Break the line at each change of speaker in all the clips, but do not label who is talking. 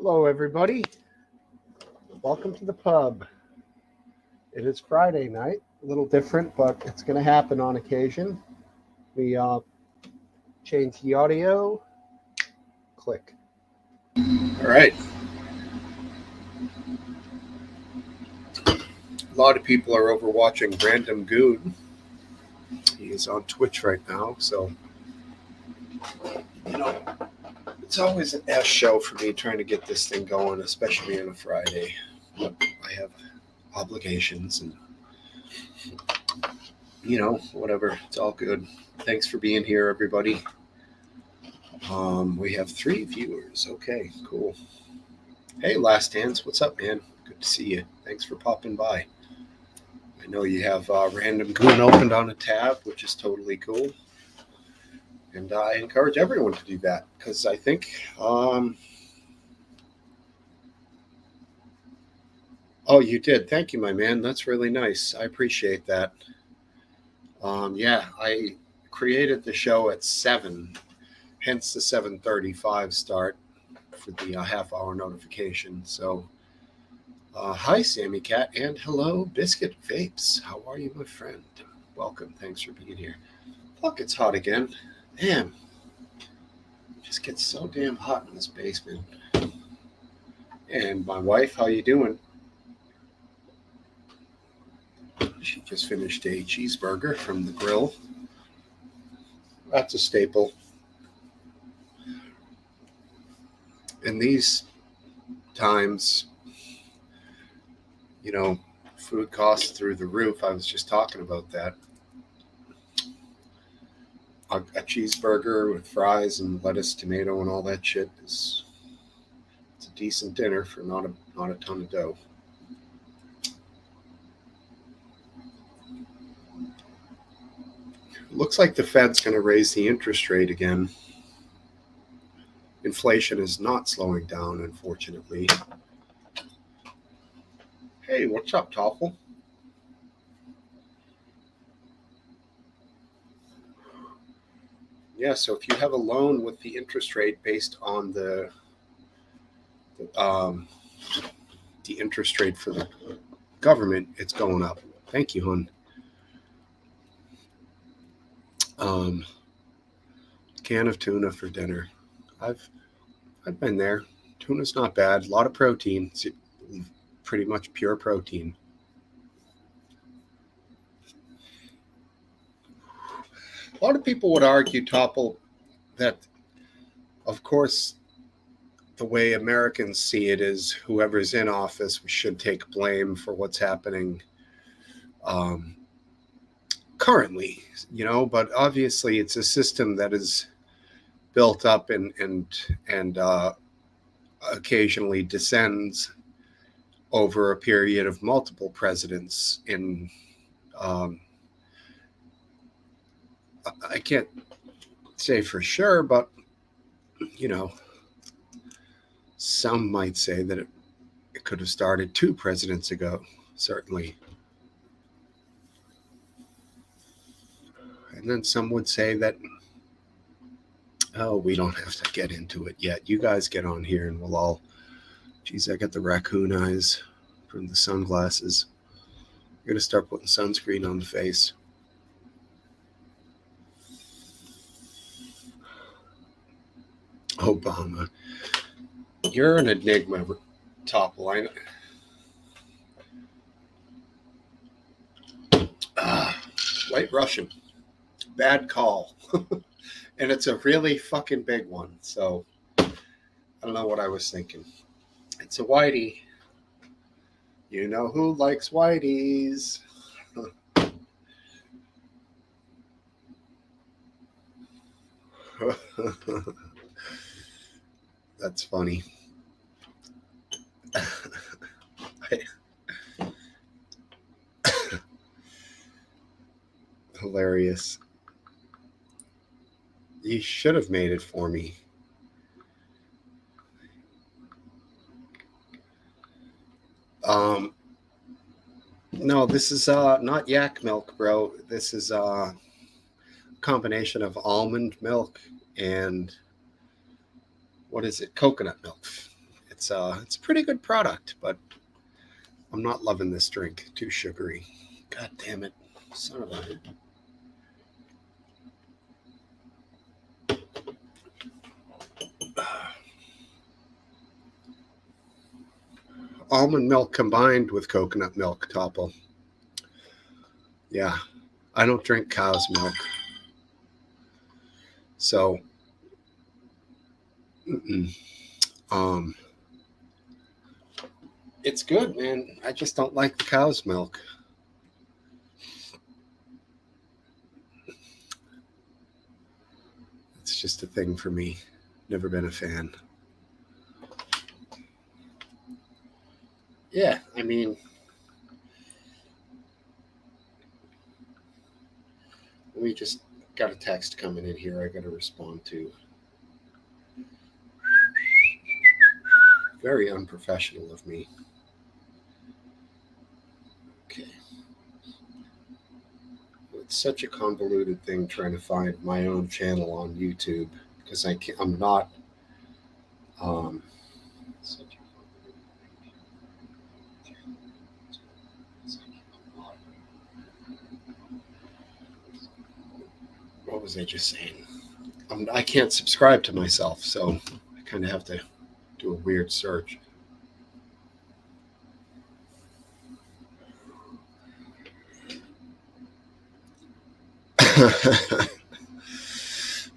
Hello, everybody. Welcome to the pub. It is Friday night, a little different, but it's going to happen on occasion. We change the audio. Click. All right. A lot of people are over watching Random Goon. He is on Twitch right now, so it's always an S show for me trying to get this thing going, especially on a Friday. But I have obligations and whatever. It's all good. Thanks for being here, everybody. We have 3 viewers. Okay, cool. Hey, Last Hands, what's up, man? Good to see you. Thanks for popping by. I know you have Random Goon opened on a tab, which is totally cool. And I encourage everyone to do that because I think, oh, you did. Thank you, my man. That's really nice. I appreciate that. Yeah, I created the show at 7, hence the 7:35 start for the half-hour notification. So, hi, Sammy Cat, and hello, Biscuit Vapes. How are you, my friend? Welcome. Thanks for being here. Look, it's hot again. Damn. It just gets so damn hot in this basement. And my wife, how you doing? She just finished a cheeseburger from the grill. That's a staple. In these times, food costs through the roof. I was just talking about that. A cheeseburger with fries and lettuce, tomato, and all that shit it's a decent dinner for not a ton of dough. Looks like the Fed's going to raise the interest rate again. Inflation is not slowing down, unfortunately. Hey, what's up, Toffel? Yeah, so if you have a loan with the interest rate based on the interest rate for the government, it's going up. Thank you, hon. Can of tuna for dinner. I've been there. Tuna's not bad. A lot of protein. It's pretty much pure protein. A lot of people would argue, Topple, that, of course, the way Americans see it is whoever's in office should take blame for what's happening currently, but obviously it's a system that is built up and occasionally descends over a period of multiple presidents. In I can't say for sure, but some might say that it could have started 2 presidents ago, certainly. And then some would say that, oh, we don't have to get into it yet. You guys get on here and we'll all... Geez, I got the raccoon eyes from the sunglasses. I'm going to start putting sunscreen on the face. Obama. You're an enigma, Topple. White Russian. Bad call. And it's a really fucking big one. So I don't know what I was thinking. It's a whitey. You know who likes whiteys? That's funny. Hilarious. You should have made it for me. No, this is not yak milk, bro. This is a combination of almond milk and what is it? Coconut milk. It's a pretty good product, but I'm not loving this drink. Too sugary. God damn it. Son of a... Almond milk combined with coconut milk, Topple. Yeah, I don't drink cow's milk. So, it's good, man. I just don't like the cow's milk. It's just a thing for me. Never been a fan. Yeah, I mean, we just got a text coming in here I got to respond to. Very unprofessional of me. Okay. It's such a convoluted thing trying to find my own channel on YouTube because I'm not. What was I just saying? I can't subscribe to myself, so I kind of have to do a weird search.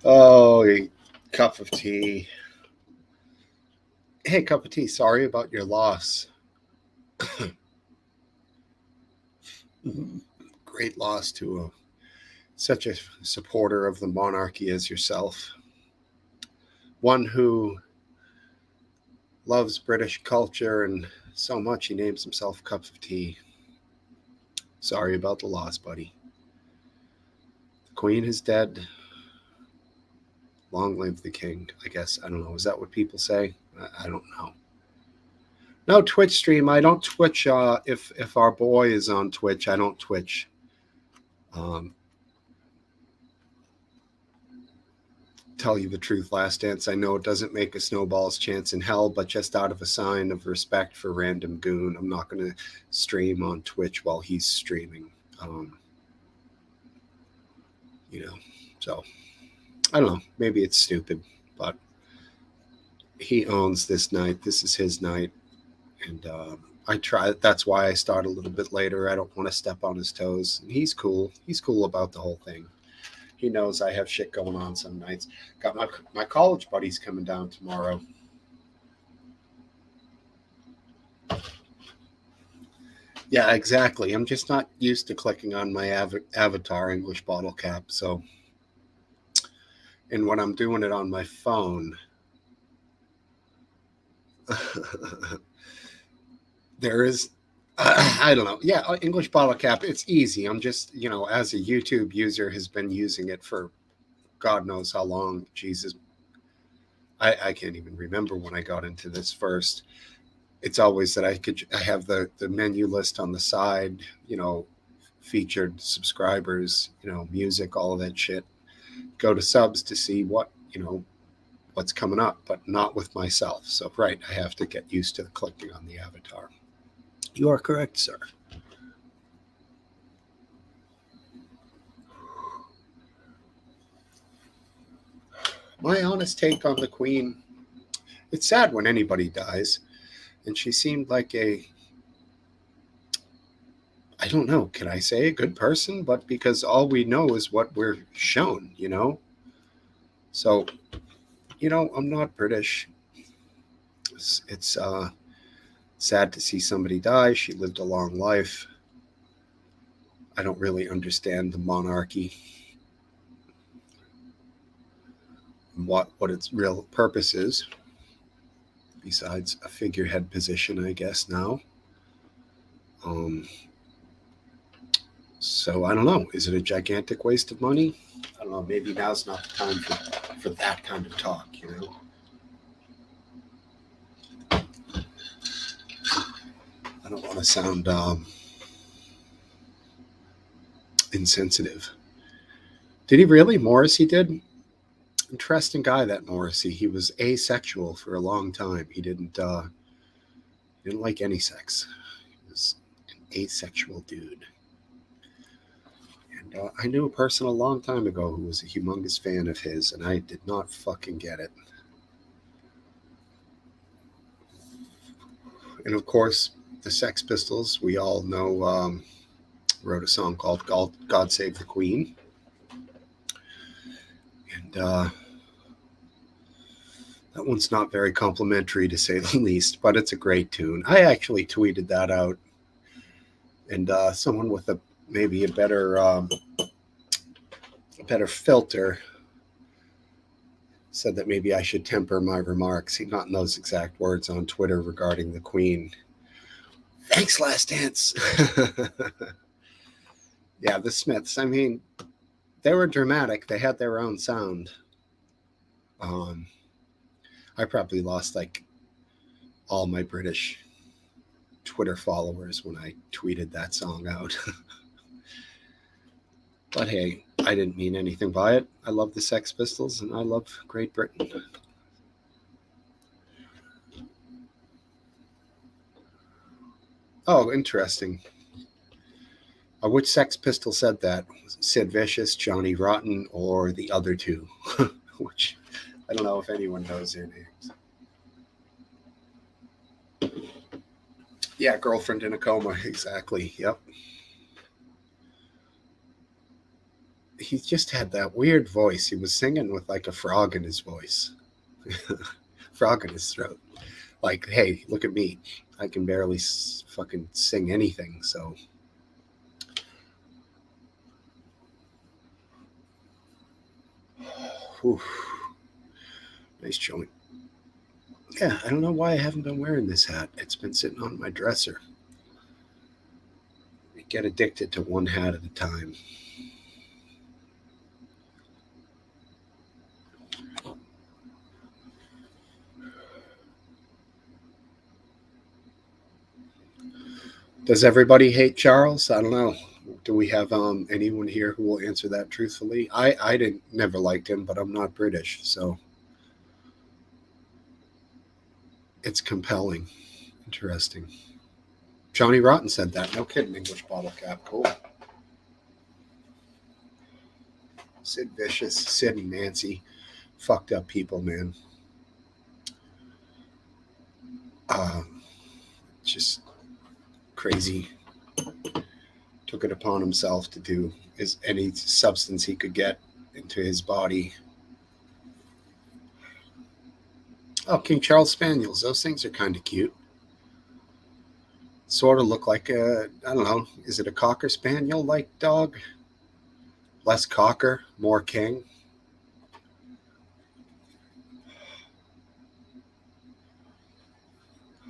Oh, a cup of tea. Hey, cup of tea. Sorry about your loss. Great loss to such a supporter of the monarchy as yourself. One who loves British culture and so much he names himself cups of tea. Sorry about the loss, buddy. The Queen is dead. Long live the king, I guess. I don't know. Is that what people say? I don't know. No Twitch stream. I don't Twitch. If our boy is on Twitch, I don't Twitch. Tell you the truth, Last Dance, I know it doesn't make a snowball's chance in hell, but just out of a sign of respect for Random Goon, I'm not going to stream on Twitch while he's streaming. So I don't know. Maybe it's stupid, but he owns this night. This is his night. And I try. That's why I start a little bit later. I don't want to step on his toes. And he's cool. He's cool about the whole thing. He knows I have shit going on some nights. Got my college buddies coming down tomorrow. Yeah, exactly. I'm just not used to clicking on my avatar English bottle cap. So, and when I'm doing it on my phone, there is, I don't know. Yeah, English bottle cap. It's easy. I'm just, as a YouTube user, has been using it for God knows how long. Jesus, I can't even remember when I got into this first. It's always that I have the menu list on the side, featured subscribers, music, all of that shit. Go to subs to see what's coming up, but not with myself. So, right, I have to get used to clicking on the avatar. You are correct, sir. My honest take on the Queen, it's sad when anybody dies. And she seemed like I don't know, can I say a good person? But because all we know is what we're shown, So, I'm not British. It's sad to see somebody die. She lived a long life. I don't really understand the monarchy. What its real purpose is, besides a figurehead position, I guess now. So I don't know. Is it a gigantic waste of money? I don't know. Maybe now's not the time for that kind of talk, I don't want to sound insensitive. Did he really? Morrissey did? Interesting guy, that Morrissey. He was asexual for a long time. He didn't like any sex. He was an asexual dude. And I knew a person a long time ago who was a humongous fan of his, and I did not fucking get it. And of course, the Sex Pistols, we all know, wrote a song called God Save the Queen. And that one's not very complimentary, to say the least, but it's a great tune. I actually tweeted that out, and someone with maybe a better filter said that maybe I should temper my remarks. Not in those exact words on Twitter regarding the Queen. Thanks, Last Dance. Yeah, the Smiths. I mean, they were dramatic. They had their own sound. I probably lost like all my British Twitter followers when I tweeted that song out. But hey, I didn't mean anything by it. I love the Sex Pistols and I love Great Britain. Oh, interesting. Which Sex Pistol said that? Sid Vicious, Johnny Rotten, or the other two? Which I don't know if anyone knows their names. Yeah, Girlfriend in a Coma, exactly. Yep. He just had that weird voice. He was singing with like a frog in his voice. Frog in his throat. Like, hey, look at me. I can barely fucking sing anything, so. Whew. Nice joint. Yeah, I don't know why I haven't been wearing this hat. It's been sitting on my dresser. I get addicted to one hat at a time. Does everybody hate Charles? I don't know. Do we have anyone here who will answer that truthfully? I never liked him, but I'm not British, so it's compelling. Interesting. Johnny Rotten said that. No kidding. English bottle cap. Cool. Sid Vicious, Sid and Nancy. Fucked up people, man. Just crazy. Took it upon himself to do any substance he could get into his body. Oh, King Charles Spaniels. Those things are kind of cute. Sort of look like I don't know, is it a Cocker Spaniel like dog? Less Cocker, more King.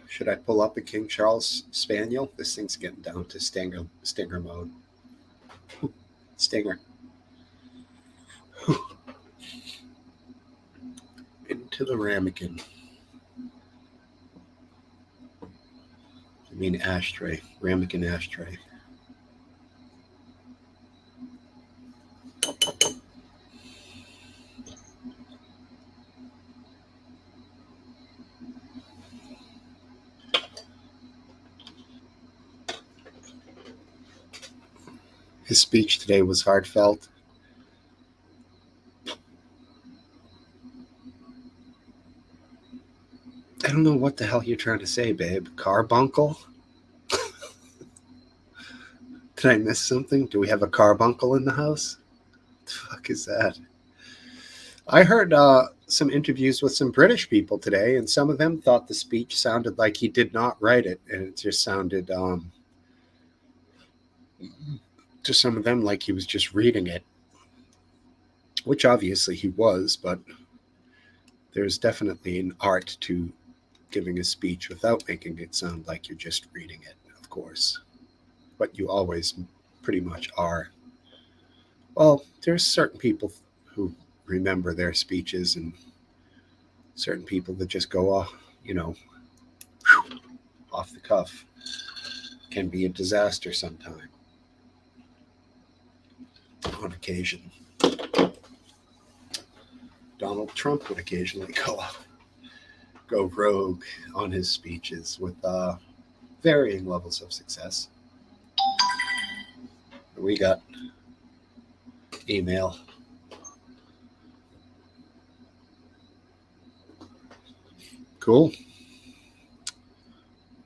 Should I pull up a King Charles Spaniel? This thing's getting down to stinger mode. Stinger. Into the ramekin. I mean ashtray. Ramekin ashtray. His speech today was heartfelt. I don't know what the hell you're trying to say, babe. Carbuncle? Did I miss something? Do we have a carbuncle in the house? What the fuck is that? I heard some interviews with some British people today, and some of them thought the speech sounded like he did not write it, and it just sounded to some of them like he was just reading it, which obviously he was, but there's definitely an art to giving a speech without making it sound like you're just reading it, of course. But you always pretty much are. Well, there's certain people who remember their speeches and certain people that just go off, off the cuff. Can be a disaster sometime. On occasion. Donald Trump would occasionally go rogue on his speeches with varying levels of success. We got email. Cool.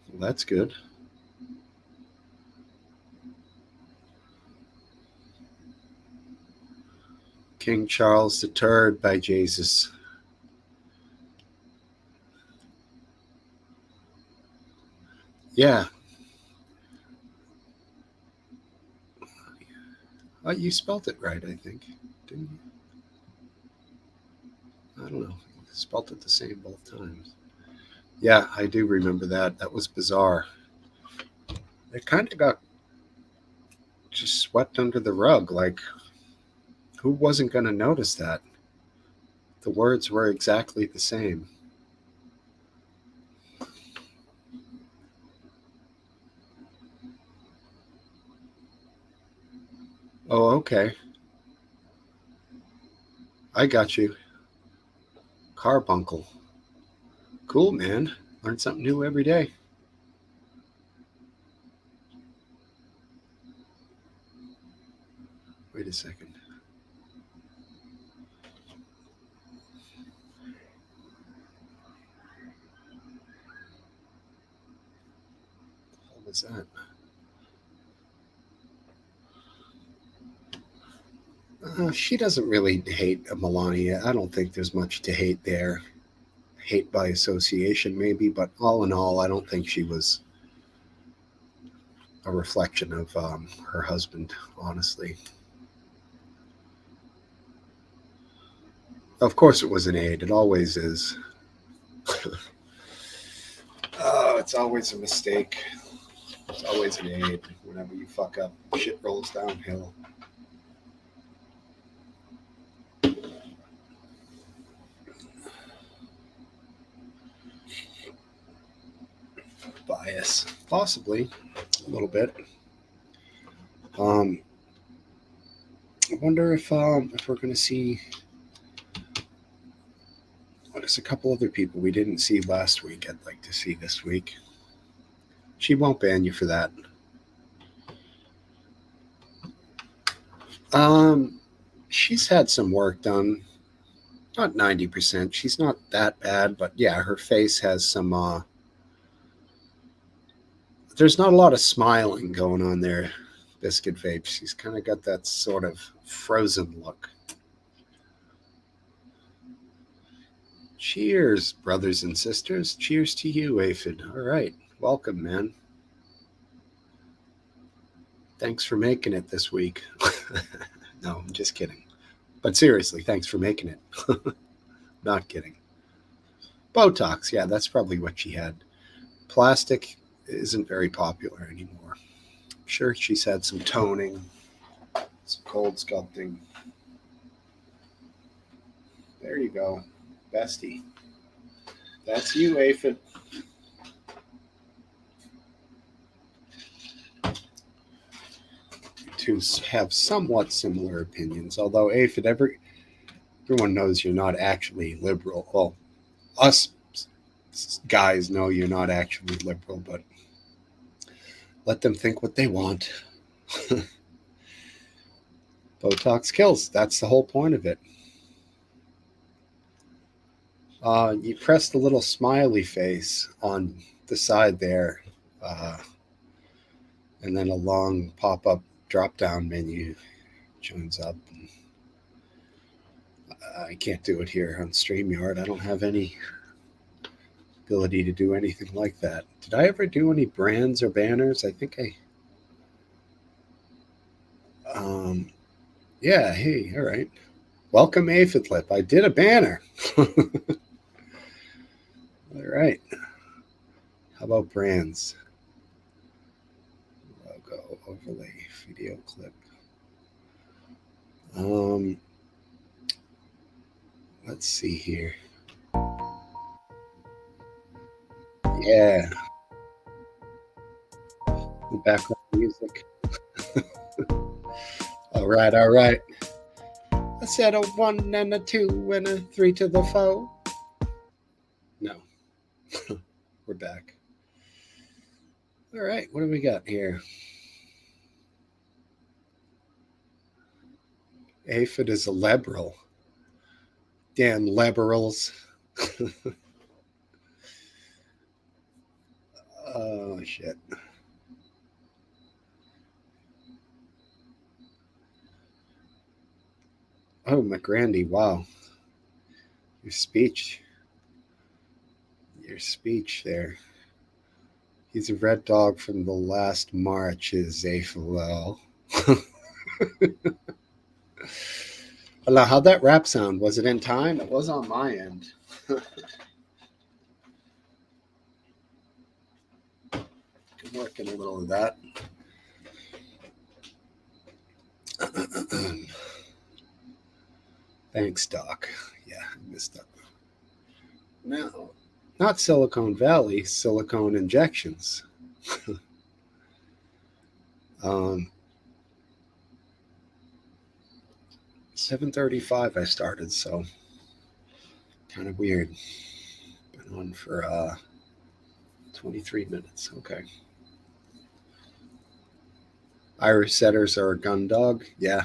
Well, that's good. King Charles III by Jesus. Yeah. You spelt it right, I think. Didn't you? I don't know. You spelt it the same both times. Yeah, I do remember that. That was bizarre. It kind of got just swept under the rug. Like, who wasn't going to notice that? The words were exactly the same. Oh, okay. I got you. Carbuncle. Cool, man. Learn something new every day. Wait a second. What was that? She doesn't really hate Melania. I don't think there's much to hate there. Hate by association, maybe, but all in all, I don't think she was a reflection of her husband, honestly. Of course, it was an aid. It always is. Oh, it's always a mistake. It's always an aid. Whenever you fuck up, shit rolls downhill. Bias, possibly a little bit. I wonder if we're going to see. There's a couple other people we didn't see last week. I'd like to see this week. She won't ban you for that. She's had some work done. Not 90%. She's not that bad, but yeah, her face has some. There's not a lot of smiling going on there. Biscuit Vape. She's kind of got that sort of frozen look. Cheers, brothers and sisters. Cheers to you, Aphid. All right. Welcome, man. Thanks for making it this week. No, I'm just kidding. But seriously, thanks for making it. Not kidding. Botox, yeah, that's probably what she had. Plastic isn't very popular anymore. I'm sure she's had some toning, some cold sculpting. There you go. Bestie. That's you, Aphid. To have somewhat similar opinions, although Aphid, everyone knows you're not actually liberal. Well, us guys know you're not actually liberal, but let them think what they want. Botox kills. That's the whole point of it. You press the little smiley face on the side there, and then a long pop-up drop-down menu joins up. I can't do it here on StreamYard. I don't have any ability to do anything like that. Did I ever do any brands or banners? I think I. Yeah, hey, all right. Welcome, Aphidlip. I did a banner. All right. How about brands? Logo, overlay, video clip. Let's see here. Yeah. Background music. All right, all right. I said a 1 and a 2 and a 3 to the foe. No. We're back. All right, what do we got here? Aphid is a liberal. Damn liberals. Oh, shit. Oh, McGrandy, wow. Your speech there. He's a red dog from the last march, is Aphil. Hello, how'd that rap sound? Was it in time? It was on my end. Can work in a little of that. Thanks, Doc. Yeah, I missed that. No, not Silicon Valley, silicone injections. 7:35 I started, so kind of weird. Been on for 23 minutes. Okay. Irish setters are a gun dog. Yeah,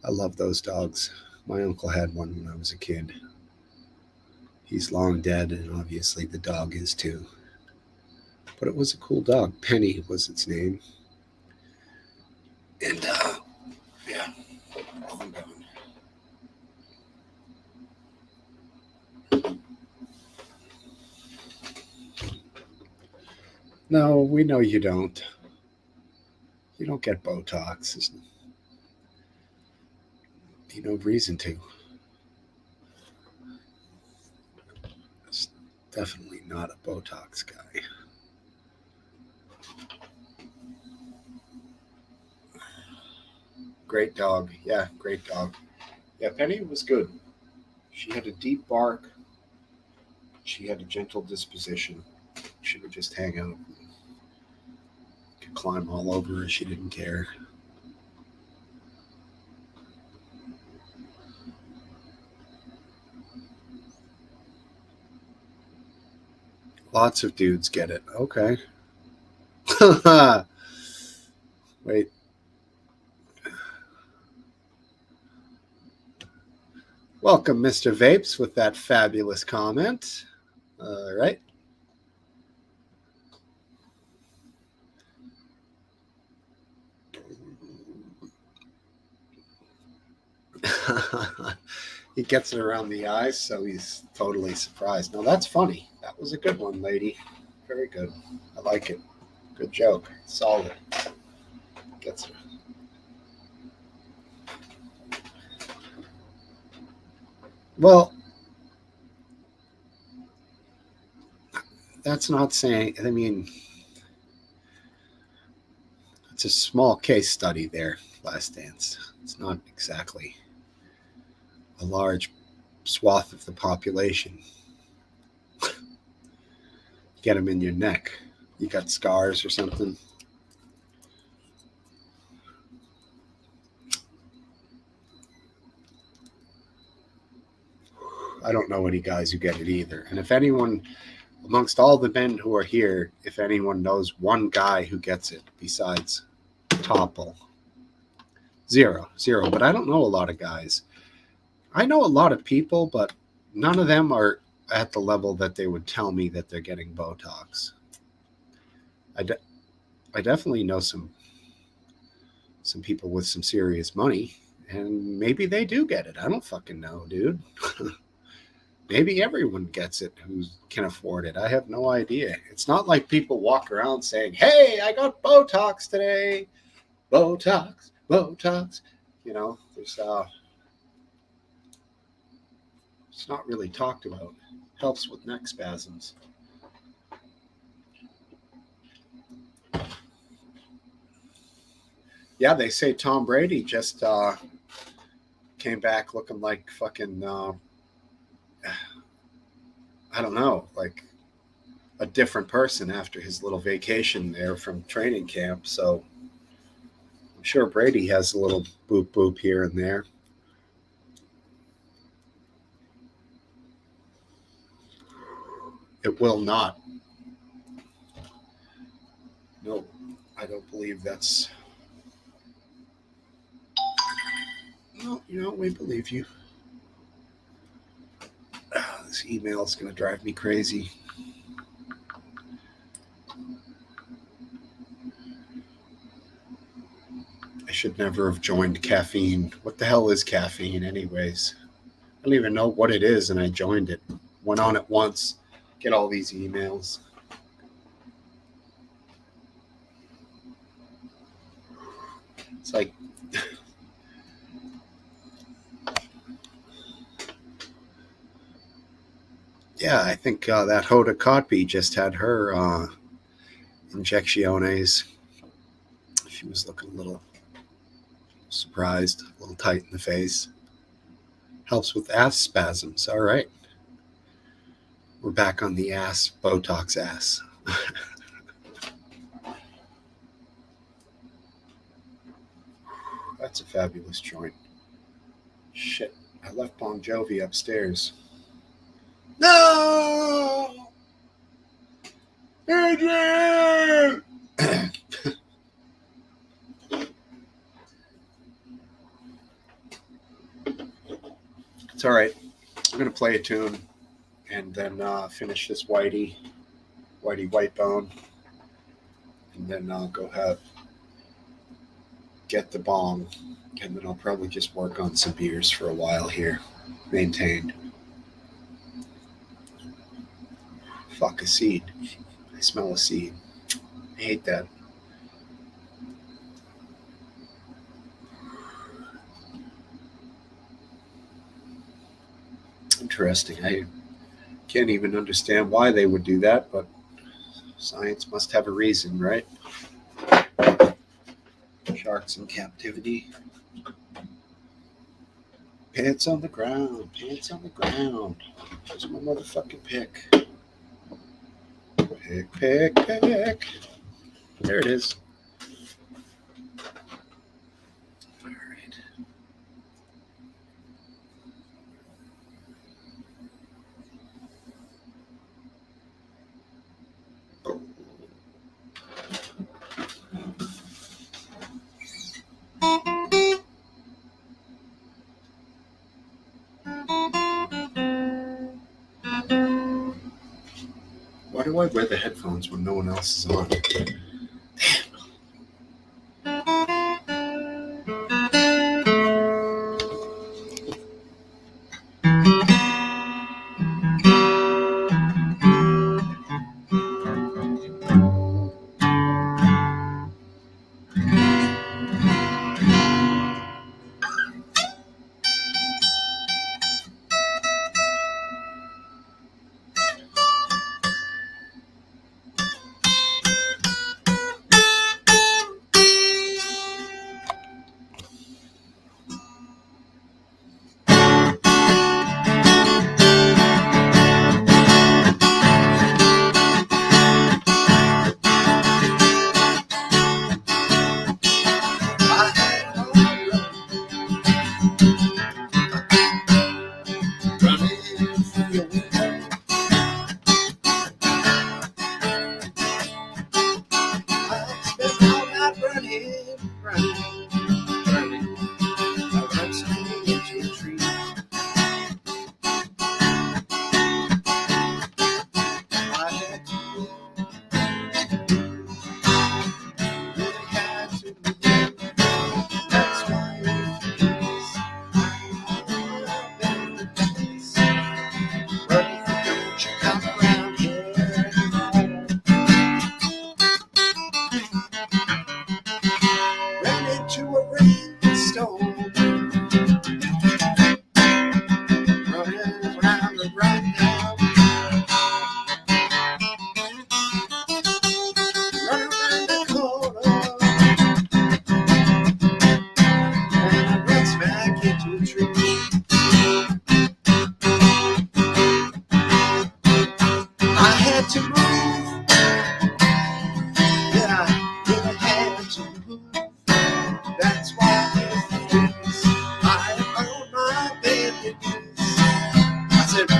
I love those dogs. My uncle had one when I was a kid. He's long dead, and obviously the dog is too. But it was a cool dog. Penny was its name. And, yeah, I'm gone. No, we know you don't. You don't get Botox. There's no reason to. It's definitely not a Botox guy. Great dog. Yeah, great dog. Yeah, Penny was good. She had a deep bark. She had a gentle disposition. She would just hang out. Could climb all over her. She didn't care. Lots of dudes get it. Okay. Wait. Welcome, Mr. Vapes, with that fabulous comment. All right. He gets it around the eyes, so he's totally surprised. No, that's funny. That was a good one, lady. Very good. I like it. Good joke. Solid. Gets it. Well, that's not saying, I mean, it's a small case study there, Last Dance. It's not exactly a large swath of the population. Get them in your neck. You got scars or something. I don't know any guys who get it either. And if anyone, amongst all the men who are here, if anyone knows one guy who gets it besides Topple, zero. But I don't know a lot of guys. I know a lot of people, but none of them are at the level that they would tell me that they're getting Botox. I definitely know some people with some serious money, and maybe they do get it. I don't fucking know, dude. Maybe everyone gets it who can afford it. I have no idea. It's not like people walk around saying, hey, I got Botox today. Botox. You know, there's it's not really talked about. Helps with neck spasms. Yeah, they say Tom Brady just came back looking like fucking I don't know, like a different person after his little vacation there from training camp. So I'm sure Brady has a little boop boop here and there. It will not. No, I don't believe that's... No, we believe you. This email is going to drive me crazy. I should never have joined caffeine. What the hell is caffeine anyways? I don't even know what it is, and I joined it. Went on it once. Get all these emails. It's like... Yeah, I think that Hoda Kotb just had her injecciones. She was looking a little surprised, a little tight in the face. Helps with ass spasms. All right. We're back on the ass, Botox ass. That's a fabulous joint. Shit, I left Bon Jovi upstairs. No! Adrian! It's all right. I'm going to play a tune and then finish this Whitey Whitebone. And then I'll go get the bong. And then I'll probably just work on some beers for a while here. Maintained. Fuck, a seed. I smell a seed. I hate that. Interesting. I can't even understand why they would do that, but science must have a reason, right? Sharks in captivity. Pants on the ground. Pants on the ground. Where's my motherfucking pick? Pick. There it is. All right. Why do I wear the headphones when no one else is on?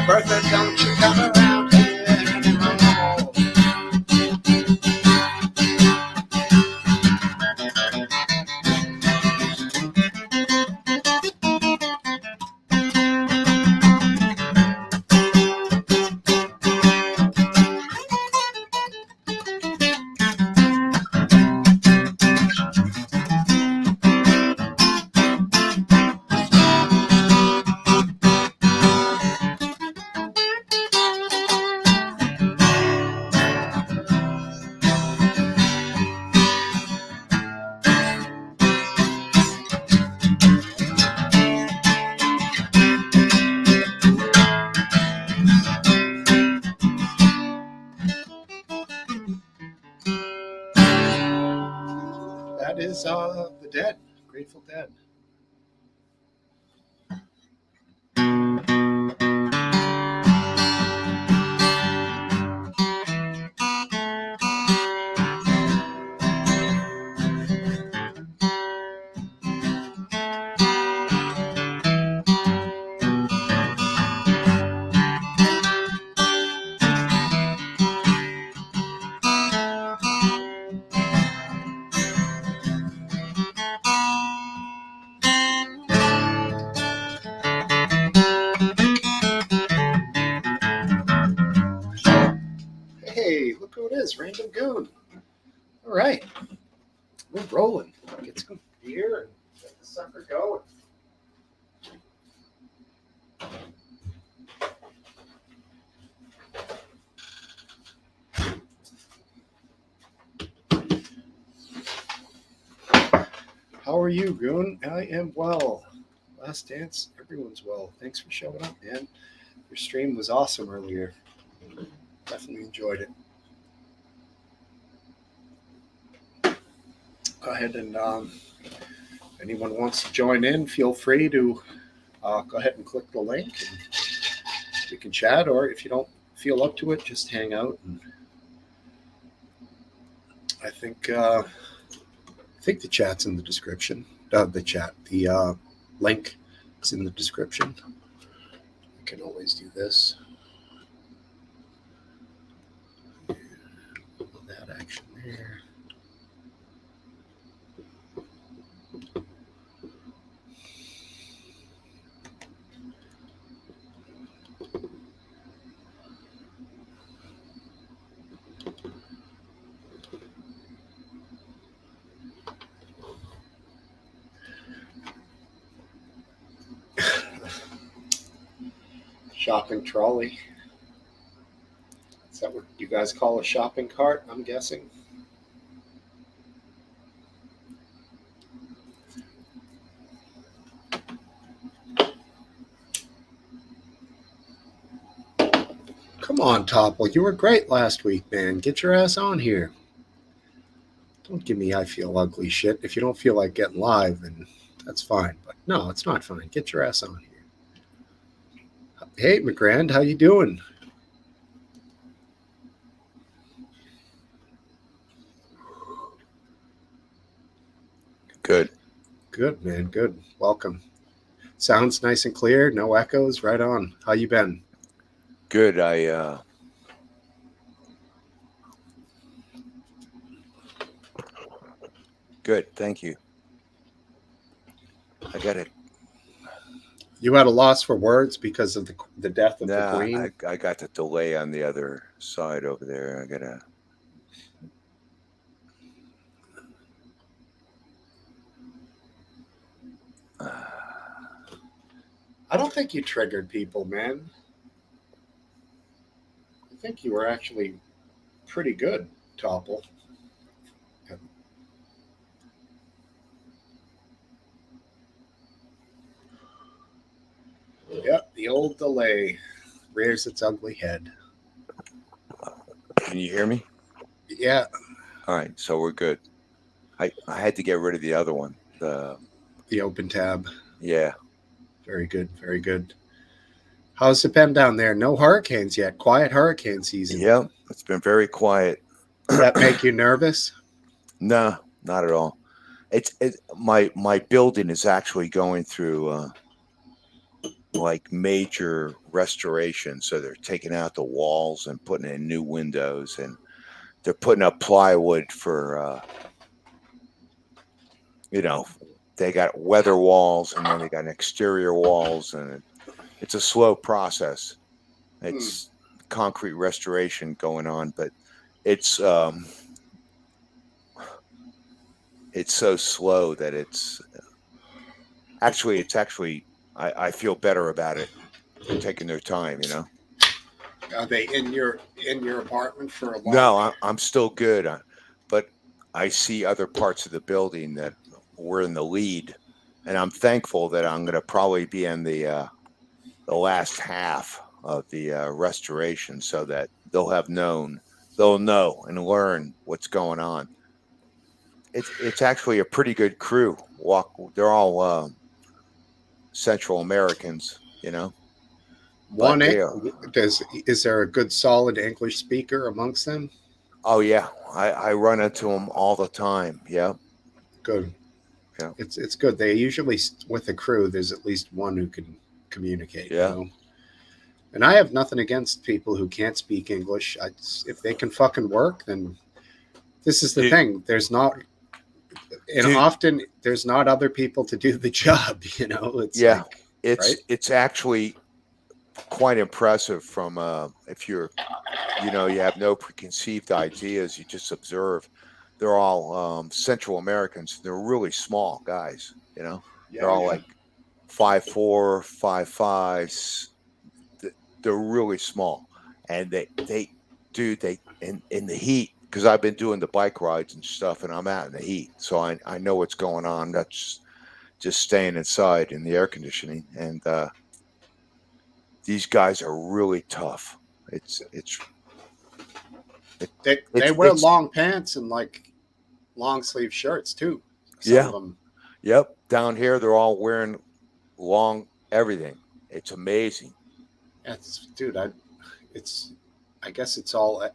Bertha, don't you come around here anymore. the Dead, Grateful Dead. Hey, look who it is, Random Goon. All right, we're rolling. Get some beer and get the sucker going. How are you, Goon? I am well. Last Dance, everyone's well. Thanks for showing up, man. Your stream was awesome earlier. Definitely enjoyed it. Go ahead and if anyone wants to join in, feel free to go ahead and click the link. And you can chat, or if you don't feel up to it, just hang out. And I think the chat's in the description. The link is in the description. I can always do this. That action there. Shopping trolley. Is that what you guys call a shopping cart, I'm guessing? Come on, Topple. You were great last week, man. Get your ass on here. Don't give me I feel ugly shit. If you don't feel like getting live, then that's fine. But no, it's not fine. Get your ass on here. Hey, McGrand, how you doing?
Good.
Good, man. Good. Welcome. Sounds nice and clear. No echoes. Right on. How you been?
Good. Good. Thank you. I got it.
You had a loss for words because of the death of the Queen?
I got the delay on the other side over there. I gotta.
I don't think you triggered people, man. I think you were actually pretty good, Topple. Yep, the old delay rears its ugly head.
Can you hear me?
Yeah.
All right, so we're good. I had to get rid of the other one.
The open tab.
Yeah.
Very good. Very good. How's it been down there? No hurricanes yet. Quiet hurricane season.
Yeah, it's been very quiet.
Does that make you nervous?
No, not at all. My building is actually going through like major restoration. So they're taking out the walls and putting in new windows, and they're putting up plywood for they got weather walls, and then they got exterior walls, and it's a slow process. It's concrete restoration going on, but it's so slow that it's actually I feel better about it. They're taking their time,
Are they in your apartment for a long
No, I'm still good, but I see other parts of the building that we're in the lead, and I'm thankful that I'm going to probably be in the last half of the restoration, so that they'll know and learn what's going on. it's actually a pretty good crew. They're all Central Americans, you know, but
One, is there a good solid English speaker amongst them?
oh yeah, I run into them all the time. Yeah,
Good.
yeah,
It's good. They usually with the crew. There's at least one who can communicate. You
yeah.
know. And I have nothing against people who can't speak English. If they can fucking work, then this is the
Dude,
thing. There's not, and
dude,
often there's not other people to do the job. You know, it's
yeah.
like,
It's
right?
it's actually quite impressive from if you're, you know, you have no preconceived ideas, you just observe. They're all Central Americans. They're really small guys, you know. They're
Yeah,
all
yeah.
like 5'4", 5'5". They're really small, and dude, they in the heat, because I've been doing the bike rides and stuff, and I'm out in the heat, so I know what's going on. That's just staying inside in the air conditioning, and these guys are really tough. It's it's it,
They wear
it's
long pants and like long sleeve shirts too. Some of
yeah,
them.
yep. Down here, they're all wearing long everything. It's amazing.
It's dude. It's. I guess it's all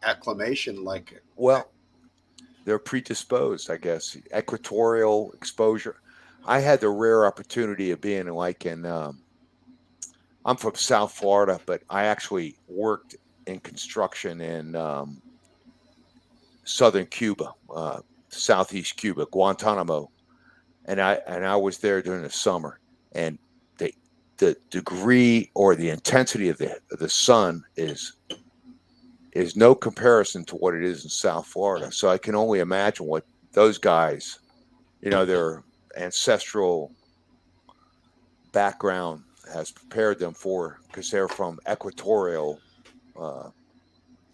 acclamation. Like,
Well, they're predisposed, I guess. Equatorial exposure. I had the rare opportunity of being like in. I'm from South Florida, but I actually worked in construction in southern Cuba, southeast Cuba, Guantanamo, and I was there during the summer, and the the degree or the intensity of the sun is no comparison to what it is in South Florida. So I can only imagine what those guys, you know, their ancestral background has prepared them for, because they're from equatorial uh,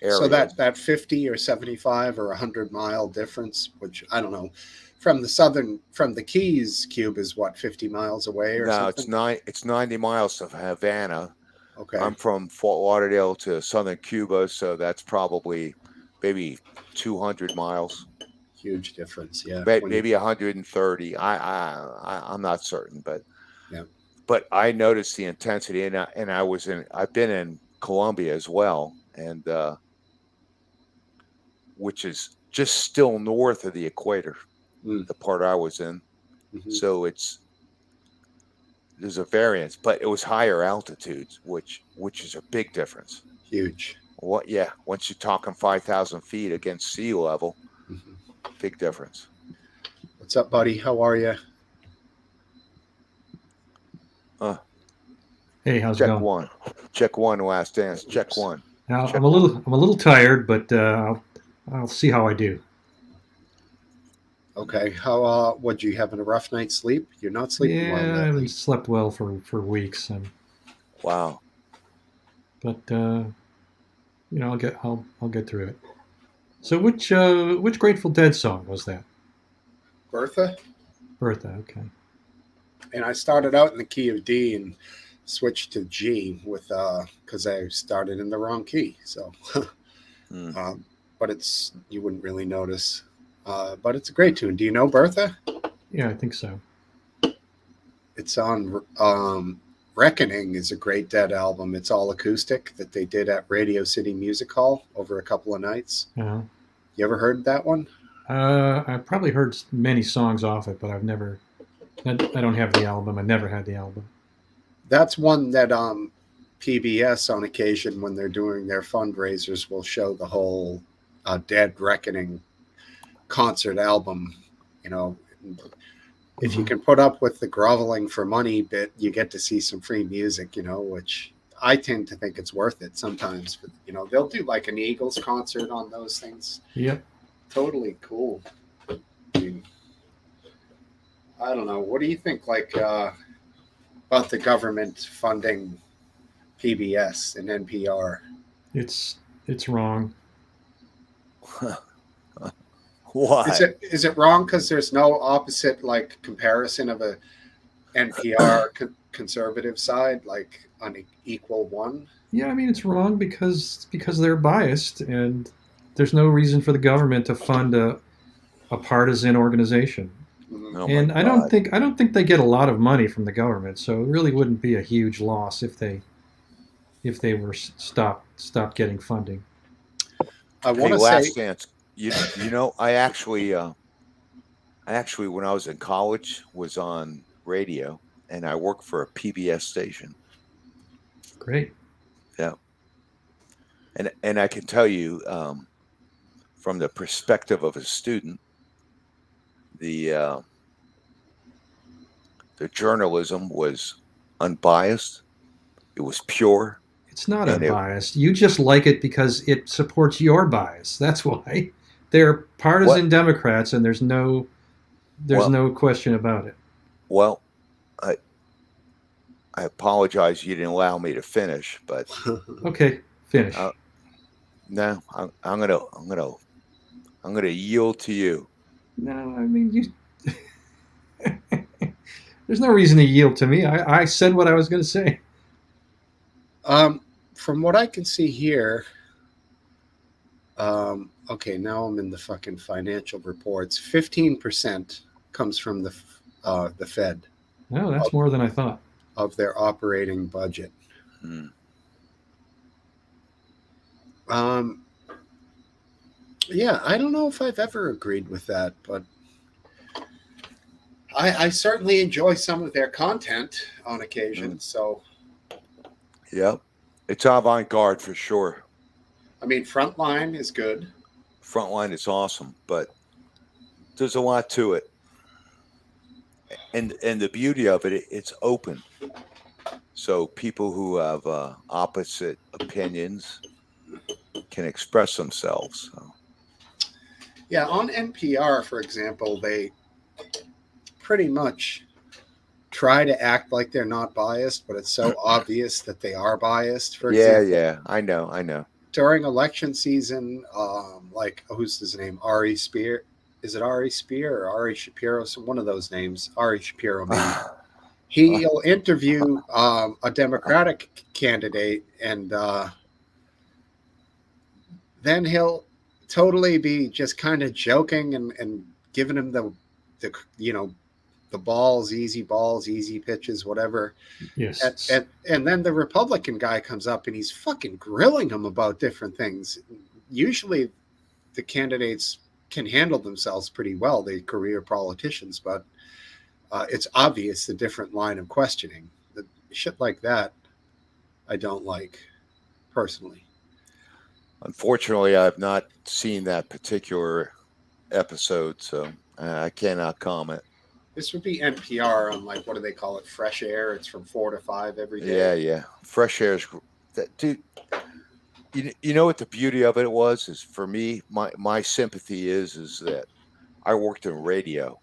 so
areas.
that 50 or 75 or 100 mile difference, which I don't know, from the Keys, Cube is what, 50 miles away or
No,
something.
it's 90 miles to Havana.
Okay,
I'm from Fort Lauderdale to southern Cuba, so that's probably maybe 200 miles,
huge difference. Yeah, when you
maybe 130. I'm not certain,
yeah.
but I noticed the intensity, and I've been in Colombia as well, and which is just still north of the equator,
Mm,
the part I was in.
hmm.
So there's a variance, but it was higher altitudes, which is a big difference.
Huge.
What? Yeah, once you're talking 5,000 feet against sea level,
Hmm.
big difference.
What's up, buddy? How are you?
Uh,
Hey, how's it
check
going?
one, check one. Last dance. Check
Oops.
one,
Now,
check one.
I'm a little tired, but I'll see how I do.
Okay. How what, you having a rough night's sleep? You're not sleeping well
Yeah, I haven't
lately.
slept well for weeks, and
Wow.
but you know, I'll get through it. So, which Grateful Dead song was that?
Bertha?
Bertha. Okay.
And I started out in the key of D and switched to G with because I started in the wrong key. So
Hmm.
but it's, you wouldn't really notice. But it's a great tune. Do you know Bertha?
Yeah, I think so.
It's on Reckoning is a great Dead album. It's all acoustic that they did at Radio City Music Hall over a couple of nights.
Uh,
You ever heard that one?
I've probably heard many songs off it, but I've never. I don't have the album. I never had the album.
That's one that PBS on occasion when they're doing their fundraisers will show the whole Dead Reckoning concert album. You know, if you
Mhm.
can put up with the groveling for money bit, you get to see some free music, you know, which I tend to think it's worth it sometimes. But, you know, they'll do like an Eagles concert on those things.
Yep.
Totally cool. I mean, I don't know. What do you think, like, about the government funding PBS and NPR?
It's wrong.
Is
Why?
it wrong because there's no opposite like comparison of a NPR conservative side like on equal one?
Yeah, I mean it's wrong because they're biased, and there's no reason for the government to fund a partisan organization.
Mhm.
Oh
And
my
I
God.
don't think they get a lot of money from the government, so it really wouldn't be a huge loss if they were stopped getting funding.
I want
Hey,
to
last
say,
dance. You know, I actually when I was in college was on radio, and I worked for a PBS station.
Great.
Yeah, and I can tell you from the perspective of a student, the uh, the journalism was unbiased. It was pure,
It's not
and it
unbiased. You just like it because it supports your bias. That's why. They're
what
partisan Democrats, and there's
well
no question about it.
well I I apologize you didn't allow me to finish, but
Okay, finish.
uh, no, I'm gonna yield to you.
No, I mean you. There's no reason to yield to me. I said what I was going to say.
um, from what I can see here, okay, now I'm in the fucking financial reports. 15% comes from the Fed
No, that's
of,
more than I thought.
of their operating budget.
Hmm.
Um, yeah, I don't know if I've ever agreed with that, but I certainly enjoy some of their content on occasion.
Mm.
So,
Yep, it's avant-garde for sure.
I mean, Frontline is good.
Frontline is awesome, but there's a lot to it, and the beauty of it, it's open. So people who have opposite opinions can express themselves. So,
Yeah, on NPR, for example, they pretty much try to act like they're not biased, but it's so obvious that they are biased. For
yeah,
example,
yeah, I know.
during election season, like who's his name? Ari Spear. Is it Ari Spear or Ari Shapiro? Some one of those names. Ari Shapiro, maybe. He'll interview a Democratic candidate, and then he'll totally be just kind of joking and giving him the the balls, easy pitches, whatever.
Yes.
And then the Republican guy comes up and he's fucking grilling him about different things. Usually, the candidates can handle themselves pretty well, the career politicians, but it's obvious the different line of questioning. The shit like that, I don't like personally.
Unfortunately, I've not seen that particular episode, so I cannot comment.
This would be NPR on, like, what do they call it? Fresh Air. It's from 4 to 5 every
Yeah,
day.
yeah. Fresh air is that dude. You know what the beauty of it was is for me. My sympathy is that I worked in radio,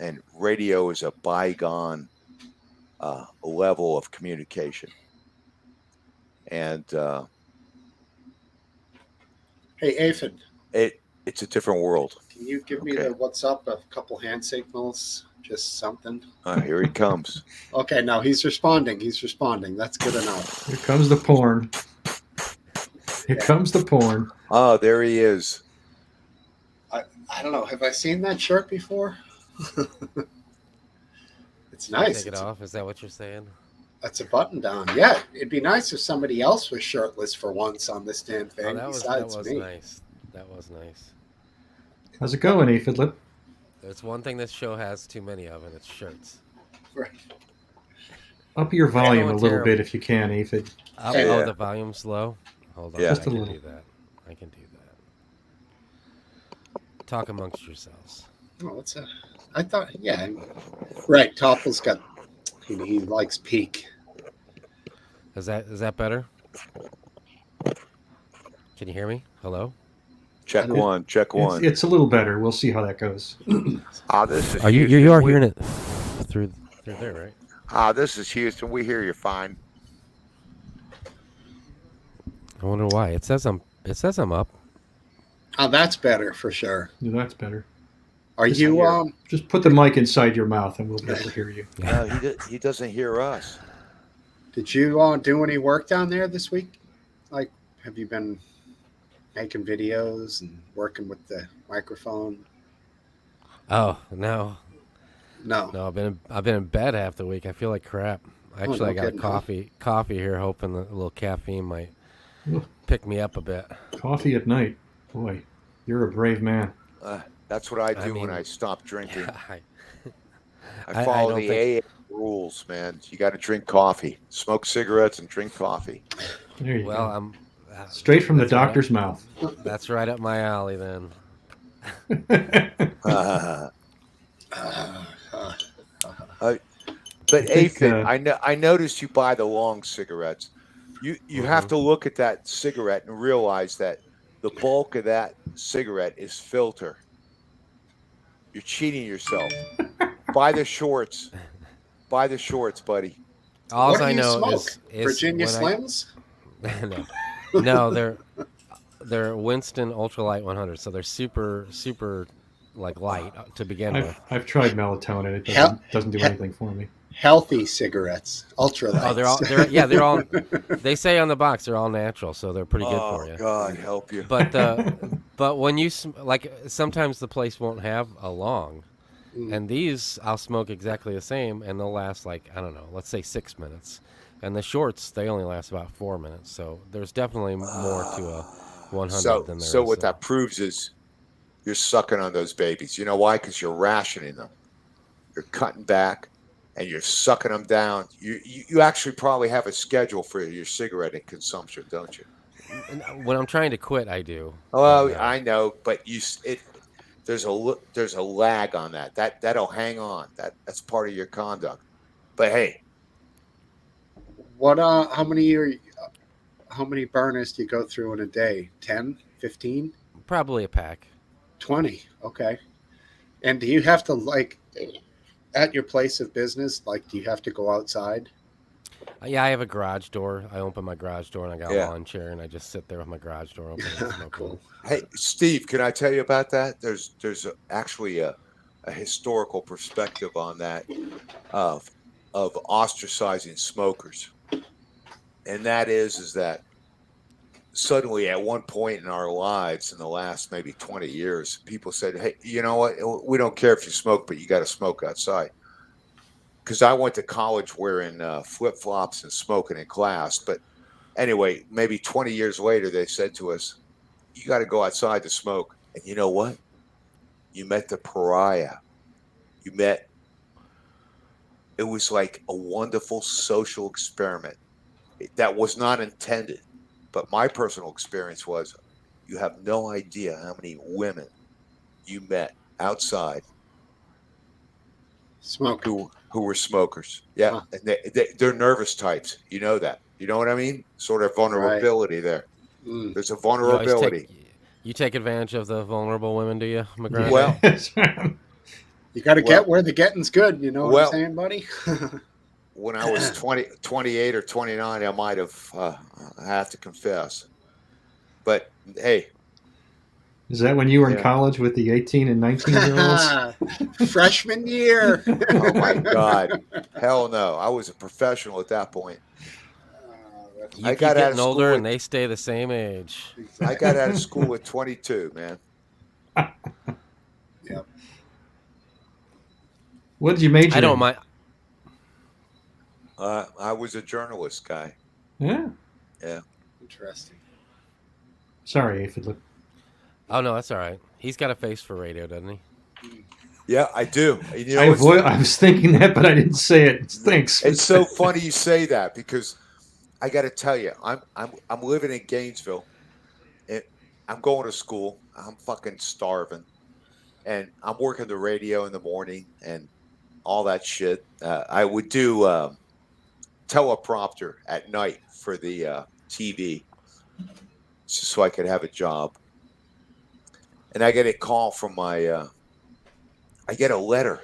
and radio is a bygone level of communication, and
Hey, Aphid,
it's a different world.
can you give me
Okay,
the what's up? A couple hand signals, just something.
here he comes.
Okay, now he's responding. He's responding. That's good enough.
Here comes the porn. Here
Yeah.
comes the porn.
Oh, there he is.
I don't know. Have I seen that shirt before? It's
Should I
nice.
take it off? Is that what you're saying?
That's a button down. Yeah, it'd be nice if somebody else was shirtless for once on this damn
Oh,
thing
that
besides
was
me.
nice. That was nice.
How's it going, Aphidlet?
There's one thing this show has too many of, and it's shirts.
Right.
Up your volume a
going
little
terrible.
bit if you can, Aphid.
Yeah.
Oh, the volume's low. Hold on,
Yeah.
I
Just a
can
little.
do that. I can do that. Talk amongst yourselves.
Oh, what's that? I thought, yeah. Right. Topple's got, he likes peak.
Is that better? Can you hear me? Hello?
Check one. Check one.
It's a little better. We'll see how that goes.
This is
Are you
Houston.
are
We-
hearing it through there, right?
This is Houston. We hear you fine.
I wonder why. It says I'm up.
Oh, that's better for sure.
Yeah, that's better.
Are
Just
you,
here.
Just put the mic inside your mouth and we'll be able to hear you.
He doesn't hear us.
did you do any work down there this week? Like, have you been making videos and working with the microphone?
Oh no,
No.
no, I've been in bed half the week. I feel like crap.
Oh,
Actually,
no
I got a
kidding, huh?
coffee here, hoping that a little caffeine might
Ugh,
pick me up a bit.
coffee at night. Boy, you're a brave man.
That's what I
I
do when I
mean,
stop drinking.
yeah,
I
I
follow
don't
the
think.
AA rules, man. You got to drink coffee, smoke cigarettes, and drink coffee.
There you
Well,
go.
I'm. Uh,
Straight from the
that's right up.
doctor's mouth.
That's right up my alley. Then.
uh,
Uh, uh,
I
but
think
Aphid, I noticed you buy the long cigarettes. You have
Hmm.
to look at that cigarette and realize that the bulk of that cigarette is filter. You're cheating yourself. Buy the shorts. Buy the shorts, buddy.
All
what do
I
you
know
smoke?
is
Virginia
when I
Slims?
no, no, they're Winston Ultralight 100, so they're super like light to begin with.
I've tried melatonin. It
Hel-
doesn't do
he-
anything for me.
healthy cigarettes,
Oh,
ultralights.
they're all. They say on the box they're all natural, so they're pretty good for
Oh
you.
God, help you.
But when you like, sometimes the place won't have a long,
Mm.
and these I'll smoke exactly the same, and they'll last like, I don't know, let's say 6 minutes, and the shorts they only last about 4 minutes. So there's definitely more to a 100 than there
So
is.
what that proves is you're sucking on those babies. You know why? Because you're rationing them. You're cutting back, and you're sucking them down. You actually probably have a schedule for your cigarette consumption, don't you?
When I'm trying to quit, I do. But
Well,
no.
I know, but there's a lag on that. That'll hang on. That's part of your conduct. But hey,
What how many burners do you go through in a day? 10, 15,
Probably a pack.
20? Okay. And do you have to like at your place of business, like do you have to go outside?
Yeah, I have a garage door. I open my garage door and I got a
yeah.
lawn chair and I just sit there with my garage door open and smoke.
Cool.
Hey, Steve, can I tell you about that? There's actually a historical perspective on that of ostracizing smokers, and that is that suddenly at one point in our lives in the last maybe 20 years, people said, "Hey, you know what? We don't care if you smoke, but you got to smoke outside." Because I went to college wearing flip flops and smoking in class, but anyway, maybe 20 years later, they said to us, "You got to go outside to smoke." And you know what? You met the pariah. You met, it was like a wonderful social experiment that was not intended. But my personal experience was you have no idea how many women you met outside
Smoking.
who were smokers. Yeah.
Huh.
And they're nervous types. You know that. You know what I mean? Sort of
Right.
vulnerability there.
Mm.
There's a
You always
vulnerability.
take advantage of the vulnerable women, do you, McGrath?
Well,
You got to
well,
get where the getting's good. You know what I'm
well,
saying, buddy?
when I was 28 or 29, I might have, I have to confess. But hey,
Is that when you were in
yeah.
college with the 18 and 19-year-olds?
Freshman year.
Oh my God. Hell no. I was a professional at that point.
You
I
keep
got out of
getting older
school
and they stay the same age.
I got out of school at 22, man.
Yep.
What did you major
I don't
in?
mind.
I was a journalist guy.
Yeah.
Yeah.
Interesting.
Sorry, if it looked.
Oh no, that's all right. He's got a face for radio, doesn't he?
Yeah, I do. And you know,
I was thinking that, but I didn't say it. Thanks.
it's so funny you say that because I got to tell you, I'm living in Gainesville. And I'm going to school. I'm fucking starving, and I'm working the radio in the morning and all that shit. I would do teleprompter at night for the TV, just so I could have a job. And I get a call from my. I get a letter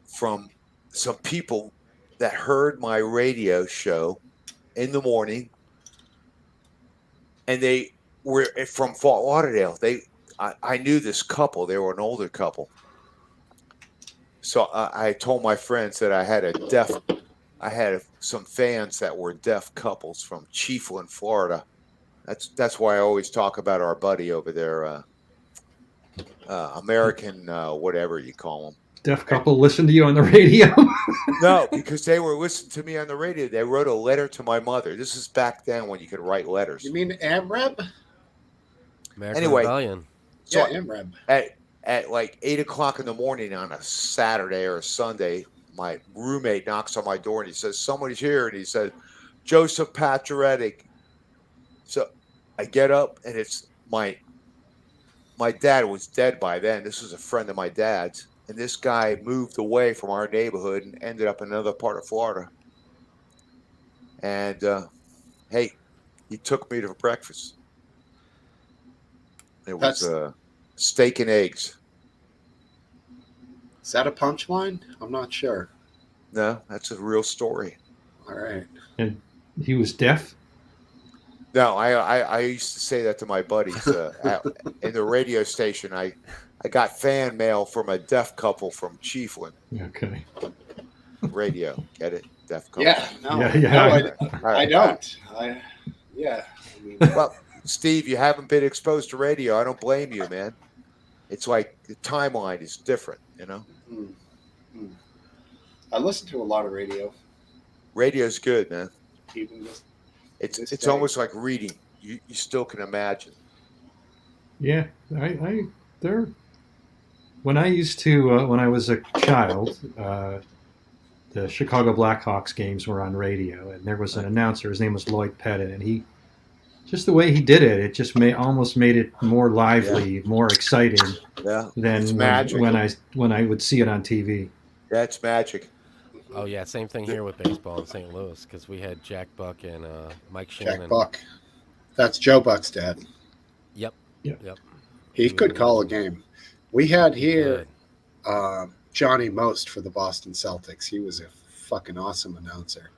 from some people that heard my radio show in the morning, and they were from Fort Lauderdale. I knew this couple. They were an older couple. So I told my friends that I had some fans that were deaf couples from Chiefland, Florida. That's why I always talk about our buddy over there, American, whatever you call them.
Deaf couple listen to you on the radio.
No, because they were listening to me on the radio. They wrote a letter to my mother. This is back then when you could write letters.
You mean AMREB?
American
Anyway,
Rebellion.
So
Yeah, AMREB.
at like 8:00 in the morning on a Saturday or a Sunday, my roommate knocks on my door and he says, "Somebody's here," and he said, "Joseph Patriotic." So I get up and it's my dad was dead by then. This was a friend of my dad's. And this guy moved away from our neighborhood and ended up in another part of Florida. And hey, he took me to breakfast. It was steak and eggs.
Is that a punchline? I'm not sure.
No, that's a real story.
All right.
And he was deaf?
No, I used to say that to my buddies in the radio station. I got fan mail from a deaf couple from Chiefland.
Okay.
Radio, get it? Deaf couple.
Yeah. No,
Yeah.
No, I don't. Yeah. I mean,
Well, Steve, you haven't been exposed to radio. I don't blame you, man. It's like the timeline is different, you know?
I listen to a lot of radio.
Radio's good, man.
Even this.
It's
day.
almost like reading. You still can imagine.
Yeah. There. When I used to, when I was a child, the Chicago Blackhawks games were on radio, and there was an announcer. His name was Lloyd Pettit, and he, just the way he did it, it just almost made it more lively, more exciting than when I would see it on TV.
That's magic.
Oh yeah, same thing here with baseball in St. Louis because we had Jack Buck and Mike Shannon.
Jack Buck. That's Joe Buck's dad.
Yep.
He could call a game. We had here Johnny Most for the Boston Celtics. He was a fucking awesome announcer.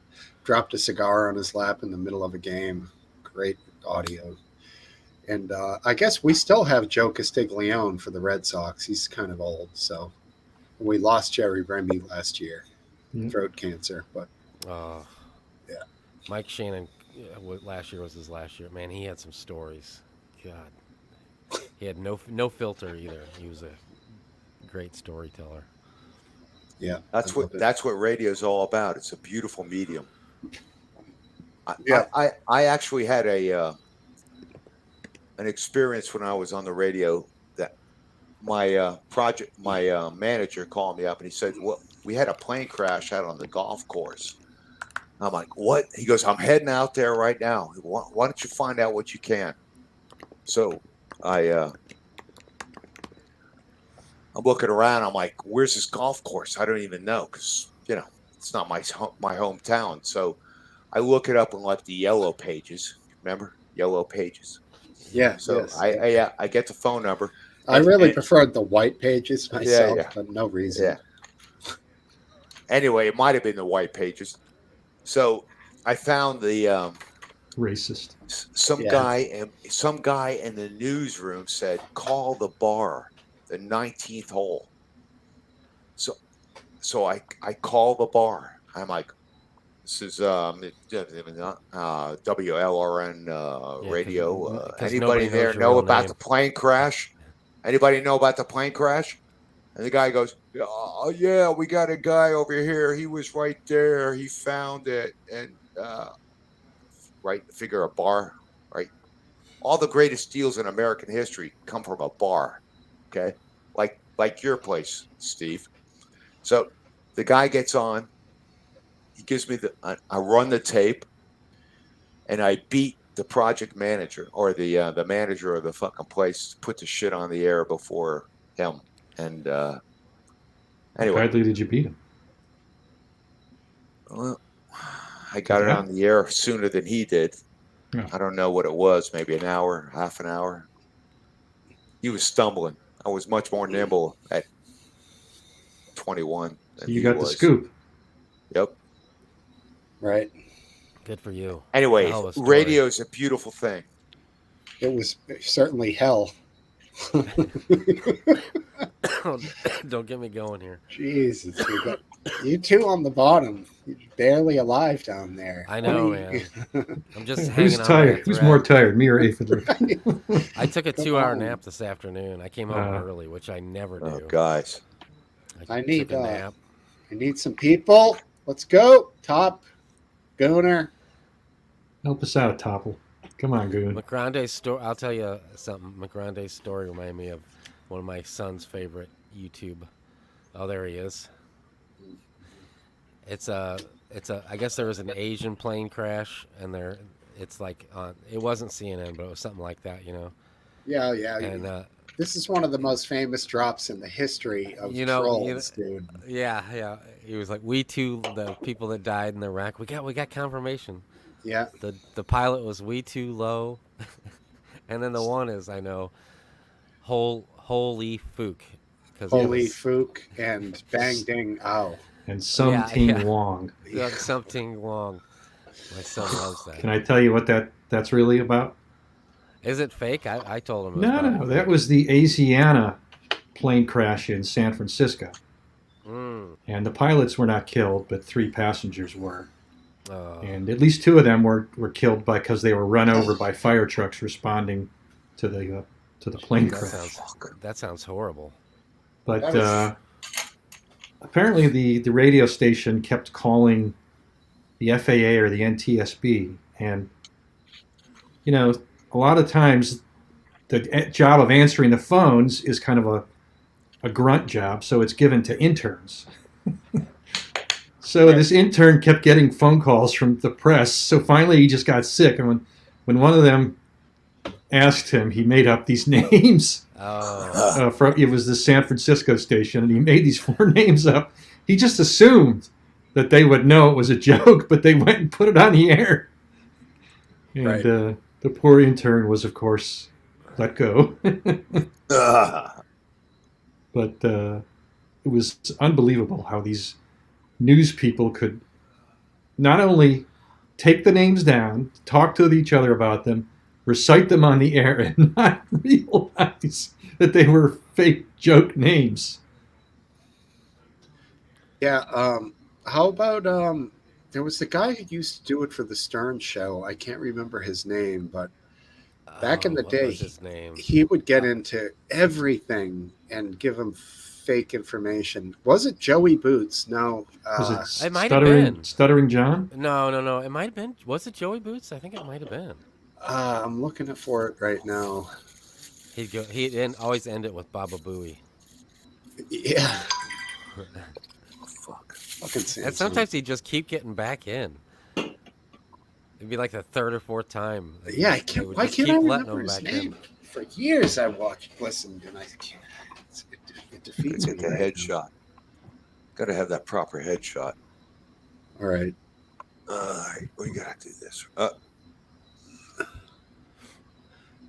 Dropped a cigar on his lap in the middle of a game. Great audio. And I guess we still have Joe Castiglione for the Red Sox. He's kind of old, so we lost Jerry Remy last year. Throat cancer, but yeah.
Mike Shannon, last year was his last year. Man, he had some stories. God, he had no filter either. He was a great storyteller.
Yeah,
that's what radio's all about. It's a beautiful medium.
Yeah.
I actually had an experience when I was on the radio that my manager called me up and he said, "Well, we had a plane crash out on the golf course." I'm like, "What?" He goes, "I'm heading out there right now. Why don't you find out what you can?" So I'm looking around. I'm like, "Where's this golf course? I don't even know because it's not my hometown." So I look it up in like the Yellow Pages. Remember Yellow Pages?
Yeah.
So
yes.
I get the phone number.
I really preferred the White Pages myself,
Yeah.
for no reason.
Yeah. Anyway, it might have been the White Pages. So I found the
Racist.
some guy in the newsroom said, "Call the bar, the 19th hole." So I call the bar. I'm like, "This is WLRN radio.
'cause
Anybody
nobody
there
knows your
know
real
about
name.
the plane crash? Anybody know about the plane crash?" And the guy goes, "Oh yeah, we got a guy over here. He was right there. He found it." And right, figure a bar, right? All the greatest deals in American history come from a bar. Okay, like your place, Steve. So the guy gets on. He gives me I run the tape, and I beat the project manager or the manager of the fucking place to put the shit on the air before him. And anyway,
How badly did you beat him?
well, I got it on the air sooner than he did.
Yeah.
I don't know what it was, maybe an hour, half an hour. He was stumbling. I was much more nimble at 21 than
You
he
got
was.
the scoop.
Yep.
Right.
Good for you.
Anyway,
Hell of a story.
radio is a beautiful thing.
It was certainly hell.
Don't get me going here.
Jesus. You two on the bottom. You're barely alive down there.
I know,
What are you-
man. I'm just
Who's
hanging on by a
tired? Who's more
thread.
tired, me or Aphid?
I took a
Come
2-hour
on.
nap this afternoon. I came home
Uh,
early, which I never do.
Oh, guys.
I
took
need
a nap.
I need some people. Let's go. Top Gooner.
Help us out, Topple. Come on, Goon.
McGrande's story. I'll tell you something. McGrande's story reminded me of one of my son's favorite YouTube. Oh, there he is. It's a. I guess there was an Asian plane crash, and it's like on. It wasn't CNN, but it was something like that, you know.
Yeah, yeah.
And
this is one of the most famous drops in the history of trolls, dude.
yeah. He was like, "We too, the people that died in Iraq. We got confirmation."
Yeah.
The pilot was "We too low," and then the one is I know, holy fook, because
Holy Fook and Bang Ding Ow.
And something Wong.
Something wrong. My son loves that.
Can I tell you what that's really about?
Is it fake? I told him. It was
No. That was the Asiana plane crash in San Francisco. And the pilots were not killed, but 3 passengers were. And at least 2 of them were killed because they were run over by fire trucks responding to the plane crash.
That sounds horrible.
But apparently the radio station kept calling the FAA or the NTSB, and a lot of times the job of answering the phones is kind of a grunt job, so it's given to interns. So this intern kept getting phone calls from the press. So finally he just got sick, and when one of them asked him, he made up these names. It was the San Francisco station, and he made these 4 names up. He just assumed that they would know it was a joke, but they went and put it on the air. And the poor intern was, of course, let go. But it was unbelievable how these news people could not only take the names down, talk to each other about them, recite them on the air, and not realize that they were fake joke names.
Yeah. How about there was the guy who used to do it for the Stern Show. I can't remember his name, but back in the day,
what was his name?
He would get into everything and give him fake information. Was it Joey Boots? No.
Was
it might have been
Stuttering John?
No. It might have been. Was it Joey Boots? I think it might have been.
I'm looking for it right now.
He'd always end it with Baba Booey.
Yeah.
And sometimes he'd just keep getting back in. It'd be like the 3rd or 4th time.
Yeah, why can't I remember his name? For years I listened, and I can't. It defeats me.
Get the headshot. Got to have that proper headshot.
All right.
We got to do this.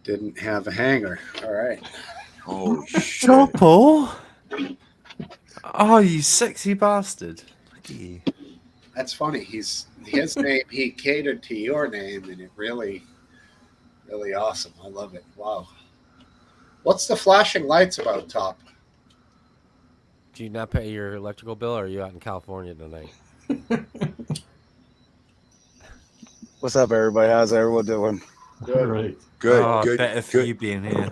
Didn't have a hanger. All right.
Holy shit.
Topple? Oh, you sexy bastard. Look at you.
That's funny. His name, he catered to your name, and it really awesome. I love it. Wow. What's the flashing lights about, Top?
Do you not pay your electrical bill, or are you out in California tonight?
What's up, everybody? How's everyone doing?
All right.
Good.
Better for you being here.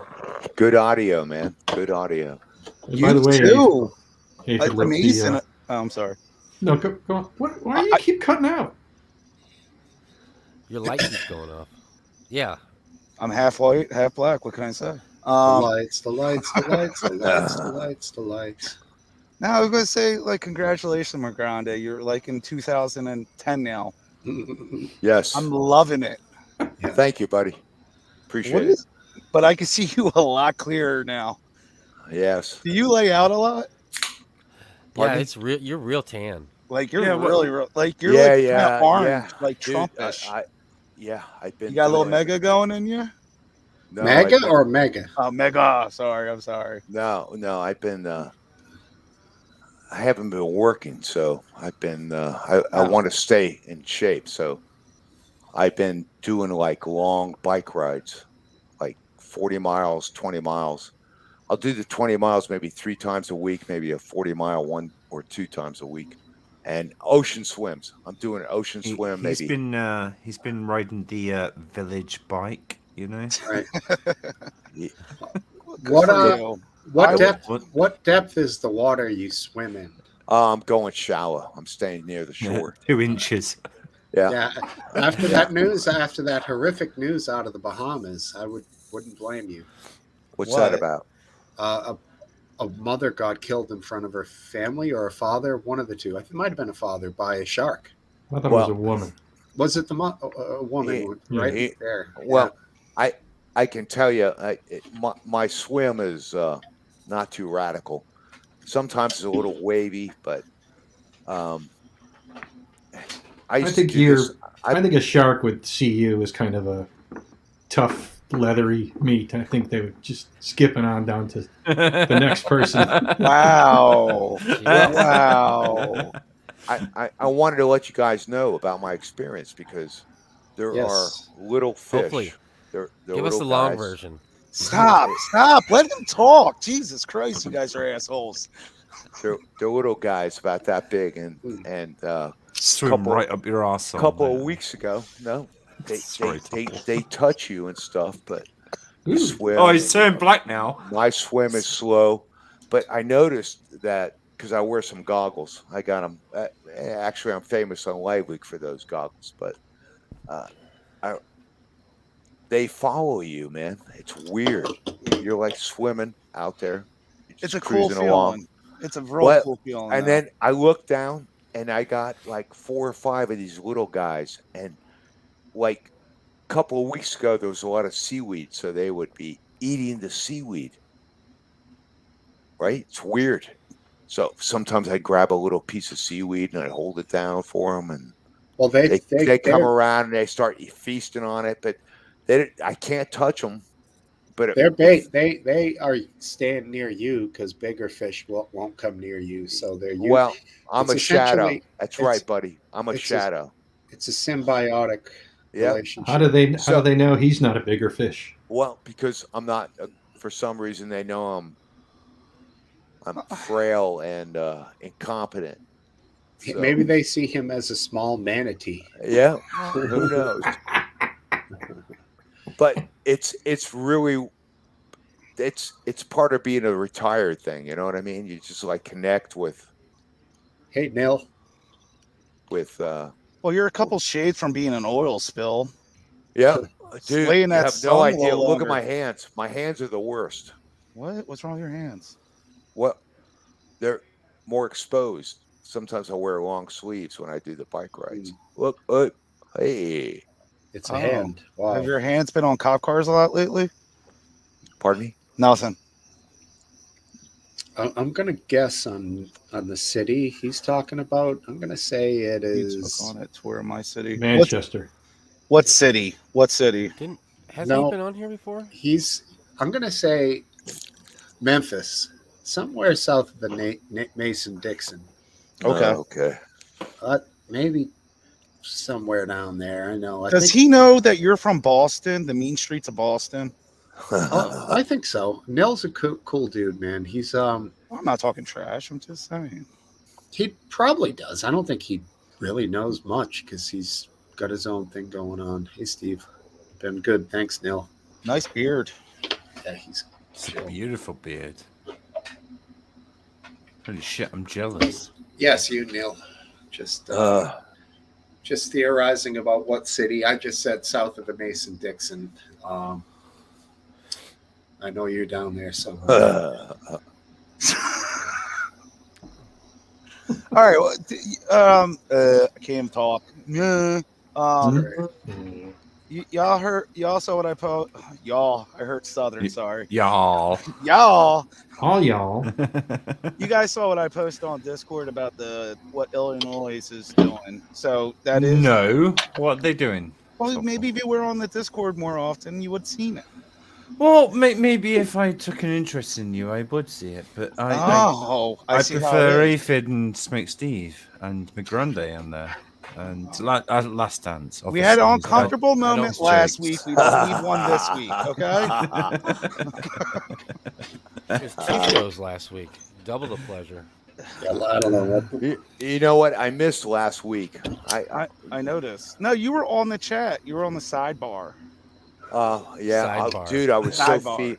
Good audio, man. Good audio.
And by the way,
too.
I'm
sorry.
No, go on. Why do you keep cutting out?
Your light keeps going off. Yeah.
I'm half white, half black. What can I say?
The lights.
Now I was going to say, congratulations, McGrande. You're in 2010 now.
Yes.
I'm loving it.
Yeah.
Thank you, buddy. Appreciate it.
But I can see you a lot clearer now.
Yes.
Do you lay out a lot?
Pardon? Yeah, it's real. You're real tan.
You're really real. You're kind of orange, Trumpish.
I've been.
You got a little mega going in you?
No, mega or mega?
Oh, mega. Sorry, I'm sorry.
No. I've been. I haven't been working, so I've been. I want to stay in shape, so I've been doing long bike rides, 40 miles, 20 miles. I'll do the 20 miles maybe 3 times a week, maybe a 40-mile 1 or 2 times a week. and ocean swims. I'm doing an ocean
He,
swim.
he's
Maybe
been riding the village bike,
Right.
Yeah.
Good
What
for
uh,
you.
what
I
depth?
would-
What depth is the water you swim in?
I'm going shallow. I'm staying near the shore.
2 inches.
Yeah.
Yeah. After that news, after that horrific news out of the Bahamas, I wouldn't blame you.
What's
What?
that about?
A mother got killed in front of her family, or a father, one of the two. I think it might have been a father by a shark.
I thought it
Well,
was a woman.
Was it a woman right
he-
there?
Well, I can tell you, my swim is not too radical. Sometimes it's a little wavy, but I used
think
to do this.
I think a shark would see you as kind of a tough, leathery meat. I think they would just skipping on down to the next person.
Wow.
Jeez.
Wow.
I wanted to let you guys know about my experience because there
Yes.
are little fish.
Hopefully.
They're
Give us the
little
long
guys.
version.
Stop. Let him talk. Jesus Christ, you guys are assholes.
They're little guys about that big, and
Swim
couple-
right up your arsehole.
a couple
mate.
of weeks ago, no,
Sorry,
they touch you and stuff, but you
Ooh.
swim.
Oh, he's turned black now.
My swim is slow, but I noticed that because I wear some goggles. I got them. Actually, I'm famous on Live Week for those goggles, but they follow you, man. It's weird. You're like swimming out there. You're
It's
just
a cool
cruising along.
feeling. It's a real
Well,
cool feeling.
And then I look down and I got like 4 or 5 of these little guys. And like a couple of weeks ago, there was a lot of seaweed. So they would be eating the seaweed. Right? It's weird. So sometimes I grab a little piece of seaweed and I hold it down for them. And
Well,
they come
they're-
around and they start feasting on it. But I can't touch them. But
They're bait. They are staying near you because bigger fish won't come near you. So they're you.
Well, I'm
it's
a shadow.
essentially-
That's
it's-
right, buddy. I'm a
it's a-
shadow.
It's a symbiotic
Yeah.
relationship.
How do they
So-
know he's not a bigger fish?
Well, because I'm not. For some reason, they know I'm frail and incompetent. So,
Maybe they see him as a small manatee.
Yeah. Who knows? But it's really it's part of being a retired thing. You know what I mean? You just like connect with.
Hey, Neil.
well, you're a couple shades from being an oil spill.
Yeah, dude.
Laying
You
that
have
sun
no
a
idea.
little
Look at
longer.
my hands. My hands are the worst.
What? What's wrong with your hands?
Well, they're more exposed. Sometimes I wear long sleeves when I do the bike rides. Look, hey,
It's a
Oh.
hand. Wow.
Have your hands been on cop cars a lot lately?
pardon me.
Nothing.
I'm gonna guess on the city he's talking about. I'm gonna say it
You
is.
took on it. Where in my city?
Manchester.
What city? What city?
Has
No.
he been on here before?
I'm gonna say Memphis, somewhere south of the Mason-Dixon.
Okay.
Okay.
Maybe somewhere down there. I know.
Does he know that you're from Boston, the mean streets of Boston?
I think so. Nell's a cool dude, man. He's
I'm not talking trash. I'm just saying.
he probably does. I don't think he really knows much because he's got his own thing going on. Hey, Steve, been good. Thanks, Neil.
Nice beard.
Yeah, he's
It's a beautiful beard. Holy shit, I'm jealous.
yes, you, Neil. Just theorizing about what city. I just said south of the Mason-Dixon. I know you're down there somewhere.
All right. Well, I can't even talk. Yeah. Y'all heard? Y'all saw what I post? Y'all, I heard Southern. Sorry,
Y'all.
y'all.
All y'all.
You guys saw what I posted on Discord about what Illinois is doing. So that is
No. What are they doing?
Well, maybe if you were on the Discord more often, you would have seen it.
Well, maybe if I took an interest in you, I would see it. But I
I see how
prefer
it is.
Aphid and Smokesteve and McGrunday on there. And Last Dance.
We had an
obviously.
uncomfortable moment last
jokes.
week. We don't need one this week, okay?
It was 2 shows last week. Double the pleasure.
Yeah, I don't know what.
You know what? I missed last week.
I noticed. No, you were on the chat. You were on the sidebar.
Yeah,
Sidebar.
dude, I was so
Sidebar.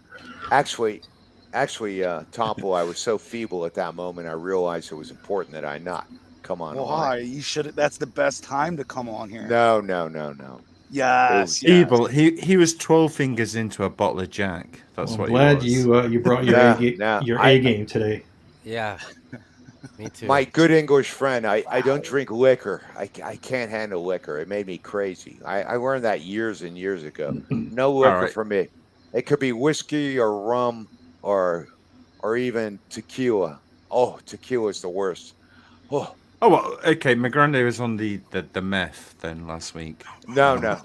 actually, Topple, I was so feeble at that moment. I realized it was important that I not come on.
Why? You should. That's the best time to come on here.
No.
Yes.
Evil. He was 12 fingers into a bottle of Jack. That's
I'm
what
glad
he was.
you brought your A game today.
Yeah. Me too.
My good English friend, I don't drink liquor. I can't handle liquor. It made me crazy. I learned that years and years ago. No liquor
right.
for me. It could be whiskey or rum or even tequila. Oh, tequila is the worst. Oh,
Well, okay. My granddad was on the meth then last week.
no.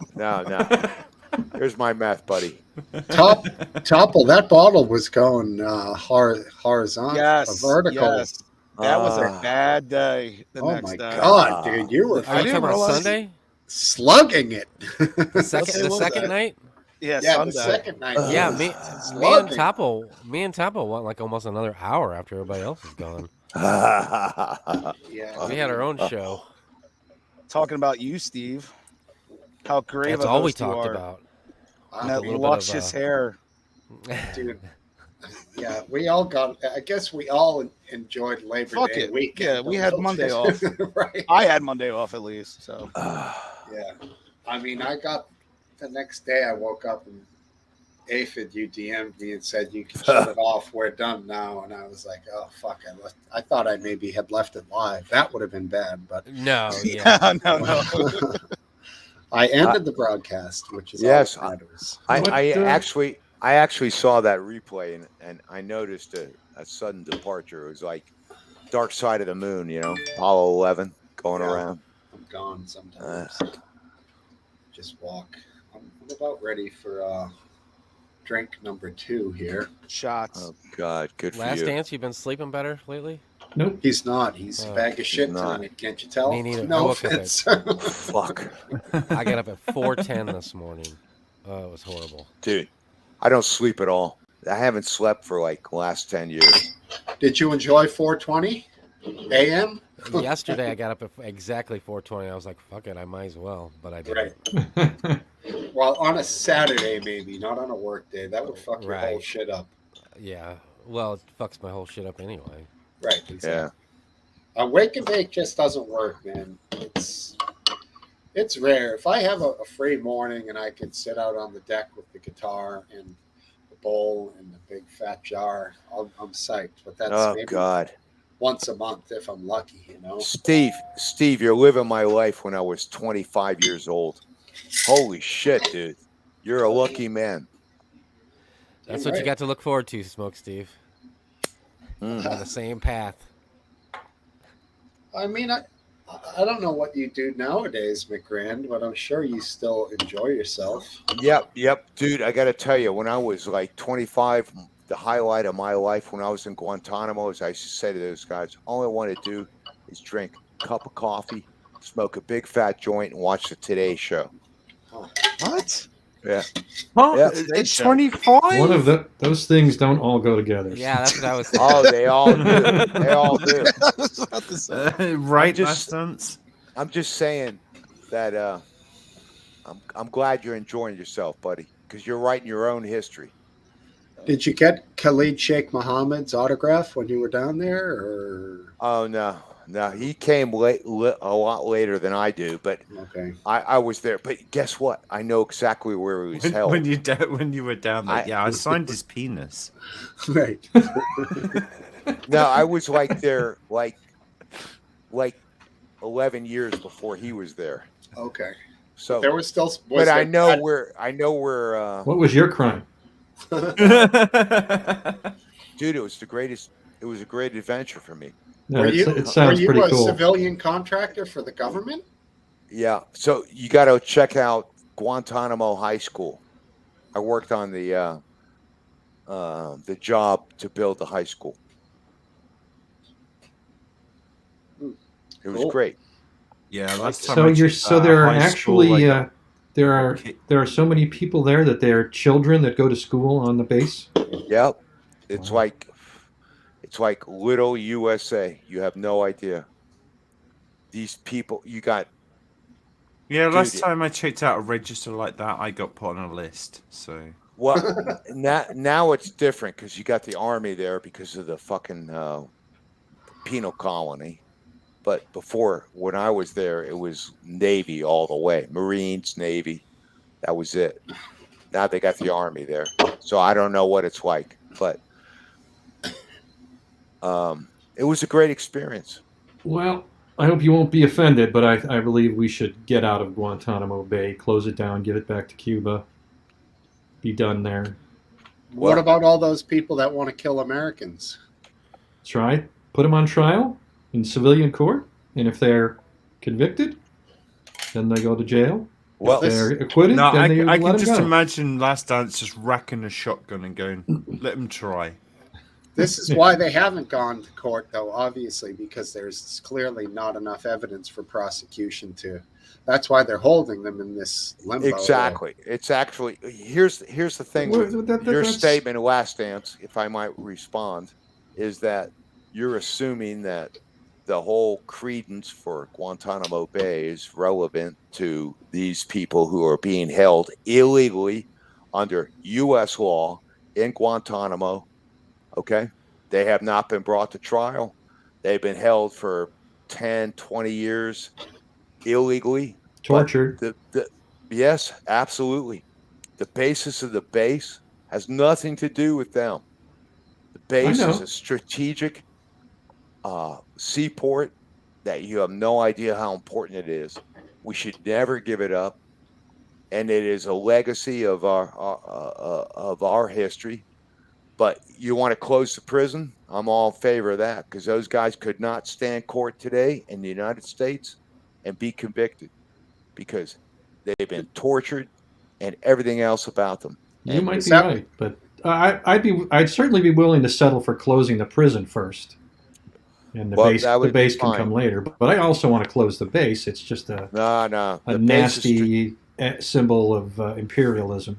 Here's my meth, buddy.
Topple, that bottle was going horizontal,
Yes.
vertical.
Yes. That was a bad day. The
Oh
next
my
day.
God, dude, you were
Are you
I
talking
didn't
about
realize-
Sunday?
slugging it.
The second
That.
night?
Yeah.
Yeah,
Sunday.
the second night.
Yeah,
was
me and
slugging.
Topple went like almost another hour after everybody else was gone.
Yeah,
We had our own show.
Talking about you, Steve. How great
That's
of a
all we
host you
talked
are.
about.
And that
a little bit of,
luscious hair.
dude. Yeah, we all got. I guess we all enjoyed Labor
Fuck
Day
it.
weekend.
Yeah, we had
Don't
Monday
you?
off.
Right.
I had Monday off at least. So
Yeah. I mean, I got the next day. I woke up and Aphid, you DM'd me and said you can shut it off. We're done now. And I was like, oh fuck! I thought I maybe had left it live. That would have been bad, but
No, yeah.
no.
I ended the broadcast, which is
Yes,
all that matters.
I actually saw that replay and I noticed a sudden departure. It was like Dark Side of the Moon, Apollo 11 going
Yeah.
around.
I'm gone sometimes. Just walk. I'm about ready for drink number 2 here.
Shots.
Oh God, good for
Last
you.
dance, you've been sleeping better lately?
Nope.
He's not. He's a bag of shit
not.
tonight. Can't you tell?
Me neither. I
No
woke up
offense.
Fuck,
I got up at 4:10 this morning. Oh, it was horrible.
dude. I don't sleep at all. I haven't slept for like the last 10 years.
Did you enjoy 4:20 a.m.?
Yesterday, I got up at exactly 4:20. I was like, fuck it, I might as well. But I didn't.
Right. Well, on a Saturday, maybe, not on a work day. That would fuck your whole
Right.
shit up.
Yeah. Well, it fucks my whole shit up anyway.
Right.
Yeah.
Exactly. A wake and bake just doesn't work, man. It's rare. If I have a free morning and I can sit out on the deck with the guitar and the bowl and the big fat jar, I'm psyched. But that's
Oh
maybe
God,
once a month if I'm lucky,
Steve, you're living my life when I was 25 years old. Holy shit, dude. You're a lucky man.
That's
You're
what you
right.
got to look forward to, Smokesteve.
Mm.
On the same path.
I mean, I don't know what you do nowadays, McGrand, but I'm sure you still enjoy yourself.
Yep, dude. I got to tell you, when I was like 25, the highlight of my life when I was in Guantanamo, as I used to say to those guys, all I want to do is drink a cup of coffee, smoke a big fat joint, and watch the Today Show.
What?
Yeah.
Huh?
Yeah.
It's 25?
One of those things don't all go together.
Yeah, that's what I was saying.
Oh, they all do. They all do.
I was about to say.
Right,
just-
Mastance?
I'm just saying that I'm glad you're enjoying yourself, buddy, because you're writing your own history.
Did you get Khalid Sheikh Mohammed's autograph when you were down there? Or
Oh no, he came a lot later than I do, but
okay,
I was there. But guess what? I know exactly where he was held.
When you were down there. I signed his penis.
right.
No, I was like there like 11 years before he was there.
Okay.
So,
There was still.
but I know where.
What was your crime?
Dude, it was It was a great adventure for me.
No,
Were
it sounds
you
pretty
a
cool.
civilian contractor for the government?
Yeah. So you got to check out Guantanamo High School. I worked on the job to build the high school. It was
Cool.
great.
Yeah, last time
So
I
you're
checked,
there are
high school,
actually
like,
there are so many people there that they're children that go to school on the base.
Yep. It's
Wow.
It's like little USA. You have no idea. These people, you got.
Yeah, last
Dude,
time I checked out a register like that, I got put on a list. So
well, now it's different because you got the army there because of the fucking penal colony. But before, when I was there, it was Navy all the way, Marines, Navy. That was it. Now they got the army there, so I don't know what it's like, but it was a great experience.
Well, I hope you won't be offended, but I believe we should get out of Guantanamo Bay, close it down, give it back to Cuba, be done there.
What
Well-
about all those people that want to kill Americans?
Try, put them on trial in civilian court, and if they're convicted, then they go to jail.
Well,
If they're acquitted,
no,
then they
I
let
can
them
just
go.
imagine Last Dance just racking a shotgun and going, "Let him try."
This is why they haven't gone to court, though, obviously, because there's clearly not enough evidence for prosecution to. That's why they're holding them in this limbo.
exactly. It's actually here's the thing
Well,
with your
that's-
statement, Last Dance, if I might respond, is that you're assuming that the whole credence for Guantanamo Bay is relevant to these people who are being held illegally under U.S. law in Guantanamo. Okay, they have not been brought to trial. They've been held for 10, 20 years illegally.
Tortured.
Yes, absolutely. The basis of the base has nothing to do with them. The base is
know.
a strategic seaport that you have no idea how important it is. We should never give it up, and it is a legacy of our history. But you want to close the prison? I'm all in favor of that because those guys could not stand court today in the United States and be convicted because they've been tortured and everything else about them.
You
And
might
is
be
that-
right, but I'd certainly be willing to settle for closing the prison first, and the
Well,
base
that would be
can
fine.
come later. But I also want to close the base. It's just a
no, the base is
nasty symbol of imperialism.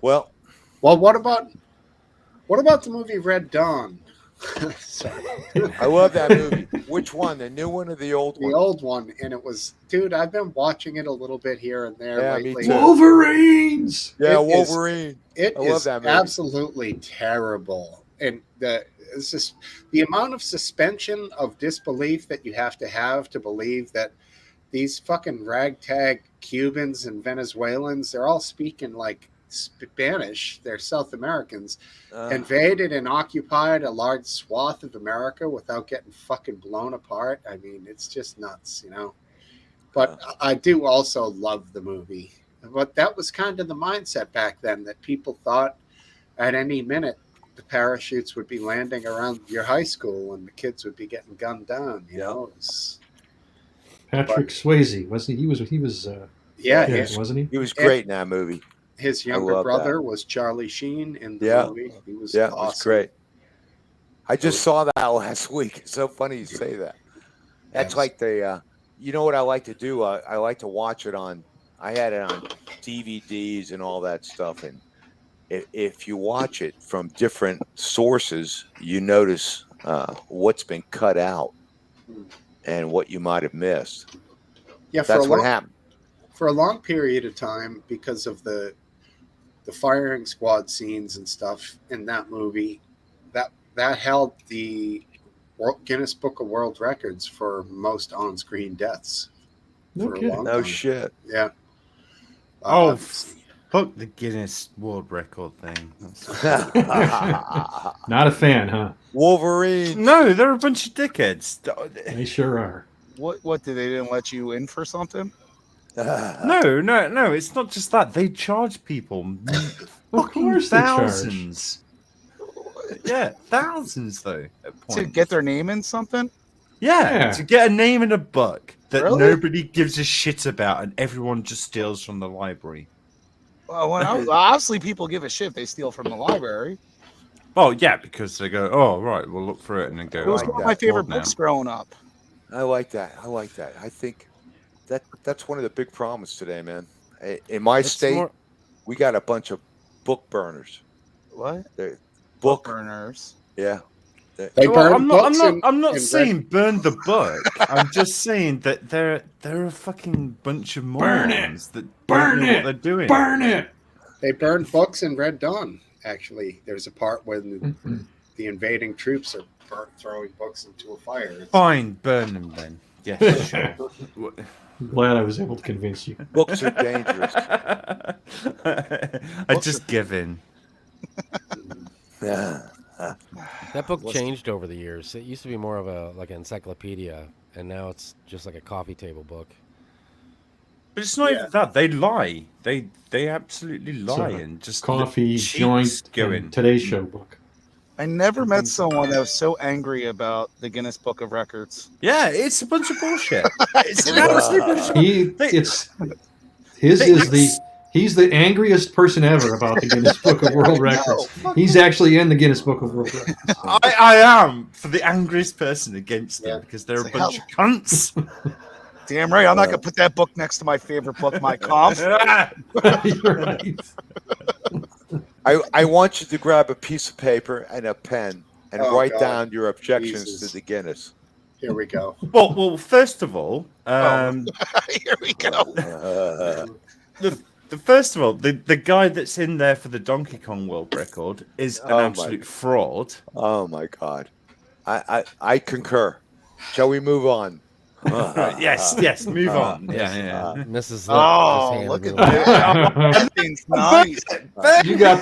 well,
Well, what about the movie Red Dawn? Sorry.
I love that movie. Which one? The new one or the old
The
one?
old one, and it was, dude, I've been watching it a little bit here and there
Yeah, me
lately.
too.
Wolverines.
Yeah,
It is-
Wolverine.
It
I love
is
that movie.
absolutely terrible, and it's just the amount of suspension of disbelief that you have to believe that these fucking ragtag Cubans and Venezuelans, they're all speaking like Spanish. They're South Americans, invaded and occupied a large swath of America without getting fucking blown apart. I mean, it's just nuts, you know. But I do also love the movie. But that was kind of the mindset back then, that people thought at any minute the parachutes would be landing around your high school and the kids would be getting gunned down. You know, it was,
Patrick Swayze wasn't he? He was
yeah,
yeah,
his,
wasn't he?
He was great in that movie.
his
I
younger
love
brother
that.
was Charlie Sheen in the
Yeah.
movie. He was
Yeah,
awesome.
it was great. I just saw that last week. It's so funny you say that. That's
Yes.
like the, you know what I like to do? I like to watch it on, I had it on DVDs and all that stuff. And if you watch it from different sources, you notice what's been cut out and what you might have missed.
Yeah, for
That's
a
what
long,
happened.
for a long period of time, because of the firing squad scenes and stuff in that movie, that held the Guinness Book of World Records for most on-screen deaths.
No
for a
kidding.
long
No
time.
shit.
Yeah.
Oh,
Uh,
fuck the Guinness World Record thing. That's-
Not a fan, huh?
Wolverine.
No, they're a bunch of dickheads.
They sure are.
What did they didn't let you in for something?
No, it's not just that. They charge people
Of
fucking
course they charge.
thousands. Yeah, thousands though. At
To
points.
get their name in something?
Yeah.
to get a name in a book that
Really?
nobody gives a shit about and everyone just steals from the library.
Well, obviously people give a shit if they steal from the library.
Well, yeah, because they go, oh right, we'll look for it and then go.
It was
like
one of
that.
my favorite
Bored now.
books growing up.
I like that. I think that's one of the big problems today, man. In my
It's
state,
more-
we got a bunch of book burners.
What?
They're
Book
book,
burners.
yeah.
They
Well,
burn books
I'm not
and
saying burn the book. I'm just saying that they're a fucking bunch of
Burn it!
morons that don't
Burn
know what
it!
they're doing.
Burn it!
They burned books in Red Dawn. Actually, there's a part when the invading troops are throwing books into a fire.
Fine, burn them then. Yeah, sure.
I'm glad I was able to convince you.
Books are dangerous.
I just give in.
Yeah.
That book changed over the years. It used to be more of a like an encyclopedia, and now it's just like a coffee table book.
But it's not even that. They lie. They absolutely lie
So,
and just
Coffee,
the
joint,
cheeks go in.
and Today's Show book.
I never met someone that was so angry about the Guinness Book of Records.
Yeah, it's a bunch of bullshit. It's an absolute bullshit.
He's the angriest person ever about the Guinness Book of World Records. He's actually in the Guinness Book of World Records.
I am for the angriest person against them because they're a bunch of cunts.
Damn right, I'm not gonna put that book next to my favorite book, my comp.
You're right.
I want you to grab a piece of paper and a pen and write
God.
down your objections
Jesus.
to the Guinness.
Here we go.
Well, first of all,
Here we go.
first of all, the guy that's in there for the Donkey Kong World Record is an absolute fraud.
Oh my God, I concur. Shall we move on?
Yes, move on. Yeah.
Mrs.
Oh, look at that. That thing's nice.
You got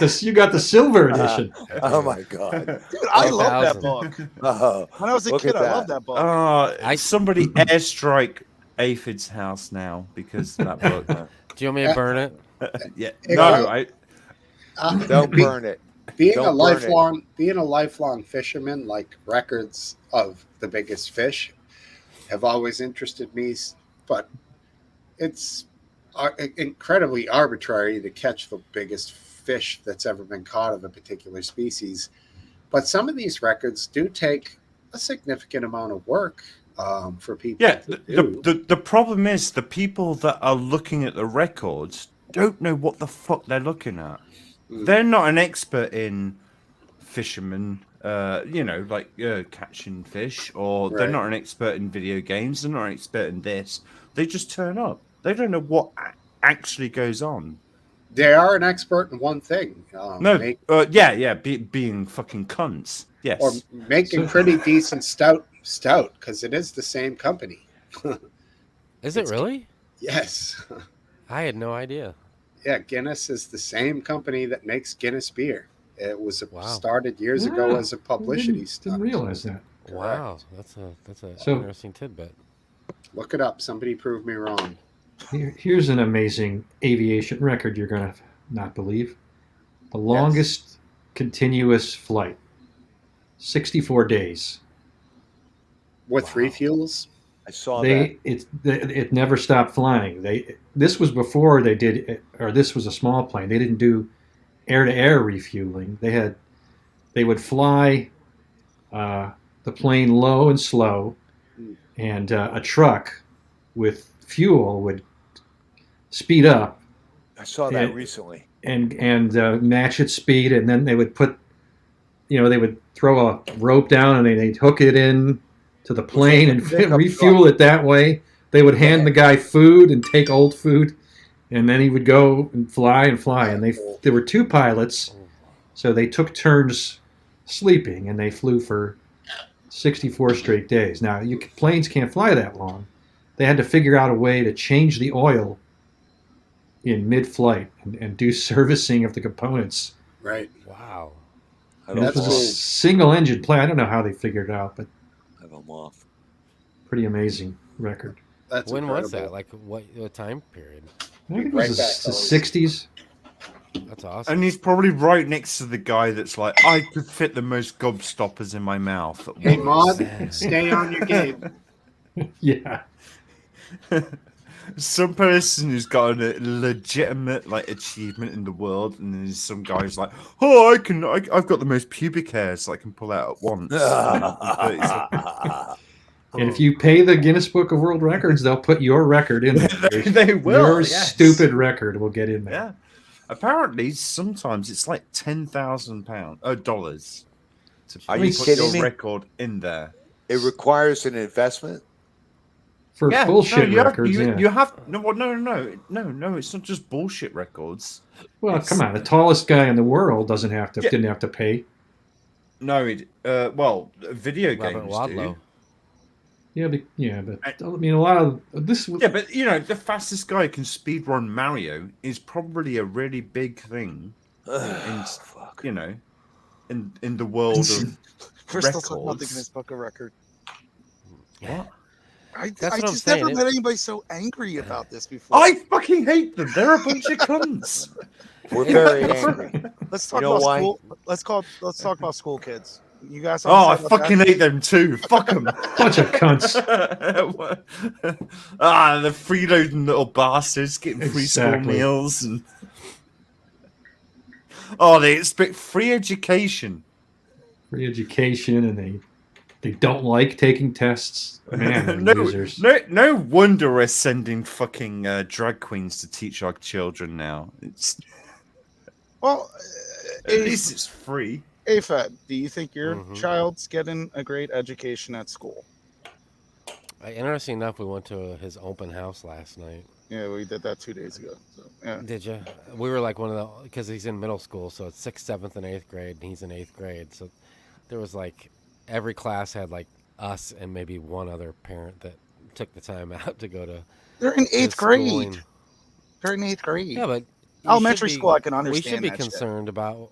the silver edition.
Oh my God,
Dude, I love that
1000.
book.
oh,
When I was a
Look
kid,
at
I
that.
loved that book.
Somebody airstrike Aphid's house now because of that book.
Do you want me to burn it?
Yeah,
Hey,
no,
don't burn it.
Being
Don't
a
burn it.
lifelong fisherman, like records of the biggest fish have always interested me, but it's incredibly arbitrary to catch the biggest fish that's ever been caught of a particular species. But some of these records do take a significant amount of work for people.
yeah.
to do.
The problem is the people that are looking at the records don't know what the fuck they're looking at. They're not an expert in fishermen, catching fish, or they're
Right.
not an expert in video games. They're not an expert in this. They just turn up. They don't know what actually goes on.
They are an expert in one thing.
Being fucking cunts. Yes.
Or making pretty decent stout, because it is the same company.
Is it really?
Yes.
I had no idea.
Yeah, Guinness is the same company that makes Guinness beer. It was
Wow.
started years ago as a publicity
Didn't
stunt.
realize that.
Wow, that's a
So-
interesting tidbit.
Look it up. Somebody prove me wrong.
Here's an amazing aviation record you're going to not believe. The longest continuous flight, 64 days.
With refuels?
I saw that.
It never stopped flying. This was before they did, or this was a small plane. They didn't do air-to-air refueling. They would fly the plane low and slow, and a truck with fuel would speed up
I saw that recently.
and match its speed, and then they would they would throw a rope down and they'd hook it in to the plane and refuel it that way. They would hand the guy food and take old food, and then he would go and fly. And there were two pilots, so they took turns sleeping, and they flew for 64 straight days. Now, planes can't fly that long. They had to figure out a way to change the oil in mid-flight and do servicing of the components.
Right.
Wow.
And this was a single-engine plane. I don't know how they figured it out, but
Have them off.
pretty amazing record.
That's
When was that?
incredible.
Like what time period?
I think it
Right
was
back,
the
fellas.
60s.
That's awesome.
And he's probably right next to the guy that's like, I could fit the most gobstoppers in my mouth. At
Hey,
once."
Maud, stay on your game.
Yeah.
Some person who's got a legitimate achievement in the world, and then there's some guy who's like, "Oh, I've got the most pubic hairs I can pull out at once."
And if you pay the Guinness Book of World Records, they'll put your record in there.
They will.
Your
yes.
stupid record will get in there.
Yeah. Apparently, sometimes it's like $10,000 dollars to
Are
you
put
kidding
your
me?
record in there.
It requires an investment.
For bullshit
you
records,
have,
yeah.
you have no. It's not just bullshit records.
Well,
It's-
come on. The tallest guy in the world
Yeah.
didn't have to pay.
No, well, video
Robert
games
Wadlow.
do.
But I mean, a lot of this.
Yeah, but the fastest guy who can speedrun Mario is probably a really big thing.
Fuck.
In the world of
We're still talking about the
records.
Guinness Book of Record.
What?
I
That's what I'm
just
saying.
never met anybody so angry about this before.
I fucking hate them. They're a bunch of cunts.
We're very angry.
Let's talk
You know
about
why?
school. Let's talk about school kids. You guys.
Oh, I fucking hate them too. Fuck them.
Bunch of cunts.
The freeloading little bastards getting free school
Exactly.
meals and they expect free education.
Free education, and they don't like taking tests. Man, they're losers.
No wonder we're sending fucking drag queens to teach our children now. It's
Well,
at least it's free.
AFAB, do you think your
Mhm.
child's getting a great education at school?
Interesting enough, we went to his open house last night.
Yeah, we did that 2 days ago. So, yeah.
Did you? We were like one of the, because he's in middle school, so it's 6th, 7th, and 8th grade, and he's in 8th grade. So there was like, every class had like us and maybe one other parent that took the time out to go to
They're in
his
8th grade.
schooling.
They're in 8th grade.
Yeah, but you
Elementary
should be-
school, I can
We
understand
should be
that shit.
concerned about,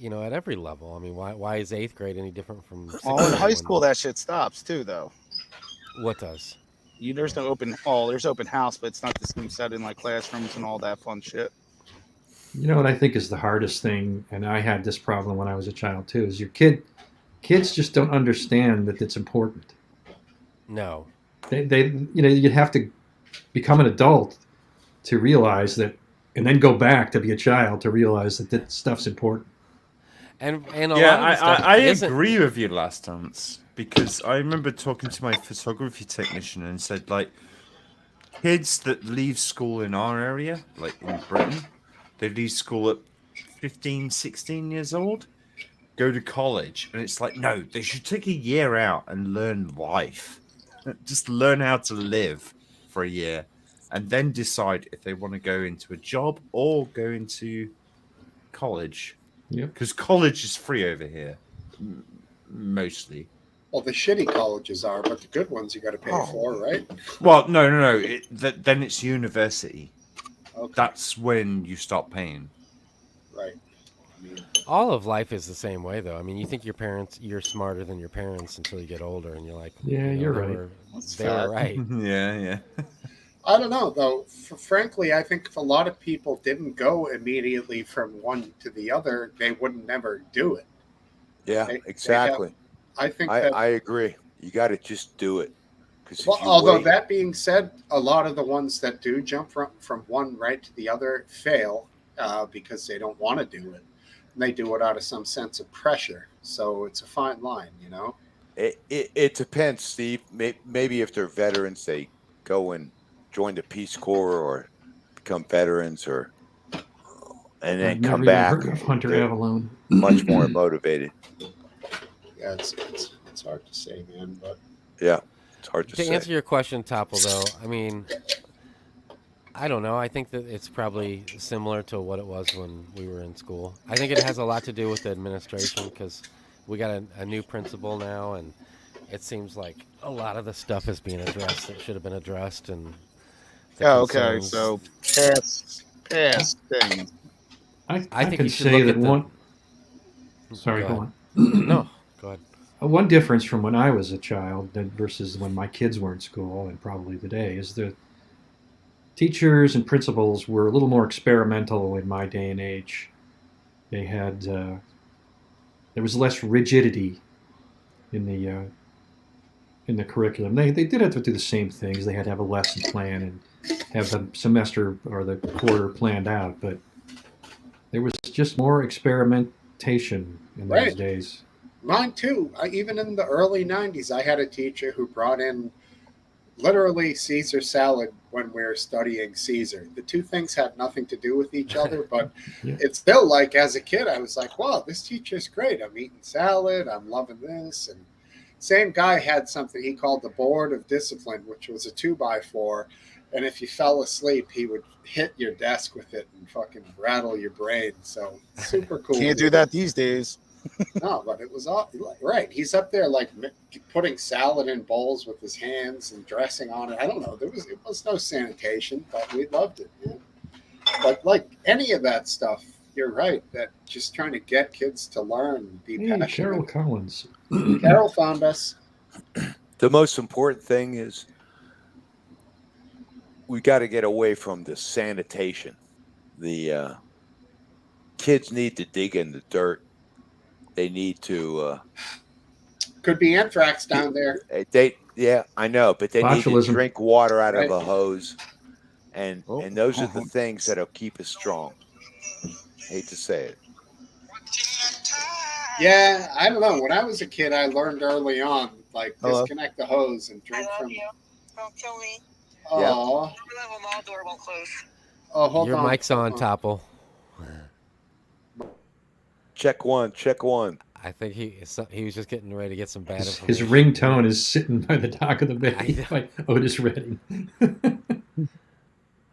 at every level. I mean, why is 8th grade any different from?
Well,
6th
in
grade
high
when-
school, that shit stops too, though.
What does?
There's no open hall. There's open house, but it's not the same setting like classrooms and all that fun shit.
You know what I think is the hardest thing, and I had this problem when I was a child too, is kids just don't understand that it's important.
No.
You have to become an adult to realize that, and then go back to be a child to realize that that stuff's important.
And a lot
Yeah,
of the stuff
I
isn't.
agree with you, Last Dance, because I remember talking to my photography technician and said, like, kids that leave school in our area, like in Britain, they leave school at 15, 16 years old, go to college, and it's like, no, they should take a year out and learn life. Just learn how to live for a year, and then decide if they want to go into a job or go into college.
Yep.
Because college is free over here, mostly.
Well, the shitty colleges are, but the good ones you got to pay for, right?
Well, no. Then it's university.
Okay,
That's when you stop paying.
right. I mean,
All of life is the same way, though. I mean, you think you're smarter than your parents until you get older, and you're like,
Yeah, you're
they
right.
They were right.
Yeah.
I don't know, though. Frankly, I think if a lot of people didn't go immediately from one to the other, they would never do it.
Yeah,
They
exactly.
I think that.
I agree. You got to just do it. Because
Well, although that being said, a lot of the ones that do jump from one right to the other fail because they don't want to do it. And they do it out of some sense of pressure. So it's a fine line,
It depends, Steve. Maybe if they're veterans, they go and join the Peace Corps or become veterans, and then
I've
come
never even
back.
heard of Hunter
They're
Avalon.
much more motivated.
Yeah, it's hard to say, man. But
Yeah, it's hard to
To
say.
answer your question, Topple, though, I mean, I don't know. I think that it's probably similar to what it was when we were in school. I think it has a lot to do with the administration because we got a new principal now, and it seems like a lot of the stuff is being addressed that should have been addressed. And
Okay, so past things.
I
think
can
you should
say
look
that
at the-
one. Sorry,
Go
go
ahead.
on.
No, go ahead.
One difference from when I was a child versus when my kids were in school, and probably today, is the teachers and principals were a little more experimental in my day and age. They had there was less rigidity in the curriculum. They did have to do the same things. They had to have a lesson plan and have the semester or the quarter planned out, but there was just more experimentation in those
Right.
days.
mine too. Even in the early '90s, I had a teacher who brought in literally Caesar salad when we're studying Caesar. The two things had nothing to do with each other, but
Yeah.
it's still like as a kid, I was like, wow, this teacher's great. I'm eating salad. I'm loving this. And same guy had something he called the board of discipline, which was a 2x4. And if you fell asleep, he would hit your desk with it and fucking rattle your brain. So super cool.
Can't do that these days.
No, but it was all right. He's up there like putting salad in bowls with his hands and dressing on it. I don't know. It was no sanitation, but we loved it, man. But like any of that stuff, you're right. That just trying to get kids to learn, be
Hey,
passionate.
Carol Collins.
Carol found us.
The most important thing is we got to get away from the sanitation. The kids need to dig in the dirt. They need to.
Could be anthrax down there.
Yeah, I know, but they need to
Botulism.
drink water out
Right.
of a hose, and those are the things that'll keep us strong. Hate to say it.
Yeah, I don't know. When I was a kid, I learned early on, like
Hello?
disconnect the hose and
I
drink
love
from.
you. Don't kill me.
Oh,
The mall door won't close.
oh, hold
Your
on.
mic's
hold
on, Topple.
Check one. Check one.
I think he was just getting ready to get some bad
His
information.
ringtone is sitting by the dock of the bay by Otis Redding.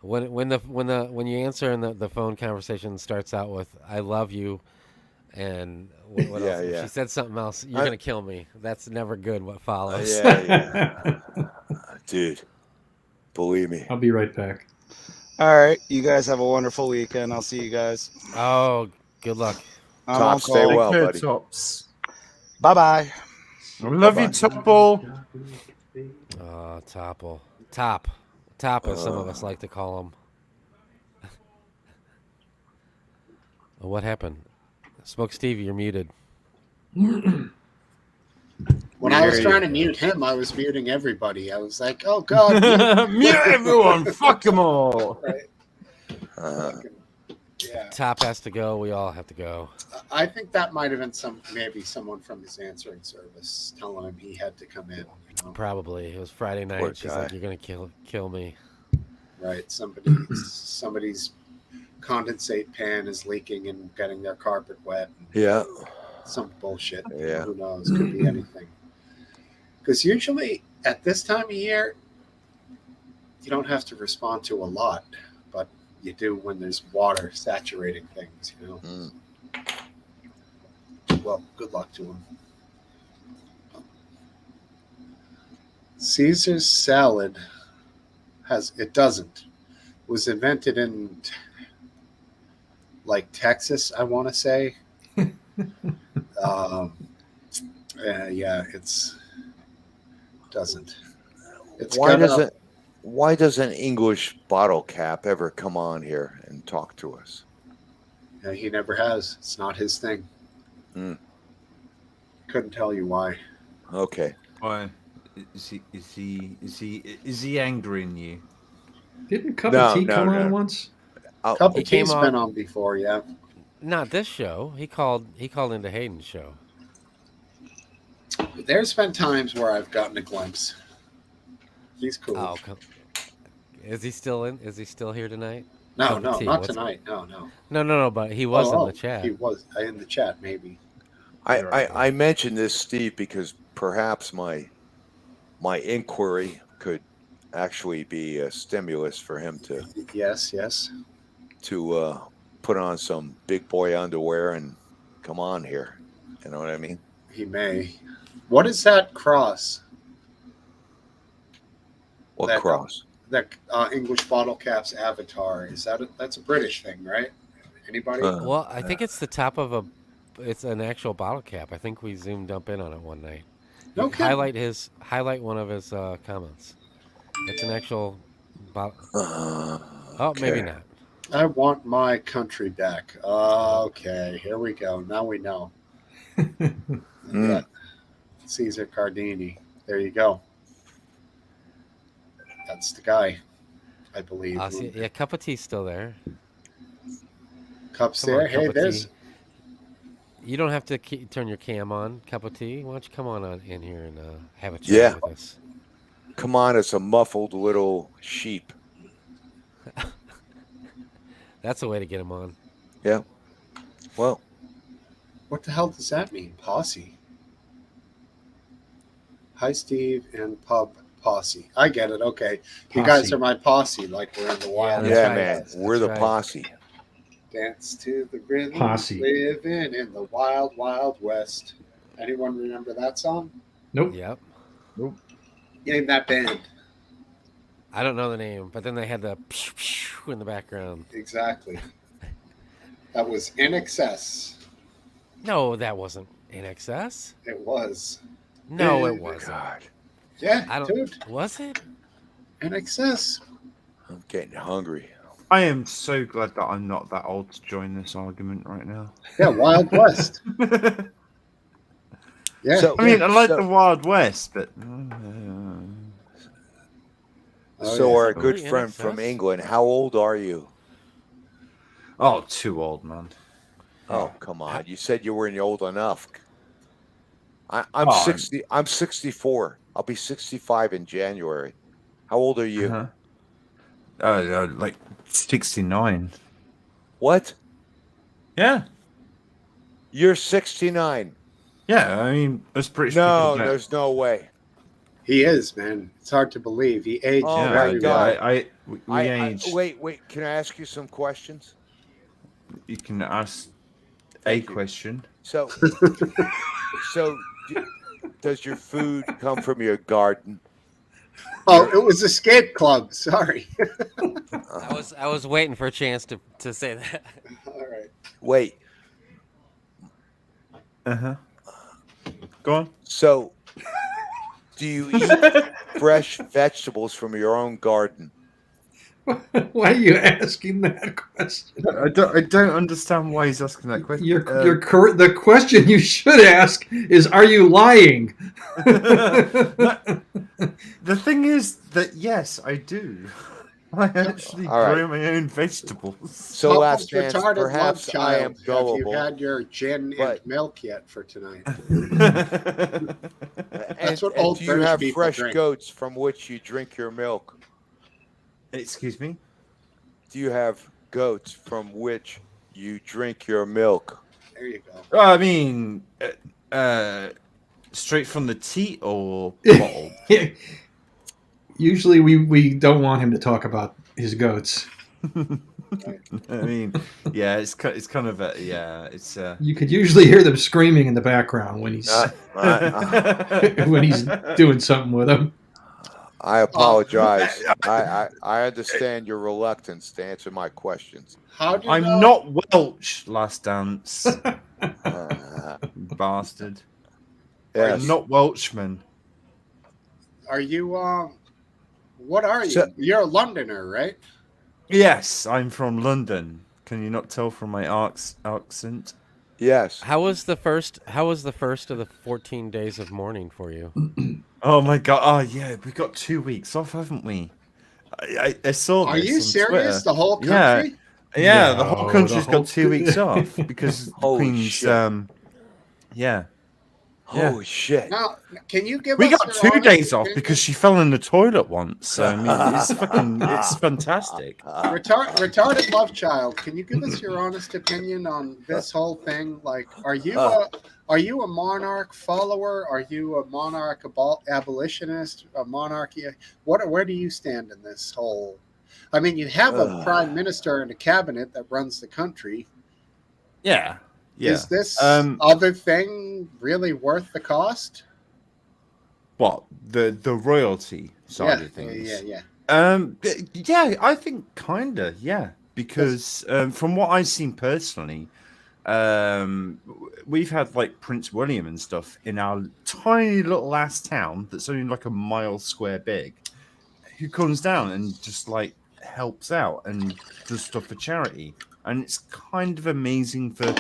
When you answer and the phone conversation starts out with "I love you," and what
Yeah,
else? If
yeah.
she said something else, you're gonna kill me. That's never good. What follows?
Yeah, dude. Believe me.
I'll be right back.
All right. You guys have a wonderful weekend. I'll see you guys.
Oh, good luck.
I'm
Top,
on
stay
call.
well,
Take care,
buddy.
Tops.
Bye bye.
I love you, Top Ball.
Topple. Top, as some of us like to call him. What happened? Smokesteve, you're muted.
When I was trying to mute him, I was muting everybody. I was like, oh, God.
Mute everyone. Fuck them all.
Right.
Uh,
Yeah.
Top has to go. We all have to go.
I think that might have been maybe someone from his answering service telling him he had to come in. You know?
Probably. It was Friday
Poor
night. She's
guy.
like, "You're gonna kill me."
Right. Somebody's condensate pan is leaking and getting their carpet wet.
yeah.
Some bullshit.
Yeah.
Who knows? Could be anything. Because usually at this time of year, you don't have to respond to a lot, but you do when there's water saturating things, you know. Well, good luck to him. Caesar's salad was invented in like Texas, I want to say. Yeah, doesn't. It's
Why does an English bottle cap ever come on here and talk to us?
He never has. It's not his thing. Couldn't tell you why.
Okay.
Why? Is he angering you?
Didn't Cup
No,
of Tea
no,
come
no.
on once?
Cup
He
of
came
Tea's
on-
been on before, yeah.
Not this show. He called into Hayden's show.
There's been times where I've gotten a glimpse. He's cool.
Oh, is he still in? Is he still here tonight?
no,
Cup of
no,
Tea,
not
what's-
tonight. No.
No. But he was in
Oh,
the chat.
He was in the chat, maybe.
I mentioned this, Steve, because perhaps my inquiry could actually be a stimulus for him
Yes.
to put on some big boy underwear and come on here. You know what I mean?
He may. What is that cross?
What
That-
cross?
That English bottle cap's avatar. That's a British thing, right? Anybody?
Well, I think it's the top of it's an actual bottle cap. I think we zoomed up in on it one night.
No kidding.
Highlight one of his comments. It's an actual bottle. Oh, maybe
Okay.
not.
I want my country back. Okay, here we go. Now we know. Yeah. Caesar Cardini. There you go. That's the guy, I believe.
See, yeah, Cup of Tea's still there.
Cups
Come on,
there.
Cup
Hey,
of
there's.
Tea. You don't have to turn your cam on. Cup of Tea. Why don't you come on in here and have a chat
Yeah.
with us?
come on as a muffled little sheep.
That's a way to get him on.
Yeah. Well,
What the hell does that mean? Posse. Hi, Steve and Pub Posse. I get it. Okay. You guys
Posse.
are my posse, like we're in the wild.
That's
yeah,
right.
man, we're the
That's right.
posse.
Dance to the rhythm.
Posse.
Living in the wild, wild west. Anyone remember that song?
Nope.
Yep.
Name that band.
I don't know the name, but then they had the in the background.
Exactly. That was In Excess.
No, that wasn't In Excess.
It was.
No, it
Dude,
wasn't.
God,
Yeah,
I don't.
dude.
Was it?
In Excess.
I'm getting hungry.
I am so glad that I'm not that old to join this argument right now.
Yeah, Wild West. Yeah.
So-
I mean, I like
So-
the Wild West, but
Oh,
So
yeah.
our
So
good
we
friend from
NXS?
England, how old are you?
oh, too old, man.
Oh, come on. You said you weren't old enough. I'm
Oh,
60. I'm 64. I'll be 65 in January. How old are you?
Uh-huh. Like 69.
What?
Yeah,
You're 69.
yeah. I mean, us British
No,
people.
there's no way.
He is, man. It's hard to believe. He aged
Oh,
Yeah,
my
very
God.
well.
we aged.
Wait. Can I ask you some questions?
You can ask
Thank
a
you.
question.
So, so does your food come from your garden?
Oh, it was Escape Club. Sorry.
I was waiting for a chance to say that.
All right.
Wait.
Go on.
So, do you eat fresh vegetables from your own garden?
Why are you asking that question?
I don't understand why he's asking that question.
The question you should ask is, are you lying?
The thing is that yes, I do. I actually
All right.
grow my own vegetables.
So,
Couples
last chance,
retarded love
perhaps I am
child. Have you
gullible.
had your gin
but-
and milk yet for tonight?
And,
what
and
old
do you
British
have
people
fresh
drink.
goats from which you drink your milk?
Excuse me.
Do you have goats from which you drink your milk?
There you go.
Well, I mean, straight from the teat or bottled?
Usually we don't want him to talk about his goats.
I mean, yeah, it's kind of a it's
You could usually hear them screaming in the background when he's when he's doing something with them.
I apologize. I understand your reluctance to answer my questions.
How do
I'm not Welsh, Last Dance, bastard.
Yes.
I'm not Welshman.
Are you? What are you?
So-
You're a Londoner, right?
Yes, I'm from London. Can you not tell from my accent?
Yes.
How was the first of the 14 days of mourning for you?
Oh my god! Oh yeah, we got 2 weeks off, haven't we? I saw.
Are
this
you
on
serious?
Twitter.
The whole
Yeah.
country?
Yeah, the
No,
whole country's
the whole-
got 2 weeks off because the
Holy
Queen's.
shit.
Yeah,
Holy shit.
Now, can you give
we
us
got
your
2
honest
days off
opinion?
because she fell in the toilet once. So I mean, it's fantastic.
Retarded love child. Can you give us your honest opinion on this whole thing? Like, are you a monarch follower? Are you a monarch abolitionist? A monarchy? Where do you stand in this whole? I mean, you have a prime minister and a cabinet that runs the country.
Yeah, yeah.
Is this
Um,
other thing really worth the cost?
What the royalty side of things?
Yeah.
Yeah, I think kinda, yeah. Because from what I've seen personally, we've had like Prince William and stuff in our tiny little ass town that's only like a mile square big, who comes down and just like helps out and does stuff for charity. And it's kind of amazing for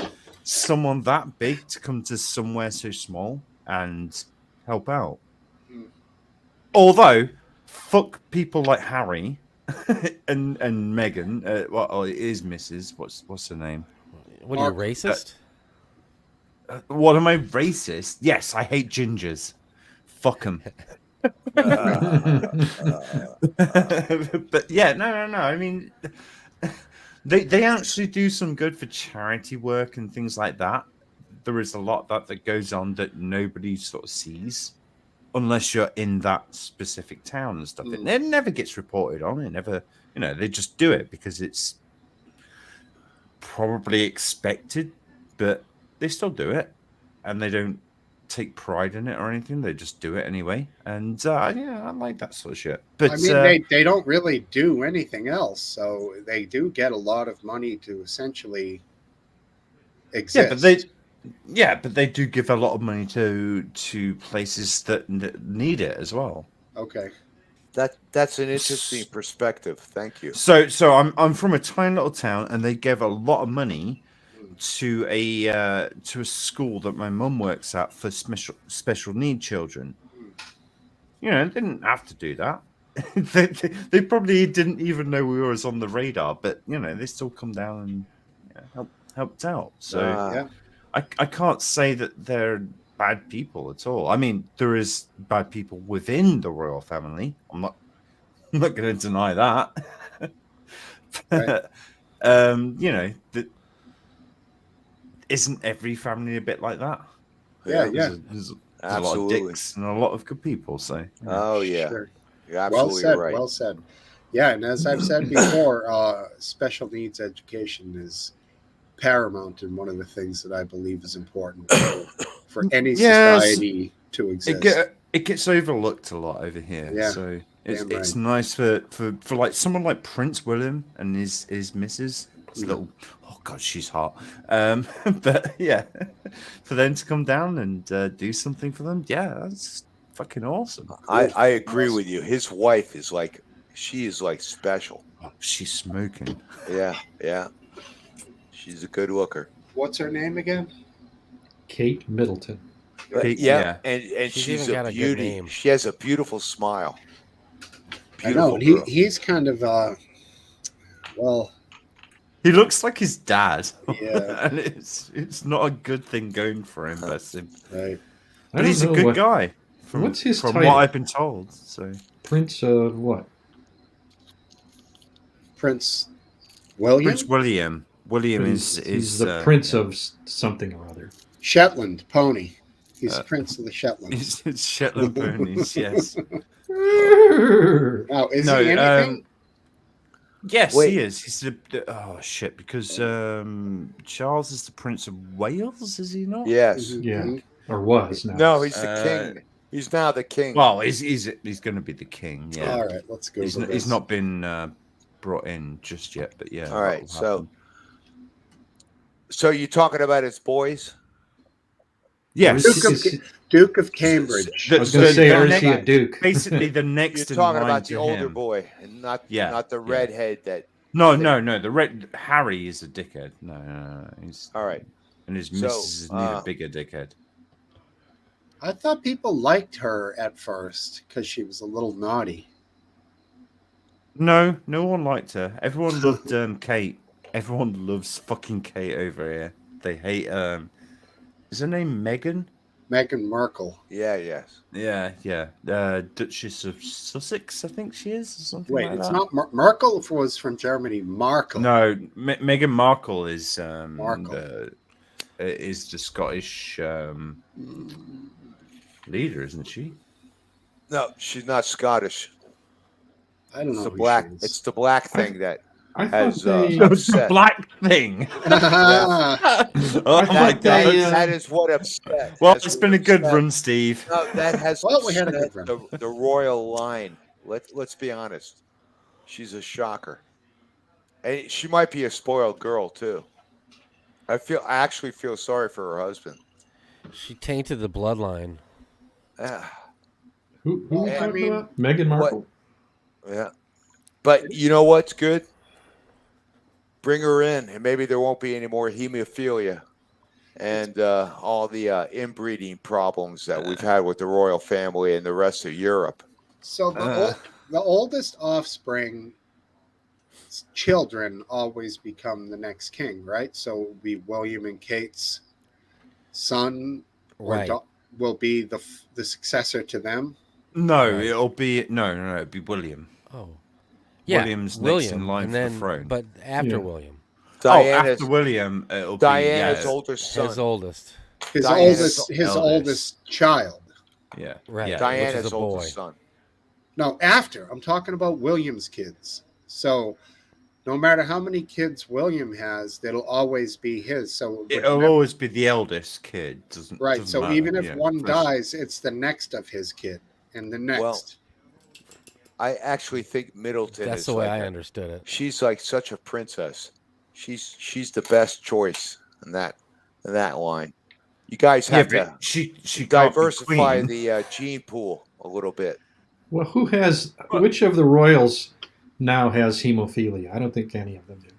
someone that big to come to somewhere so small and help out.
Mm.
Although, fuck people like Harry and Meghan. Well, it is Mrs. What's her name?
What are you, racist?
What am I racist? Yes, I hate gingers. Fuck them. But yeah, no. I mean, they actually do some good for charity work and things like that. There is a lot that goes on that nobody sort of sees unless you're in that specific town and stuff. It never gets reported on. It never, they just do it because it's probably expected, but they still do it, and they don't take pride in it or anything. They just do it anyway, and yeah, I like that sort of shit. But
I mean, they don't really do anything else, so they do get a lot of money to essentially exist.
but they do give a lot of money to places that need it as well.
Okay.
That's an interesting perspective. Thank you.
So I'm from a tiny little town, and they gave a lot of money to a school that my mum works at for special need children. They didn't have to do that. they probably didn't even know we were on the radar, but they still come down and helped out. So
Yeah.
I can't say that they're bad people at all. I mean, there is bad people within the royal family. I'm not going to deny that.
Right.
That isn't every family a bit like that?
Yeah.
There's a lot of dicks and a lot of good people. So
Oh yeah,
Sure.
you're absolutely
Well said.
right.
Well said. Yeah, and as I've said before, special needs education is paramount and one of the things that I believe is important for any society to exist.
it gets overlooked a lot over here.
Yeah,
So it's
right.
nice for like someone like Prince William and his missus. His little, oh god, she's hot. But yeah, for them to come down and do something for them, yeah, that's fucking awesome.
I agree with you. His wife is like, she is like special.
Oh, she's smoking.
Yeah. She's a good looker.
What's her name again?
Kate Middleton.
Yeah, and she's
even
a
got a good
beauty.
name.
She has a beautiful smile.
I know.
Beautiful girl.
He's kind of well,
He looks like his dad.
Yeah.
And it's not a good thing going for him, bless him.
right.
But he's a good guy.
What's his
from
title?
what I've been told. So
Prince of what?
Prince William?
Prince William. William is
he's the Prince of something or other.
Shetland pony. He's Prince of the Shetlands.
It's Shetland ponies, yes.
Now, is
No,
he anything?
Yes,
Wait.
he is. He's oh shit, because Charles is the Prince of Wales, is he not?
Yes.
Mhm.
Yeah, or was now.
No, he's the king. He's now the king.
Well, he's going to be the king. Yeah.
All right, let's go.
He's not been brought in just yet, but yeah.
All right,
that'll happen.
so you're talking about his boys?
Yes.
Duke of Cambridge.
I was going to say, or is he a duke?
Basically, the next.
You're talking
in line
about the
to
older
him.
boy, and not
Yeah,
the
yeah.
redhead that.
No. The red Harry is a dickhead. No. He's
All right.
and his
So,
missus is an even bigger dickhead.
I thought people liked her at first because she was a little naughty.
No one liked her. Everyone loved Kate. Everyone loves fucking Kate over here. They hate is her name Meghan?
Meghan Markle.
Yes.
Yeah. Duchess of Sussex, I think she is, or something
Wait,
like
it's
that.
not Markle. Was from Germany. Markle.
No, Meghan Markle is
Markle.
is the Scottish leader, isn't she?
No, she's not Scottish.
I don't know.
It's the
who
black.
she is.
It's the black thing that
I
has
thought they.
upset.
Black thing.
Ah,
Oh my
thought
god.
they,
that is what upset.
Well,
That's
it's
what
been a good
upset.
run, Steve.
No, that has
Well, we had a
upset
good run.
the royal line. Let's be honest. She's a shocker, and she might be a spoiled girl too. I actually feel sorry for her husband.
She tainted the bloodline.
Who are we
I
talking
mean,
about? Meghan Markle?
Yeah, but you know what's good? Bring her in, and maybe there won't be any more hemophilia and all the inbreeding problems that we've had with the royal family and the rest of Europe.
so the oldest offspring children always become the next king, right? So it will be William and Kate's son, or
Right.
will be the successor to them.
No,
Right.
it'll be no. It'll be William.
Oh, yeah,
William's next
William,
in line
and
for the
then,
throne.
but after
Yeah.
William,
Diana's
after William, it'll
Diana's
be
oldest son.
his oldest,
His
Diana's
his
eldest.
oldest child.
yeah,
right?
yeah.
Which is
Diana's
a boy.
oldest son.
No, after. I'm talking about William's kids. So no matter how many kids William has, that'll always be his. So
It'll always be the eldest kid. Doesn't
right.
doesn't
So
matter,
even if
yeah.
one
First-
dies, it's the next of his kid and the next.
Well, I actually think Middleton
That's
is
the way
like
I understood it.
she's like such a princess. She's the best choice in that line. You guys
yeah,
have
but
to
she can't be
diversify
queen.
the gene pool a little bit.
Well, which of the royals now has hemophilia? I don't think any of them do.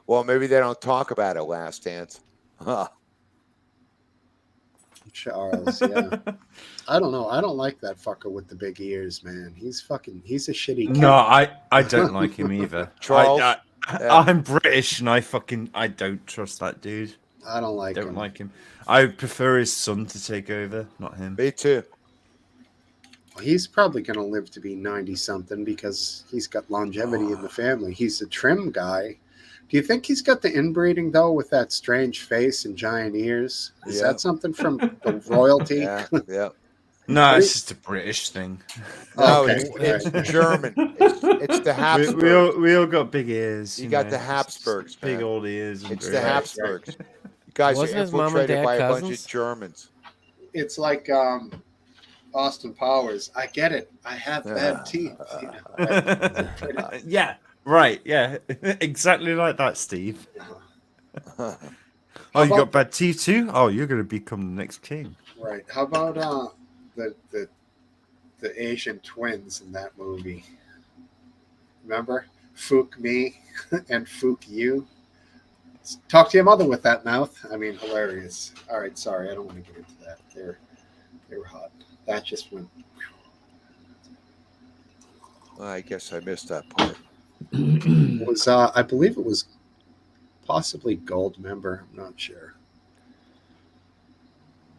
Well, maybe they don't talk about it. Last Dance.
Charles, yeah. I don't know. I don't like that fucker with the big ears, man. He's a shitty kid.
No, I don't like him either.
Charles?
I'm British and I don't trust that dude.
I don't like
Don't
him.
like him. I prefer his son to take over, not him.
Me too.
He's probably going to live to be 90 something because he's got longevity in the family. He's a trim guy. Do you think he's got the inbreeding though with that strange face and giant ears? Is
Yeah.
that something from the royalty?
Yeah, yeah.
No, it's just a British thing.
No,
Okay,
it's
right.
German. It's the Habsburgs.
We all got big ears.
You got
know,
the
just
Habsburgs,
big
man.
old ears. and
It's the
great eyes.
Habsburgs. You guys
Wasn't
are
his mom and
infiltrated
dad
by a bunch
cousins?
of Germans.
It's like Austin Powers. I get it. I have bad teeth. You know?
Yeah, right. Yeah, exactly like that, Steve. Oh, you
about-
got bad teeth too? Oh, you're going to become the next king.
Right. How about the Asian twins in that movie? Remember? Fook me and Fook you. Talk to your mother with that mouth. I mean, hilarious. All right, sorry, I don't want to get into that. They were hot. That just went.
Well, I guess I missed that part.
It was I believe it was possibly Gold member. I'm not sure.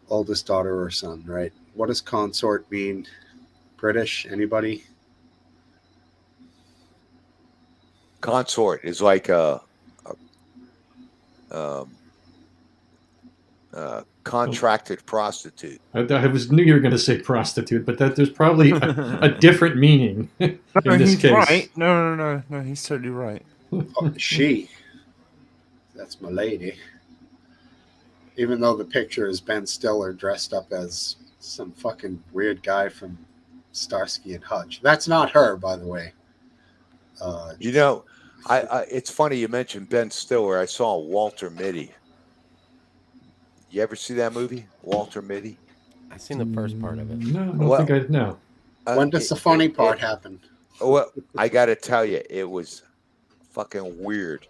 Oldest daughter or son, right? What does consort mean? British? Anybody?
Consort is like a contracted prostitute.
I knew you were going to say prostitute, but there's probably a different meaning in this
he's
case.
right. No, he's totally right.
Oh, she. That's my lady. Even though the picture is Ben Stiller dressed up as some fucking weird guy from Starsky and Hutch. That's not her, by the way.
You know, I it's funny you mentioned Ben Stiller. I saw Walter Mitty. You ever see that movie, Walter Mitty?
I seen the first part of it.
No, I don't
Well,
think I know.
When does the funny part happen?
Well, I got to tell you, it was fucking weird.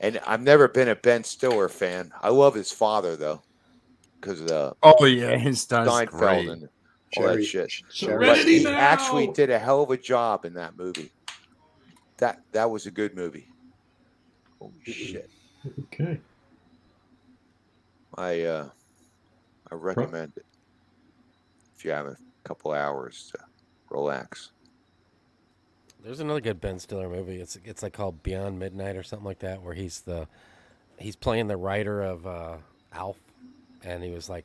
And I've never been a Ben Stiller fan. I love his father though, because of the
Oh yeah, his dad's
Seinfeld
great.
and all that shit. But
Serenity
he
now!
actually did a hell of a job in that movie. That was a good movie. Holy shit!
Okay.
I recommend it if you have a couple hours to relax.
There's another good Ben Stiller movie. It's like called Beyond Midnight or something like that, where he's playing the writer of Alf, and he was like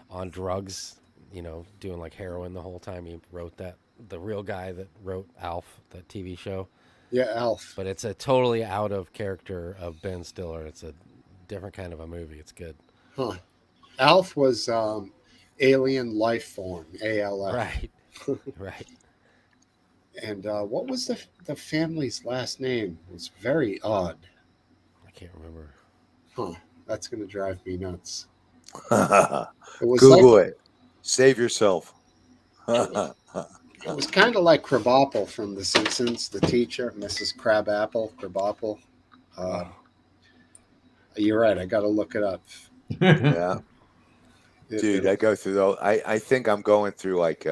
on drugs, doing like heroin the whole time he wrote that. The real guy that wrote Alf, that TV show.
Yeah, Alf.
But it's a totally out of character of Ben Stiller. It's a different kind of a movie. It's good.
Huh. Alf was alien life form, ALF.
Right. Right.
And what was the family's last name? It was very odd.
I can't remember.
Huh. That's going to drive me nuts.
Google
It was
it. Save yourself.
It was kind of like Crabapple from The Simpsons, the teacher, Mrs. Crabapple, Crabapple. You're right. I got to look it up.
Yeah. Dude, I go through those. I think I'm going through like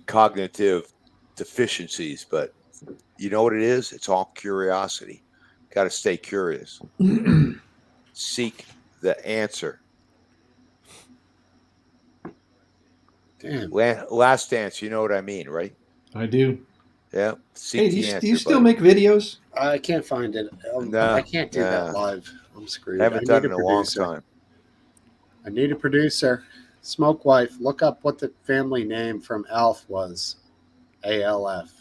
cognitive deficiencies, but you know what it is? It's all curiosity. Got to stay curious. Seek the answer.
Damn.
Last Dance. You know what I mean, right?
I do.
Yeah. Seek
Hey,
the
do
answer,
you still
buddy.
make videos?
I can't find it.
No,
I can't do that
no.
live. I'm screwed.
Haven't
I
done
need
it
a
in a long
producer.
time.
I need a producer. Smoke Wife, look up what the family name from Alf was. ALF.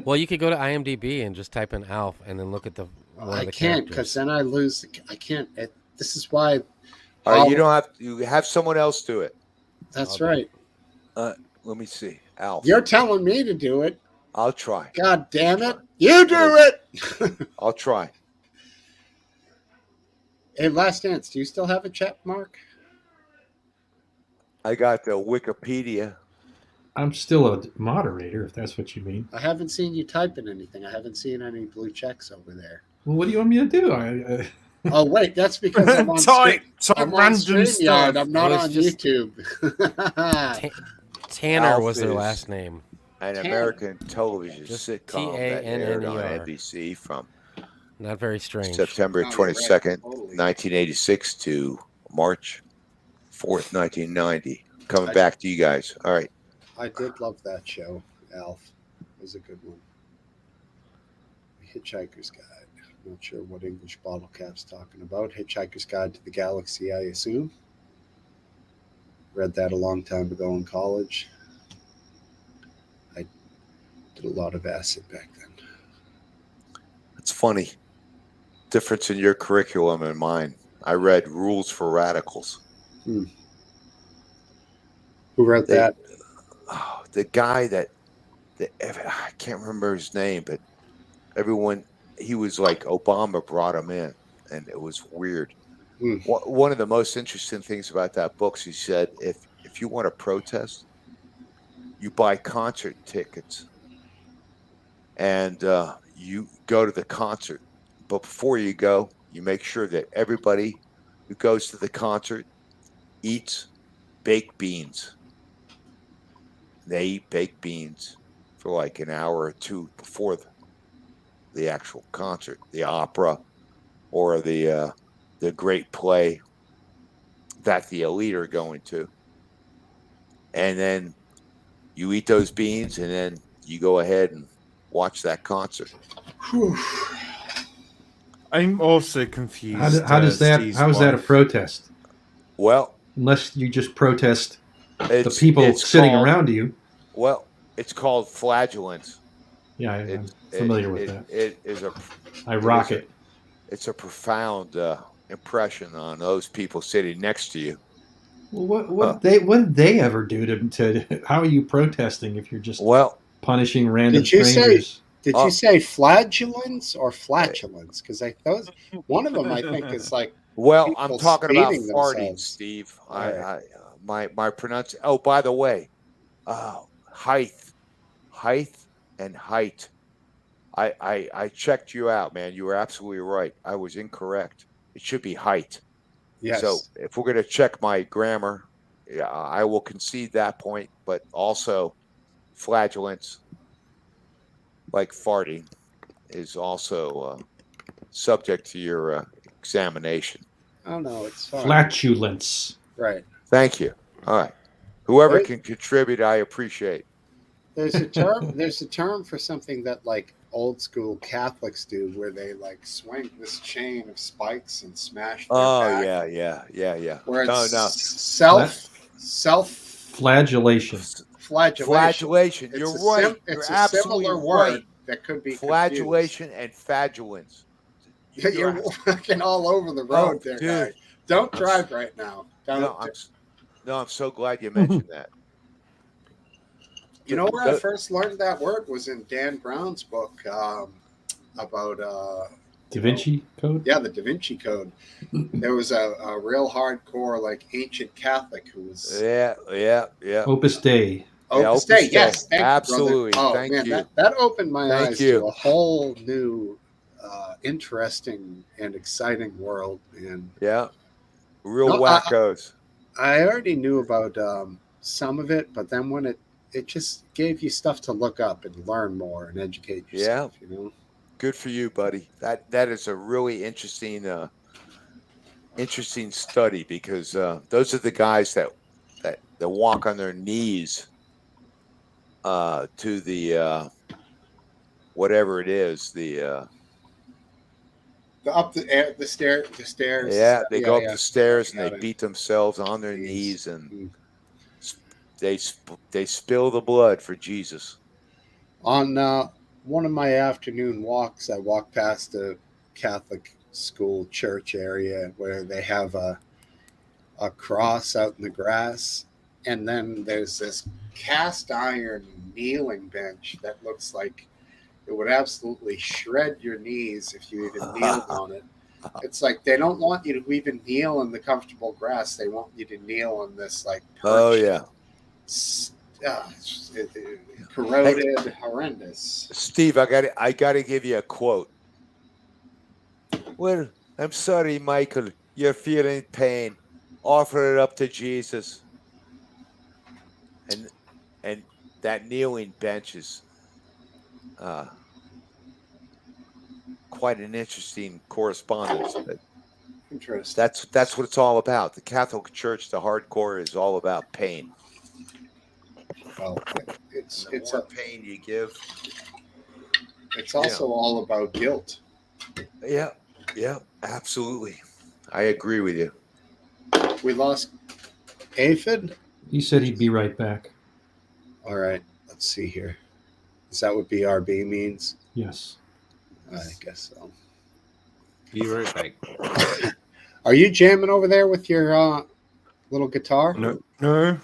Well, you could go to IMDb and just type in Alf and then look at one
I
of the
can't because
characters.
then I lose. I can't. This is why.
All right, you don't have. You have someone else do it.
That's
I'll do
right.
Let me see. Alf.
You're telling me to do it.
I'll try.
God damn it. You do it.
I'll try.
Hey, Last Dance, do you still have a chat mark?
I got the Wikipedia.
I'm still a moderator, if that's what you mean.
I haven't seen you typing anything. I haven't seen any blue checks over there.
Well, what do you want me to do?
Oh, wait, that's because I'm on,
Type
I'm on
random
StreamYard.
stuff.
I'm not
It was
on
just-
YouTube.
Tanner
Alf
was their
is-
last name.
An
Tanner.
American television
Just
sitcom that aired on
TANNER.
NBC from
Not very strange.
September
Oh, you're right.
22nd,
Totally.
1986 to March 4th, 1990. Coming
I-
back to you guys. All right.
I did love that show, Alf. It was a good one. Hitchhiker's Guide. Not sure what English bottle cap's talking about. Hitchhiker's Guide to the Galaxy, I assume. Read that a long time ago in college. I did a lot of acid back then.
It's funny. Difference in your curriculum and mine. I read Rules for Radicals.
Who wrote
They-
that?
Oh, the guy I can't remember his name, but everyone, he was like Obama brought him in, and it was weird.
Hmm.
One of the most interesting things about that book, he said, if you want to protest, you buy concert tickets and you go to the concert. But before you go, you make sure that everybody who goes to the concert eats baked beans. They eat baked beans for like an hour or two before the actual concert, the opera, or the great play that the elite are going to. And then you eat those beans, and then you go ahead and watch that concert.
Whew.
I'm also confused.
How is that a
wife.
protest?
Well,
Unless you just protest the
it's
people
it's
sitting
called-
around you.
Well, it's called flagellants.
Yeah, I'm
It-
familiar with
it-
that.
It is
I rock it.
It's a profound impression on those people sitting next to you.
Well, what did they ever do to how are you protesting if you're just
Well,
punishing random
Did you say-
strangers?
Did
Oh.
you say flagellants or flatulence? Because one of them I think is like
well, I'm
people
talking about
speeding
farting,
themselves.
Steve.
Right.
My pronunciation. Oh, by the way, height, and height. I checked you out, man. You were absolutely right. I was incorrect. It should be height.
yes.
So if we're going to check my grammar, yeah, I will concede that point. But also, flatulence, like farting, is also subject to your examination.
Oh no, it's fine.
Flatulence.
Right.
Thank you. All right. Whoever
Right.
can contribute, I appreciate.
There's a term. There's a term for something that like old school Catholics do, where they like swing this chain of spikes and smash. Their
Oh
back,
yeah.
Where
No,
it's
no.
self
Flagellation.
flagellation.
Flagellation.
It's
You're
a
right.
sim-
You're
it's a
absolutely
similar
right.
word that could be
Flagellation and fadulence.
confused. You're walking all over the road there,
dude.
guy. Don't drive right now. Don't.
I'm so glad you mentioned that.
You know where I first learned that word was in Dan Brown's book about
Da Vinci Code.
the Da Vinci Code. There was a real hardcore like ancient Catholic who was
Yeah.
Opus Dei.
Opus
Opus
Dei.
Dei.
Yes, thank
Absolutely.
You, brother. Oh
Thank
man,
you.
that opened my
Thank
eyes
you.
to a whole new, interesting and exciting world. And
Yeah. Real
No,
wackos.
I already knew about some of it, but then when it just gave you stuff to look up and learn more and educate yourself. You know.
Good for you, buddy. That is a really interesting study because those are the guys that that walk on their knees to the whatever it is, the
the stairs.
yeah, they go up
Yeah.
the stairs and
Got
they
it.
beat themselves on their
Knees.
knees and
Mm.
they spill the blood for Jesus.
On one of my afternoon walks, I walked past a Catholic school church area where they have a cross out in the grass, and then there's this cast iron kneeling bench that looks like it would absolutely shred your knees if you even kneeled on it. It's like they don't want you to even kneel in the comfortable grass. They want you to kneel on this like
Oh
perched,
yeah,
corroded, horrendous.
Steve, I gotta give you a quote. Well, I'm sorry, Michael. You're feeling pain. Offer it up to Jesus. And that kneeling bench is quite an interesting correspondence. But
Interesting.
that's what it's all about. The Catholic Church, the hardcore, is all about pain.
Well, it's
And the
it's
more
a,
pain you give.
it's also all about guilt.
Yeah, absolutely. I agree with you.
We lost Aphid.
He said he'd be right back.
All right, let's see here. Is that what BRB means?
Yes.
I guess so.
Be right back.
Are you jamming over there with your little guitar?
No.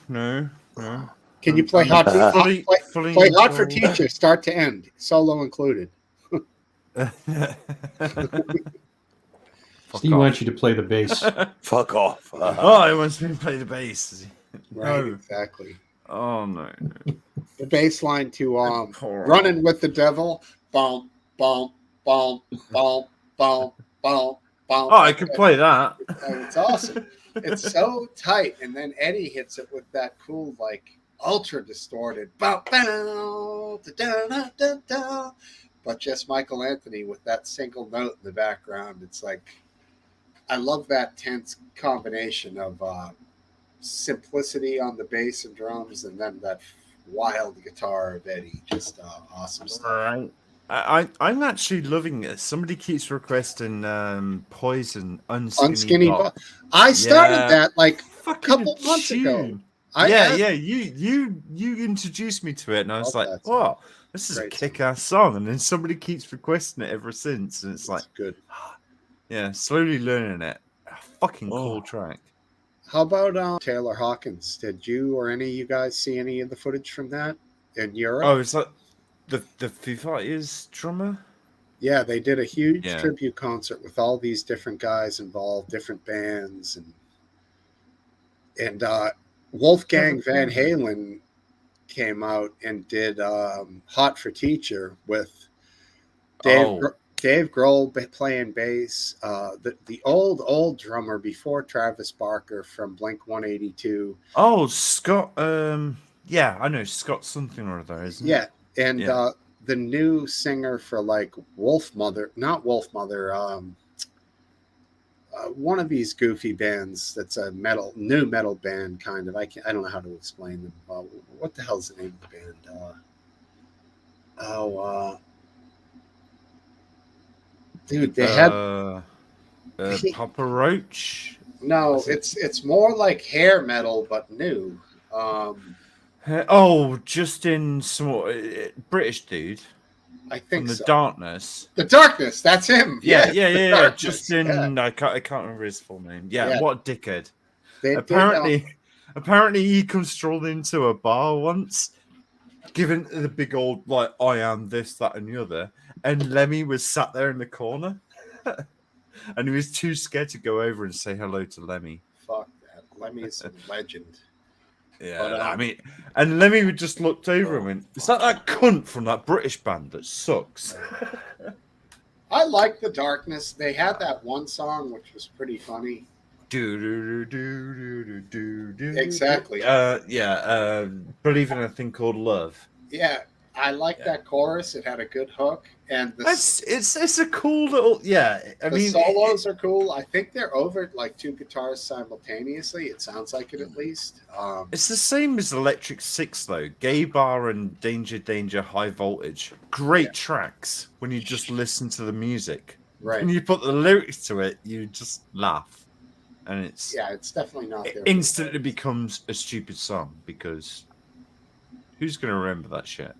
Can you play Hot
fully
play Hot for
involved.
Teacher, start to end, solo included?
Steve wants you to play the bass.
Fuck off.
Oh, he wants me to play the bass.
Right,
No.
exactly.
Oh no.
The bass line to
Poor
Running with the Devil. Bump, bump, bump, bump, bump, bump, bump.
Oh, I could play that.
It's awesome. It's so tight. And then Eddie hits it with that cool, like, ultra distorted. But just Michael Anthony with that single note in the background. It's like, I love that tense combination of simplicity on the bass and drums and then that wild guitar of Eddie. Just awesome stuff.
Right. I'm actually loving it. Somebody keeps requesting Poison Unskinny Bop.
I started
Yeah.
that like
Fucking
couple months ago.
tune. Yeah. You introduced me to it, and I was
Love
like,
that song.
"Wow, this is a
Great song.
kick-ass song." And then somebody keeps requesting it ever since, and it's like,
It's good.
yeah, slowly learning it. A fucking cool track.
How about Taylor Hawkins? Did you or any of you guys see any of the footage from that in Europe?
Oh, it's like the Foo Fighters drummer.
Yeah, they did a huge
Yeah.
tribute concert with all these different guys involved, different bands, and Wolfgang Van Halen came out and did "Hot for Teacher" with Dave Grohl playing bass. The old drummer before Travis Barker from Blink 182.
Oh, Scott. Yeah, I know Scott something or other, isn't it?
Yeah, and
Yeah.
the new singer for like not Wolf Mother. One of these goofy bands that's a new metal band kind of. I don't know how to explain them. What the hell's the name of the band? Dude, they had
Papa Roach.
no.
Is it-
It's more like hair metal, but new.
Oh, Justin, some British dude
I
from
think
the
so.
Darkness.
The Darkness. That's him.
Yeah,
The
yeah.
Darkness,
Justin,
yeah.
I can't remember his full name. Yeah,
Yeah.
what a dickhead.
They did,
Apparently, he comes strolling into a bar once, giving the big old like, "I am this, that, and the other," and Lemmy was sat there in the corner, and he was too scared to go over and say hello to Lemmy.
fuck that. Lemmy's a legend.
Yeah,
But,
I mean, and Lemmy just looked over and went, "Is that cunt from that British band that sucks?"
I like the Darkness. They had that one song which was pretty funny.
Do.
Exactly.
Believe in a thing called love.
Yeah, I like that chorus. It had a good hook, and
It's a cool little I
the
mean
solos are cool. I think they're over like two guitars simultaneously. It sounds like it at least.
it's the same as Electric Six though. Gay Bar and Danger Danger High Voltage. Great tracks when you just listen to the music.
Right.
When you put the lyrics to it, you just laugh. And it's
definitely not
it
there.
instantly becomes a stupid song because who's gonna remember that shit?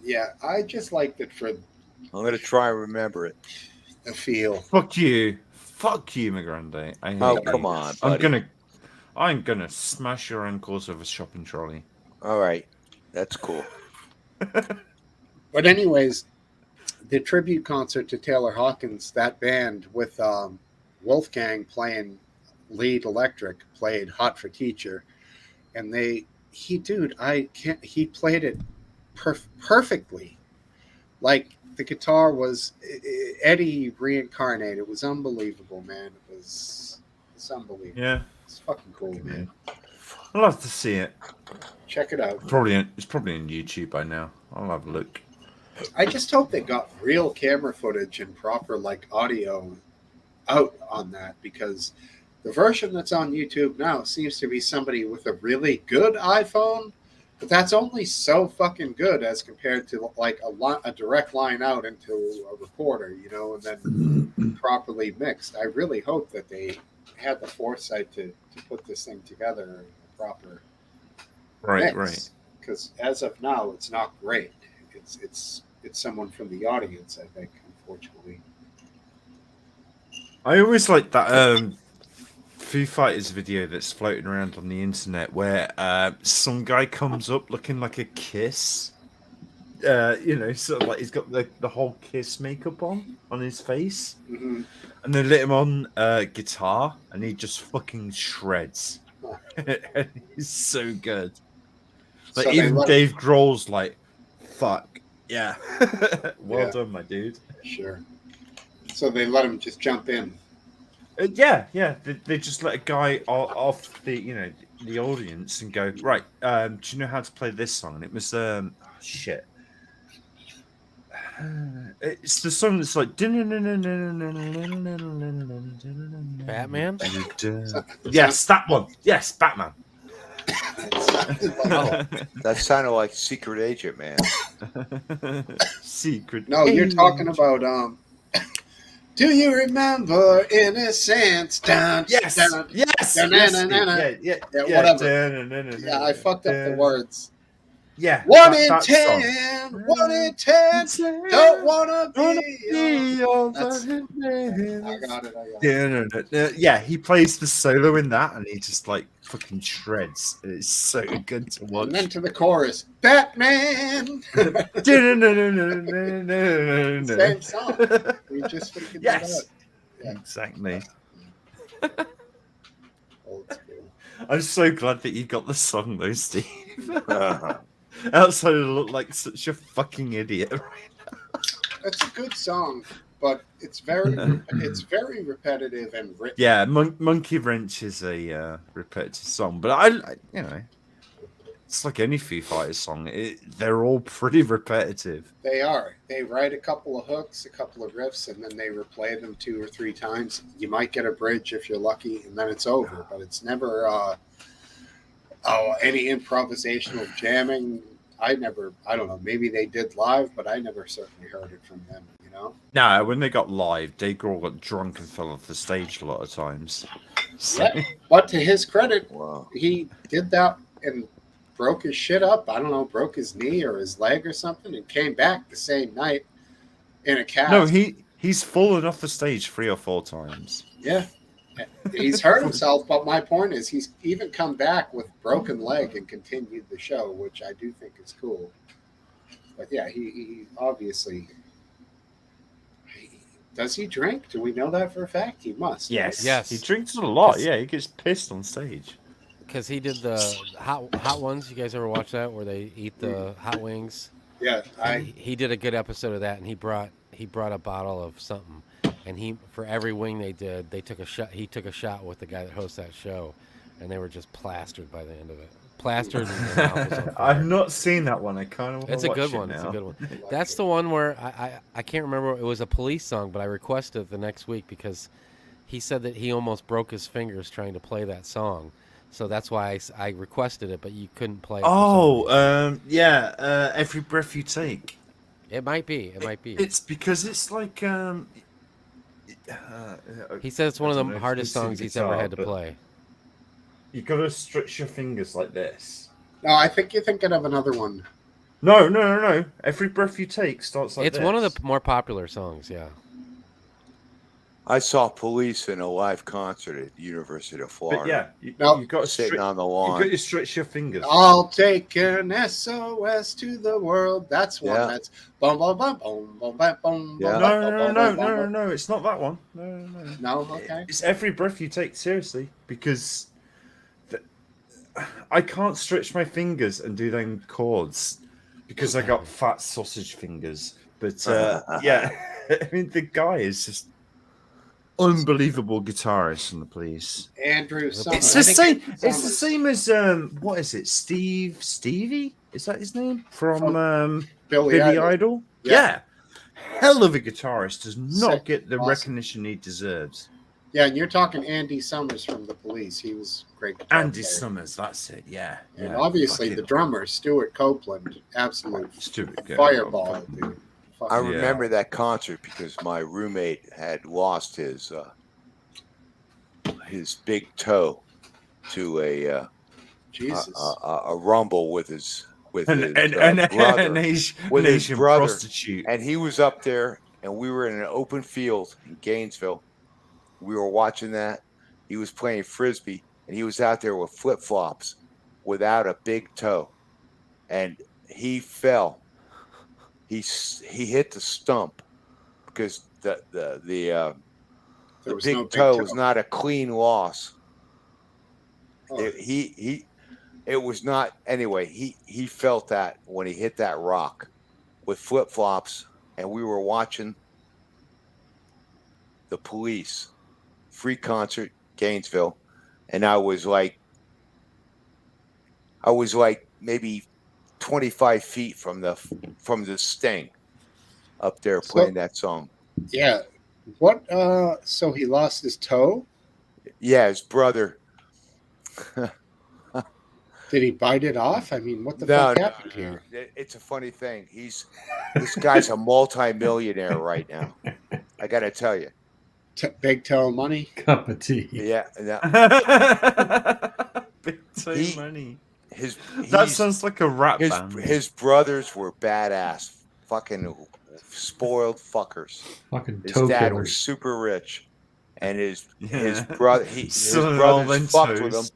Yeah, I just liked it for
I'm gonna try and remember it.
the feel.
Fuck you, Migrande. I hate
Oh,
you.
come on, buddy.
I'm gonna smash your ankles with a shopping trolley.
All right, that's cool.
But anyways, the tribute concert to Taylor Hawkins, that band with Wolfgang playing lead electric, played "Hot for Teacher," and he played it perfectly. Like the guitar was Eddie reincarnated. It was unbelievable, man. It's unbelievable.
Yeah,
It's fucking cool, man.
I'll have to see it.
Check it out.
It's probably on YouTube by now. I'll have a look.
I just hope they got real camera footage and proper like audio out on that, because the version that's on YouTube now seems to be somebody with a really good iPhone, but that's only so fucking good as compared to like a direct line out into a recorder, you know, and then properly mixed. I really hope that they had the foresight to put this thing together in a proper mix. Because as of now, it's not great. It's someone from the audience, I think, unfortunately.
I always like that Foo Fighters video that's floating around on the internet where some guy comes up looking like a Kiss. Sort of like he's got the whole Kiss makeup on his face.
Mm-hmm.
And they lit him on guitar and he just fucking shreds. And he's so good. Like,
So
even Dave Grohl's like, fuck. Yeah. Well done, my dude.
Sure. So they let him just jump in.
Yeah. They just let a guy off the audience and go, right, do you know how to play this song? And it was shit. It's the song that's like
Batman?
Yes, that one. Yes, Batman.
That sounded like Secret Agent, man.
Secret.
No, you're talking about do you remember Innocence?
Yes.
Dun,
Yes.
dun,
Yes.
dun, dun, dun.
Yeah.
Whatever. Yeah, I fucked up the words.
Yeah.
1 in 10. 1 in 10. Don't wanna be. I got it.
Yeah, he plays the solo in that, and he just like fucking shreds. It's so good to watch.
And then to the chorus, Batman. Same song. We just figured that out. Yeah.
Exactly.
Old school.
I'm so glad that you got the song though, Steve. Outside, I look like such a fucking idiot right now.
It's a good song, but it's very repetitive and written.
Yeah, Monkey Wrench is a repetitive song, but I it's like any Foo Fighters song. They're all pretty repetitive.
They are. They write a couple of hooks, a couple of riffs, and then they replay them 2 or 3 times. You might get a bridge if you're lucky, and then it's over. But it's never any improvisational jamming. I don't know, maybe they did live, but I never certainly heard it from them, you know?
No, when they got live, Dave Grohl got drunk and fell off the stage a lot of times. So.
Yeah. But to his credit,
Wow.
he did that and broke his shit up. I don't know, broke his knee or his leg or something, and came back the same night in a cast.
No, he's fallen off the stage 3 or 4 times.
Yeah. He's hurt himself, but my point is he's even come back with broken leg and continued the show, which I do think is cool. But yeah, he obviously... Does he drink? Do we know that for a fact? He must.
Yes.
Right?
Yes.
He drinks a lot. Yeah, he gets pissed on stage.
Because he did the hot ones. You guys ever watch that where they eat the hot wings?
Yeah,
He did a good episode of that, and he brought a bottle of something, and for every wing they did, they took a shot. He took a shot with the guy that hosts that show, and they were just plastered by the end of it. plastered and their mouth was on fire.
I've not seen that one. I kind of want to
It's a
watch
good
it
one.
now.
It's a good one. That's the one where I can't remember. It was a police song, but I requested it the next week because he said that he almost broke his fingers trying to play that song. So that's why I requested it, but you couldn't play it.
Yeah. Every Breath You Take.
It might be. It might be.
It's because it's like
He said it's one
I
of
don't
the
know if
hardest
you can see
songs
the
he's ever
guitar,
had to
but
play.
You gotta stretch your fingers like this.
No, I think you're thinking of another one.
No. Every Breath You Take starts like
It's
this.
one of the more popular songs. Yeah.
I saw Police in a live concert at the University of
But
Florida.
yeah, you
Nope.
got to
Sitting on the
You
lawn.
got to stretch your fingers.
I'll take an SOS to the world. That's one.
Yeah.
That's boom, boom, boom, boom, boom, boom, boom.
Yeah.
No. It's not that one. No.
No, okay.
It's Every Breath You Take. Seriously, because I can't stretch my fingers and do them chords because I got fat sausage fingers. But yeah, I mean the guy is just unbelievable guitarist on the Police.
Andrew Summers.
It's
I
the
think
same.
Andrew
It's the
Summers.
same as what is it? Stevie? Is that his name from
Billy
Billy
Idol.
Idol?
Yeah.
Yeah. Hell of a guitarist, does not
Sick.
get the
Awesome.
recognition he deserves.
Yeah, and you're talking Andy Summers from the Police. He was a great guitar
Andy
player.
Summers, that's it. Yeah.
And
yeah.
obviously
Fucking
the drummer, Stuart Copeland, absolute
stupid guy.
fireball, dude.
I
Fucking-
remember that concert because my roommate had lost his big toe to a
Jesus.
rumble with his
An
brother,
Asian
his brother.
prostitute.
and he was up there, and we were in an open field in Gainesville. We were watching that. He was playing frisbee, and he was out there with flip flops, without a big toe, and he fell. He hit the stump because the
There was
big
no big
toe was not a clean loss.
Oh.
It was not anyway. He felt that when he hit that rock with flip flops, and we were watching the Police free concert Gainesville, and I was like maybe 25 feet from the Sting up there
So-
playing that song.
Yeah. What? So he lost his toe?
Yeah, his brother.
Did he bite it off? I mean, what the
No,
fuck
no,
happened here?
It's a funny thing. This guy's a multi-millionaire right now. I got to tell you.
Big toe money?
Cup of tea.
Yeah,
Big time
He-
money.
his
That
he's-
sounds like a rap band.
his brothers were badass, fucking spoiled fuckers.
Fucking
His
toe
dad
killers.
was super rich, and his
Yeah.
brother his
Selling all them
brothers fucked with him,
toes.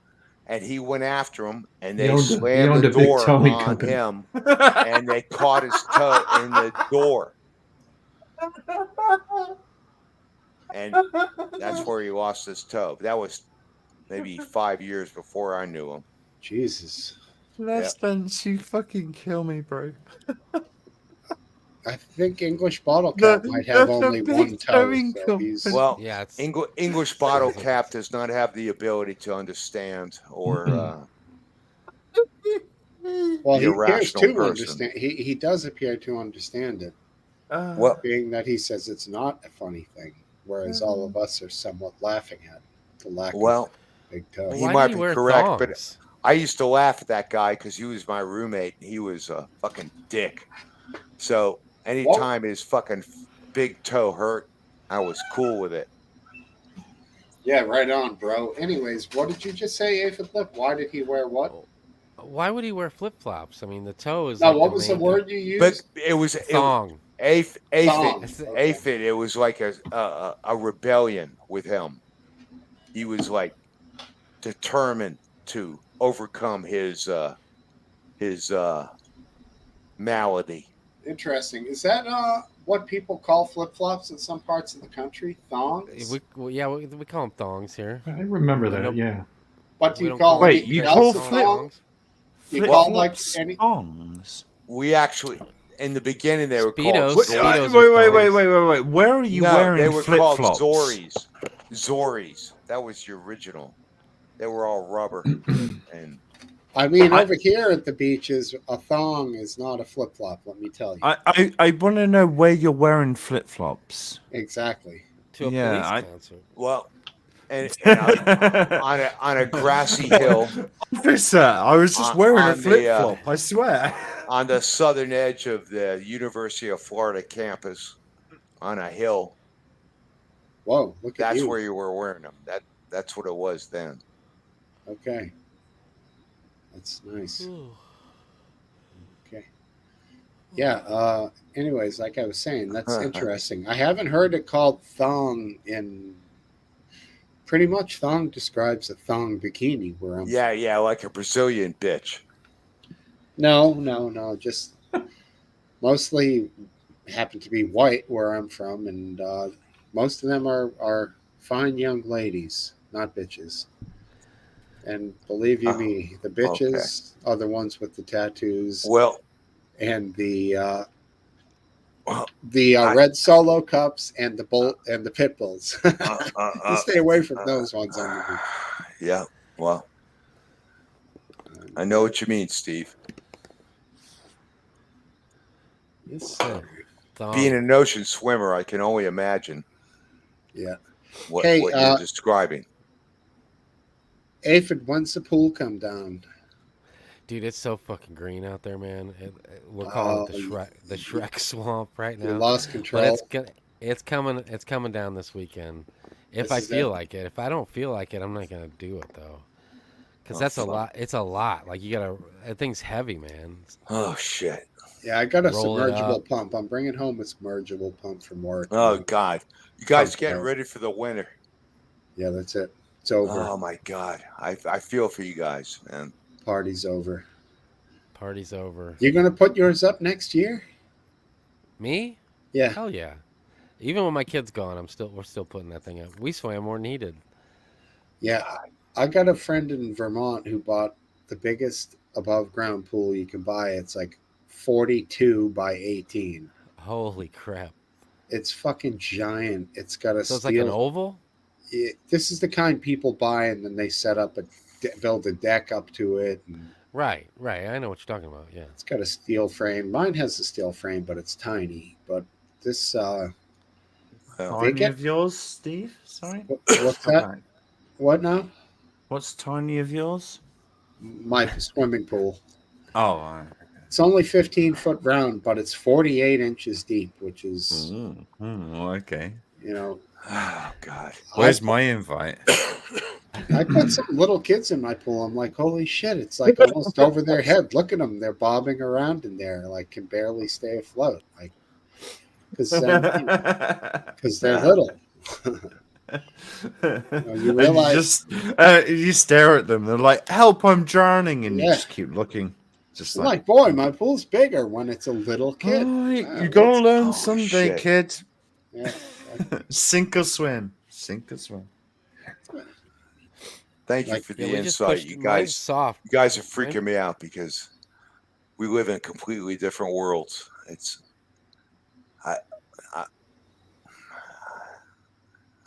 and he went after him, and
He
they
owned
slammed
a
the
big
door
towing
on
company.
him, and they caught his toe in the door, and that's where he lost his toe. That was maybe 5 years before I knew him.
Jesus.
Less than you fucking kill me, bro.
I think English Bottle Cap might have only
big
one toe.
towing
So
company.
he's,
Well,
Yeah, it's
English Bottle Cap does not have the ability to understand or
well,
the
he appears
irrational
to
person.
understand. He does appear to understand it,
well,
being that he says it's not a funny thing, whereas all of us are somewhat laughing at the lack
well.
of big toe.
He
Why
might
did
be
wear
correct, but
thongs?
I used to laugh at that guy because he was my roommate. And he was a fucking dick. So anytime his fucking big toe hurt, I was cool with it.
Yeah, right on, bro. Anyways, what did you just say, Aphid Lip? Why did he wear what?
Why would he wear flip flops? I mean, the toe is.
Now,
like
what was the
main-
word you used?
But it was
Thong.
aphid.
Thong.
Aphid. It was like a rebellion with him. He was like determined to overcome his malady.
Interesting. Is that what people call flip flops in some parts of the country? Thongs?
We call them thongs here.
I remember that.
Nope.
Yeah.
What do
We
you
don't
call
Wait,
anything
you
else
call
a
flip-
thong? You
Flip
call like
flops
any?
thongs.
We actually, in the beginning, they were
Speedos.
called
Speedos
Wait. Where are you
No,
wearing
they were
flip
called
flops?
Zoris. That was the original. They were all rubber, and
I mean, over here at the beaches, a thong is not a flip flop. Let me tell you.
I want to know where you're wearing flip flops.
Exactly.
To a
Yeah,
police concert.
Well, and on a grassy hill
Officer, I was just wearing a
on the
flip flop. I swear.
on the southern edge of the University of Florida campus, on a hill.
Whoa, look at
That's
you.
where you were wearing them. That's what it was then.
Okay. That's nice. Okay. Yeah. Anyways, like I was saying, that's interesting. I haven't heard it called thong in. Pretty much, thong describes a thong bikini where I'm.
Yeah, like a Brazilian bitch.
No. Just mostly happen to be white where I'm from, and most of them are fine young ladies, not bitches. And believe you me, the bitches are the ones with the tattoos
Well,
and the
well,
red solo cups and the pit bulls. You stay away from those ones on the beach.
Yeah, well, I know what you mean, Steve.
Yes,
Huh.
sir.
Being an ocean swimmer, I can only imagine
Yeah.
what
Hey,
you're describing.
Aphid, when's the pool come down?
Dude, it's so fucking green out there, man. We're calling it the Shrek swamp right
You
now.
lost control.
But it's coming down this weekend. If
This
I
is
feel
it?
like it. If I don't feel like it, I'm not gonna do it though. Because
Oh,
that's a
fuck.
lot. It's a lot. Like that thing's heavy, man.
Oh shit.
Yeah, I got a
Roll it
submergible
up.
pump. I'm bringing home a submergible pump from work.
Oh God. You guys
Pumped
getting
out.
ready for the winter.
Yeah, that's it. It's over.
Oh my God. I feel for you guys, man.
Party's over.
Party's over.
You gonna put yours up next year?
Me?
Yeah.
Hell yeah. Even when my kid's gone, we're still putting that thing up. We swam more than he did.
Yeah. I got a friend in Vermont who bought the biggest above ground pool you can buy. It's like 42 by 18.
Holy crap.
It's fucking giant. It's got a
So it's like an oval?
This is the kind people buy and then they set up build a deck up to it. And
Right. I know what you're talking about. Yeah.
it's got a steel frame. Mine has a steel frame, but it's tiny. But this,
Well,
Tiny of yours, Steve? Sorry.
what's that? What now?
What's tiny of yours?
My swimming pool.
Oh, all right.
It's only 15 foot round, but it's 48 inches deep, which is,
Okay.
you know.
Oh God.
Where's my invite?
I put some little kids in my pool. I'm like, holy shit! It's like almost over their head. Look at them; they're bobbing around in there, like can barely stay afloat, like because they're little. You realize
you stare at them. They're like, "Help! I'm drowning!" And you
Yeah.
just keep looking, just
I'm like, boy, my pool's bigger when it's a little kid.
"Oh,
Wow,
you gotta
that's-
learn
oh,
someday,
shit.
kid.
Yeah.
Sink or swim. Sink or swim."
Thank you
Like,
for
Yeah,
the
we just
insight.
pushed
You
mine's
guys
soft.
are freaking me out because we live in completely different worlds.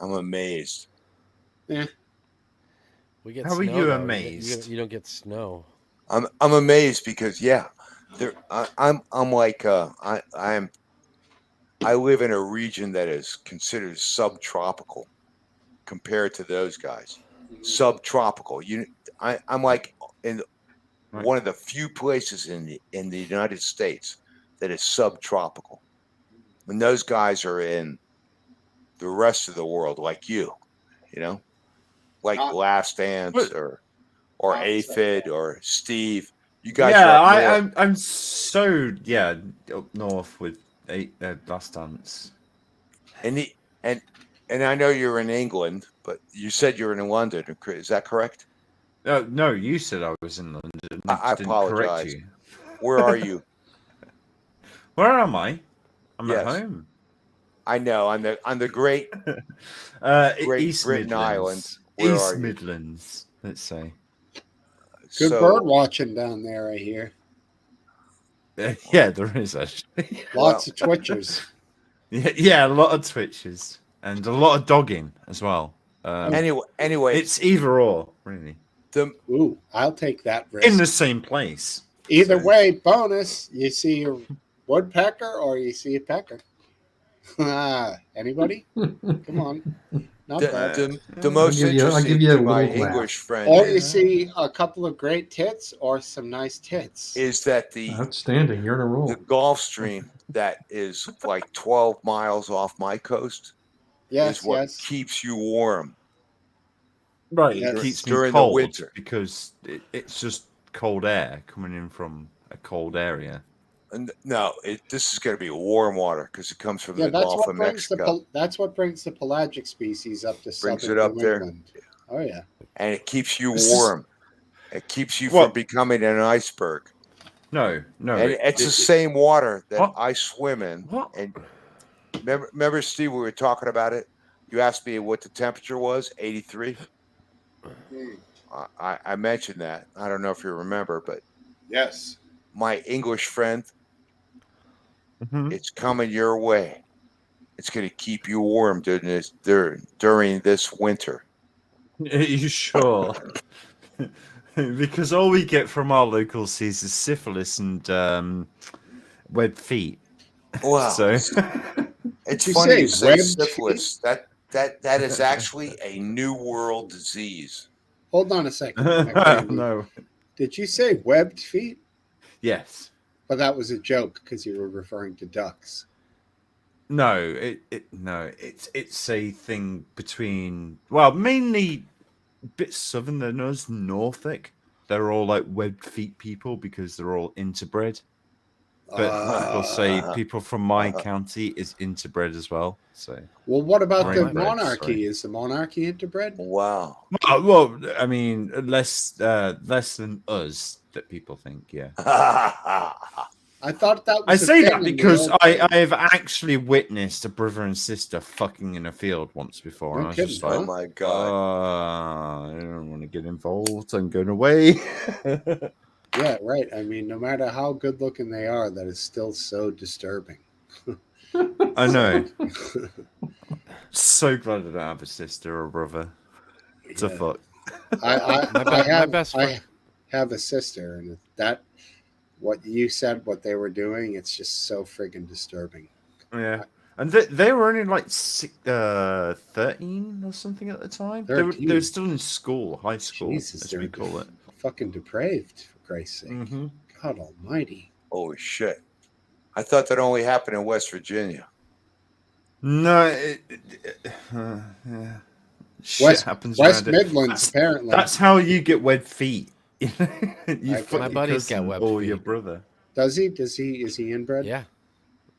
I'm amazed.
We get
How are
snow,
you
though.
amazed?
You don't get snow.
I'm amazed because I'm like I live in a region that is considered subtropical compared to those guys. Subtropical. I'm like in
Right.
one of the few places in the United States that is subtropical. When those guys are in the rest of the world, like you know, like
Not-
Last Dance
What?
or
Not
Aphid or Steve. You guys
Yeah,
are up north.
I'm so up north with Last Dance.
And I know you're in England, but you said you're in London. Is that correct?
No, you said I was in London.
I
didn't correct
apologize.
you.
Where are you?
Where am I? I'm
Yes.
at home.
I know on the great Great
East
Britain
Midlands.
Island. Where
East
are you?
Midlands, let's say.
Good bird watching down there, I hear.
Yeah, there is actually.
Lots of twitchers.
Yeah, a lot of twitches and a lot of dogging as well.
Anyway,
It's either or, really.
Ooh, I'll take that risk.
in the same place.
Either
So-
way, bonus. You see a woodpecker or you see a pecker. Anybody? Come on. Not bad.
The most
I'll
interesting
give you a
to my
little laugh.
English friend
Or you
is,
see a couple of great tits or some nice tits.
that the
Outstanding. You're in a roll.
the Gulf Stream that is like 12 miles off my coast
Yes,
is what
yes.
keeps you warm.
Right,
Yes.
it keeps me
During the
cold
winter.
because it's just cold air coming in from a cold area.
And no, this is going to be warm water because it comes from
Yeah,
the
that's
Gulf
what
of
brings
Mexico,
that's what brings the pelagic species up to
Brings
southern
it up
New
there.
England. Oh yeah.
and it keeps you
This is-
warm. It keeps you
Well-
from becoming an iceberg.
No.
And it's the same water that
What?
I swim in.
What?
And remember, Steve, we were talking about it. You asked me what the temperature was, 83.
Hmm.
I mentioned that. I don't know if you remember, but
Yes.
my English friend,
Mhm.
it's coming your way. It's going to keep you warm during this winter.
Are you sure? Because all we get from our local seas is syphilis and webbed feet.
Wow.
So
It's
you
funny
say
you say
webbed
syphilis. That is actually a new world disease.
Hold on a second. Randy.
no.
Did you say webbed feet?
Yes.
But that was a joke because you were referring to ducks.
No. It's a thing between mainly a bit southern than us, Norfolk. They're all like webbed feet people because they're all interbred. But people say people from my county is interbred as well. So
Well, what about the
Rainbred,
monarchy?
sorry.
Is the monarchy interbred?
Wow.
well, I mean, less than us that people think. Yeah,
I thought that
I
was. a
say
thing
that
in the
because
old
I
days.
have actually witnessed a brother and sister fucking in a field once before,
No
and I was just
kidding,
Oh
like,
my God.
I don't want to get involved. I'm going away.
Yeah, right. I mean, no matter how good looking they are, that is still so disturbing.
I know. So glad I don't have a sister or a brother. To
Yeah.
fuck.
I
best friend.
have a sister, and that what you said, what they were doing, it's just so friggin' disturbing.
Yeah. And they were only like 13 or something at the time. They were
13.
still in school, high school,
Jesus,
as we call it.
fucking depraved, for Christ's sake.
Mm-hmm.
God Almighty.
Holy shit. I thought that only happened in West Virginia.
No, yeah. Shit happens
West
around it.
Midlands, apparently.
That's how you get webbed feet. You
My
fuck your
buddy's got
cousin
webbed
or your
feet.
brother.
Does he? Is he inbred?
Yeah.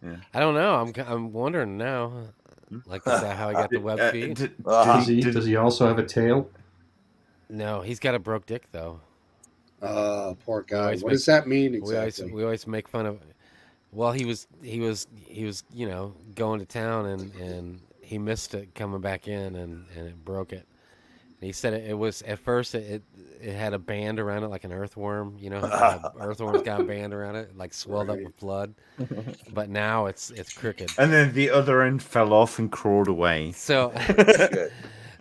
Yeah.
I don't know. I'm wondering now. Like, is that how I got the web feet?
Does he also have a tail?
No, he's got a broke dick though.
Poor guy.
always
What
make-
does that mean
We
exactly?
always make fun of. Well, he was going to town and he missed it coming back in and it broke it. And he said it was at first it had a band around it like an earthworm. You know, how earthworms got a band around it, like swelled up with blood. But now it's crooked.
And then the other end fell off and crawled away.
So.
Shit.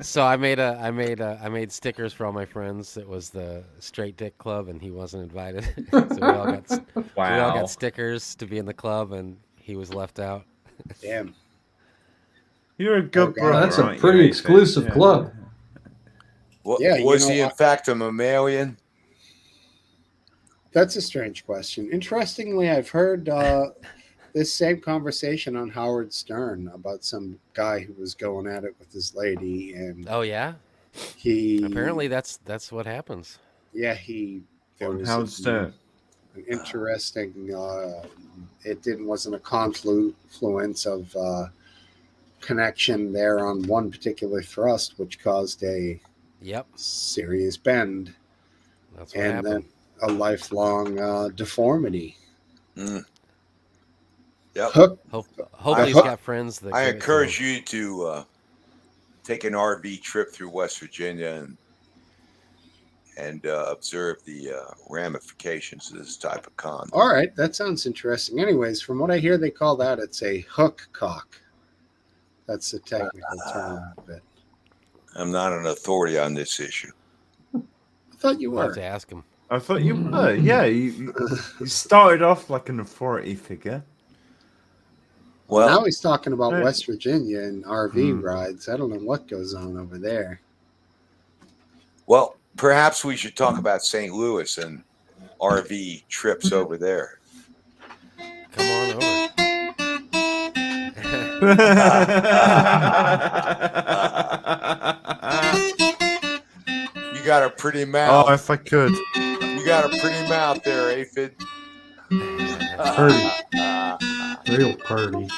So I made stickers for all my friends. It was the Straight Dick Club, and he wasn't invited. So we all got stickers to be in the club, and he was left out.
Damn.
You're a good
Okay.
brother.
That's a
aren't you,
pretty
Ethan?
exclusive
Yeah.
club.
Yeah, you
Was
know,
he in fact a mammalian?
That's a strange question. Interestingly, I've heard this same conversation on Howard Stern about some guy who was going at it with his lady, and
Oh yeah,
he
apparently that's what happens.
there was
Howard
an
Stern.
interesting. Wasn't a confluence of connection there on one particular thrust, which caused a
Yep,
serious bend
that's what
and
happened.
then a lifelong deformity.
Mm. Yep.
Hopefully he's got friends that.
I
give it to
encourage
him.
you to take an RV trip through West Virginia and observe the ramifications of this type of con.
All right, that sounds interesting. Anyways, from what I hear, they call that it's a hook cock. That's the technical term of it.
I'm not an authority on this issue.
thought you
We'll have
were.
to ask him.
I thought you were. Yeah, you started off like an authority figure.
Well, now
Well,
he's talking about
Right.
West Virginia and RV
Mm.
rides. I don't know what goes on over there.
well, perhaps we should talk about St. Louis and RV trips over there.
Come on over.
You got a pretty
Oh,
mouth.
if I could.
You got a pretty mouth there, Aphid.
Purdy. Real party.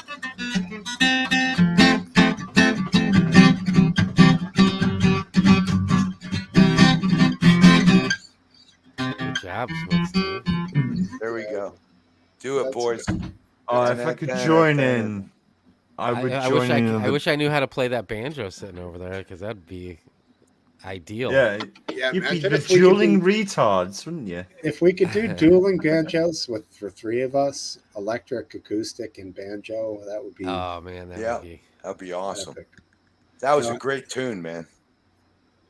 Good job, Smokesteve.
There we go. Do it,
That's
boys.
Oh, if I could join in, I would join in.
I wish I knew how to play that banjo sitting over there because that'd be ideal.
Yeah,
Yeah,
you'd be
imagine
the
if we could
dueling
do-
retards, wouldn't you?
If we could do dueling banjos for three of us, electric, acoustic, and banjo, that would be
Oh man, that
Yeah.
would be.
That'd be awesome.
epic.
That was
No.
a great tune, man.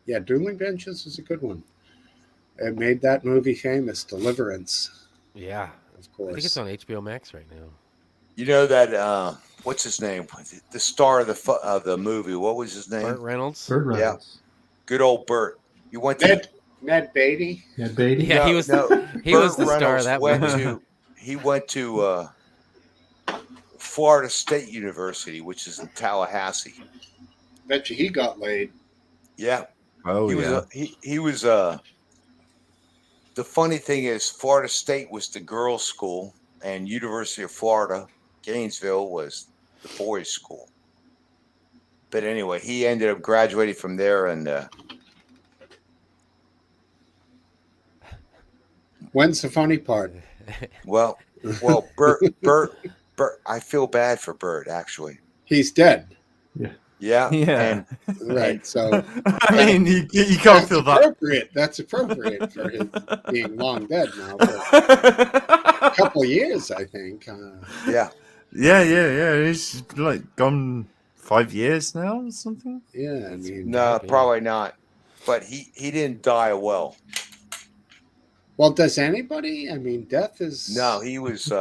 Yeah, dueling banjos is a good one. It made that movie famous, Deliverance,
Yeah,
of
I think it's
course.
on HBO Max right now.
You know that what's his name? The star of the movie. What was his name?
Burt Reynolds.
Bird Reynolds.
Good old Burt. You went to
Ned Beatty.
Ned Beatty.
Yeah, he was he was
Burt
the star
Reynolds
of that
went
movie.
he went to Florida State University, which is in Tallahassee.
Bet you he got laid.
Yeah.
Oh
he was he was the funny thing is Florida State was the girls' school and University of Florida, Gainesville was the boys' school. But anyway, he ended up graduating from there and
When's the funny part?
well, Bert, I feel bad for Bert actually.
He's dead.
Yeah.
Yeah.
And
Right. So
I mean, you can't feel that.
appropriate. That's appropriate for his being long dead now. For a couple years, I think.
yeah.
Yeah. He's like gone 5 years now or something.
Yeah, I mean,
No,
be.
probably not. But he didn't die well.
well, does anybody? I mean, death is
No, he was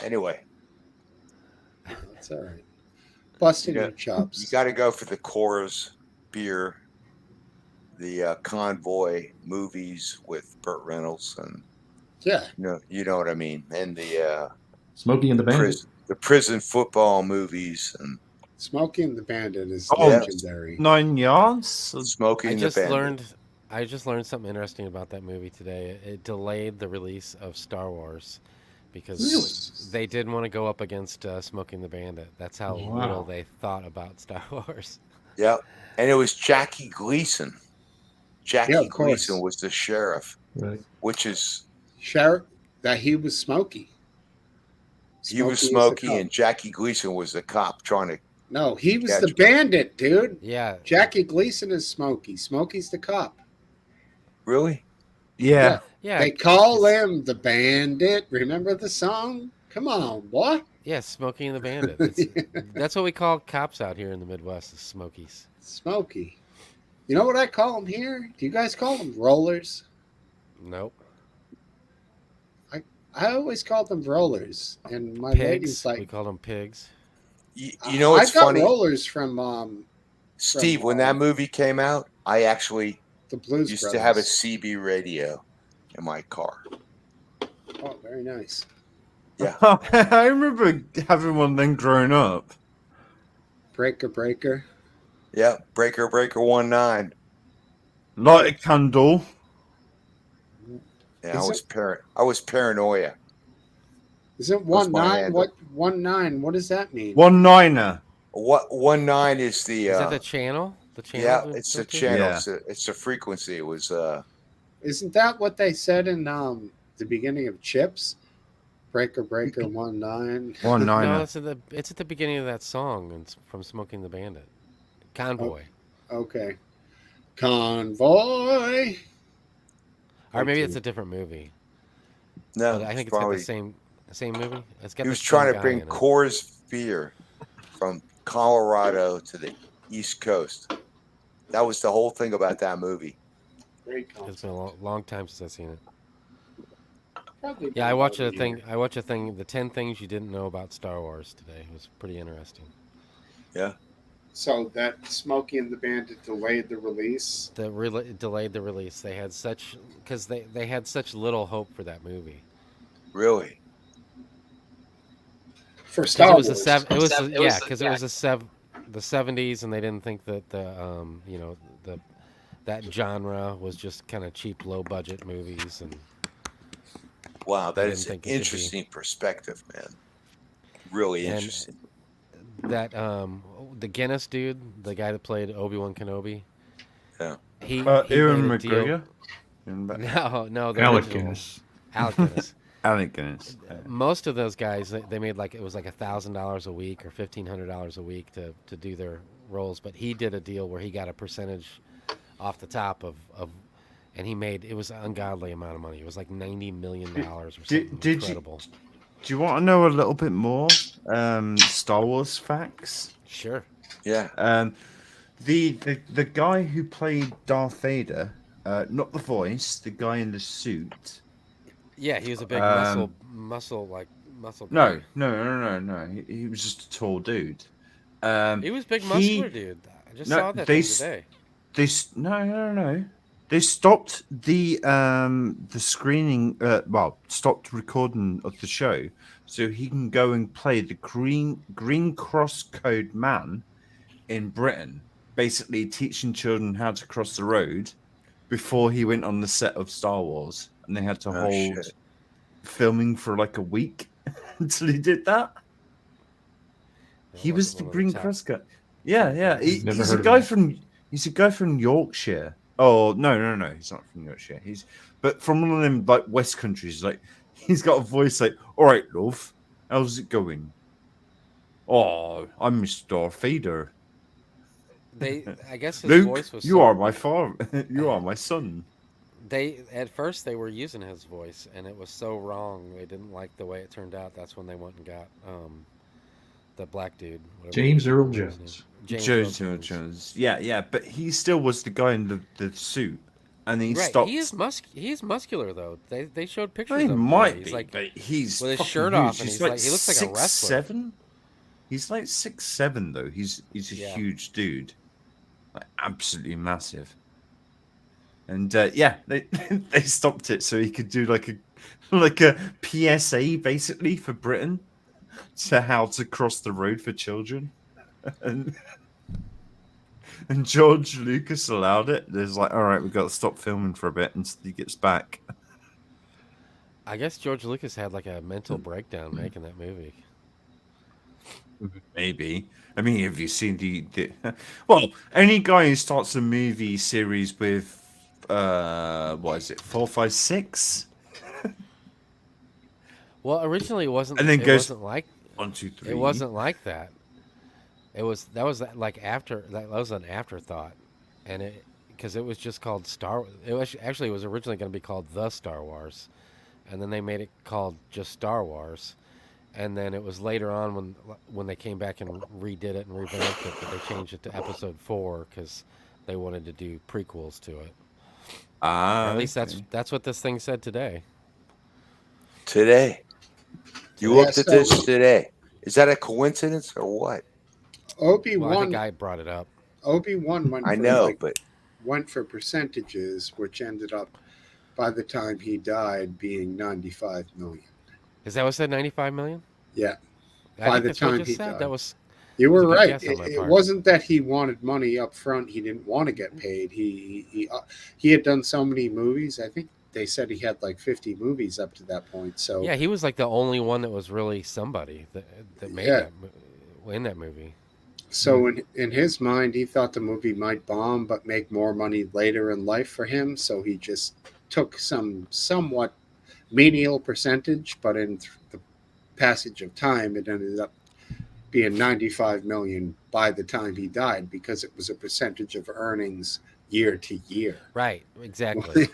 anyway.
That's all right. Busting
You
your
You
chops.
got to go for the Coors beer, the Convoy movies with Burt Reynolds, and
Yeah,
you know what I mean, and the
Smokey and the Bandit.
prison football movies, and
Smokey and the Bandit is
Oh,
legendary.
9 yards.
Smoking
I
the
just
Bandit.
learned something interesting about that movie today. It delayed the release of Star Wars because
Really?
they didn't want to go up against Smoking the Bandit. That's how
Wow.
little they thought about Star Wars.
Yeah, and it was Jackie Gleason. Jackie
Yeah, of course.
Gleason was the sheriff,
Right.
which is
Sheriff, that he was Smokey.
he was
the
Smokey,
cop.
and Jackie Gleason was the cop trying to.
No, he was
Catch
the
me.
bandit, dude.
Yeah,
Jackie Gleason is Smokey. Smokey's the cop.
Really?
Yeah.
yeah.
They call him the bandit. Remember the song? Come on, boy.
Yeah, Smoking the Bandit. That's what we call cops out here in the Midwest, is Smokies.
Smokey. You know what I call them here? Do you guys call them rollers?
Nope.
I always call them rollers. And my
Pigs.
lady's
We
like,
call them pigs.
You know what's
I got
funny,
rollers from
Steve? When that movie came out, I actually
the Blues
used
Brothers.
to have a CB radio in my car.
Oh, very nice.
Yeah.
I remember having one then growing up.
Breaker.
Yeah, Breaker 19.
Light a candle.
Yeah,
Is
I was paranoia.
Isn't
What's my
19?
handle?
What 19? What does that mean?
1-9er.
What 19 is the
Is that the channel? The channel?
yeah,
to
it's
go
the
to?
channel.
Yeah.
It's the frequency. It was
Isn't that what they said in the beginning of Chips? Breaker 19.
1-9er.
No, it's at the beginning of that song and it's from Smoking the Bandit. Convoy.
Okay. Convoy.
Or maybe it's a different movie.
no.
But I think it's
probably,
got the same movie. It's got
he
the
was
same
trying to
guy
bring
in it.
Coors beer from Colorado to the East Coast. That was the whole thing about that movie.
Great
It's been
concept.
a long time since I've seen it.
Probably
Yeah,
been
I watched
about
a
a
thing.
year.
I watched a thing. The 10 things you didn't know about Star Wars today. It was pretty interesting.
Yeah.
So that Smokey and the Bandit delayed the release
Delayed the release. They had such because they had such little hope for that movie.
Really?
for
Because it
Star
was the
Wars.
seven. It was the, yeah. Because it was the 70s, and they didn't think that the that genre was just kind of cheap, low budget movies, and
Wow,
they
that
didn't
is an
think it could be.
interesting perspective, man. Really
And
interesting.
that the Guinness dude, the guy that played Obi-Wan Kenobi,
Yeah.
he
Ewan
made a deal.
McGregor. Ewan Mc-
No, the
Alec
original
Guinness.
Alec Guinness.
Alec Guinness.
Most of those guys, they made it was like $1,000 a week or $1,500 a week to do their roles, but he did a deal where he got a percentage off the top of and he made it was an ungodly amount of money. It was like $90 million or something
Did
incredible.
Do you want to know a little bit more Star Wars facts?
Sure.
Yeah.
The guy who played Darth Vader, not the voice, the guy in the suit.
Yeah, he was a big
Um,
muscle
No,
guy.
no. He was just a tall dude.
He was big
he-
muscular dude. I just
no,
saw that
they
thing
s-
today.
No. They stopped the screening. Stopped recording of the show, so he can go and play the green cross code man in Britain, basically teaching children how to cross the road before he went on the set of Star Wars, and they had to
Oh,
hold
shit.
filming for like a week until he did that.
That
He was
wasn't
the
one of
green
top-
cross guy. Yeah.
Never
He's a
heard of
guy
him.
He's a guy from Yorkshire. Oh no. He's not from Yorkshire. But from one of them like West countries. Like he's got a voice like, "All right, love, how's it going? Oh, I'm Mr. Vader.
I guess his
Luke,
voice was
you are my father. You are my son."
At first they were using his voice and it was so wrong. They didn't like the way it turned out. That's when they went and got the black dude.
James Earl
what was his
Jones.
name?
James Earl Jones. Yeah. But he still was the guy in the suit, and he
Right.
stopped.
He is muscular though. They showed pictures
He
of him.
might
He's
be,
like
but he's
with his
fucking
shirt
huge.
off and
He's
he looks like a wrestler.
6'7". He's like 6'7" though. He's a
Yeah.
huge dude, like absolutely massive. And they they stopped it so he could do like a PSA basically for Britain to how to cross the road for children, and George Lucas allowed it. There's like, all right, we've got to stop filming for a bit until he gets back.
I guess George Lucas had like a mental breakdown making that movie.
Maybe. I mean, have you seen the well, any guy who starts a movie series with what is it, 4, 5, 6?
Well, originally it wasn't.
And then
it
goes
wasn't like
1, 2, 3.
it wasn't like that. That was like after that was an afterthought, and it because it was just called Star. It was actually it was originally going to be called The Star Wars, and then they made it called just Star Wars, and then it was later on when they came back and redid it and revamped it that they changed it to Episode 4 because they wanted to do prequels to it. Or at least that's what this thing said today.
Today. You
Yeah,
looked at
so-
this today. Is that a coincidence or what?
Well, I think
Obi-Wan
I brought it up.
Obi-Wan went
I
for
know, but
went for percentages, which ended up by the time he died being 95 million.
Is that what it said? 95 million?
Yeah.
I
By
think
the
that's what
time
it just
he
said.
died.
That was
You were
It was a good
right.
guess on my
It
part.
wasn't that he wanted money up front. He didn't want to get paid. He had done so many movies. I think they said he had like 50 movies up to that point. So
yeah. He was like the only one that was really somebody that made
Yeah.
that in that movie.
So in his mind, he thought the movie might bomb, but make more money later in life for him. So he just took some somewhat menial percentage, but in the passage of time, it ended up being 95 million by the time he died because it was a percentage of earnings year to year.
Right. Exactly.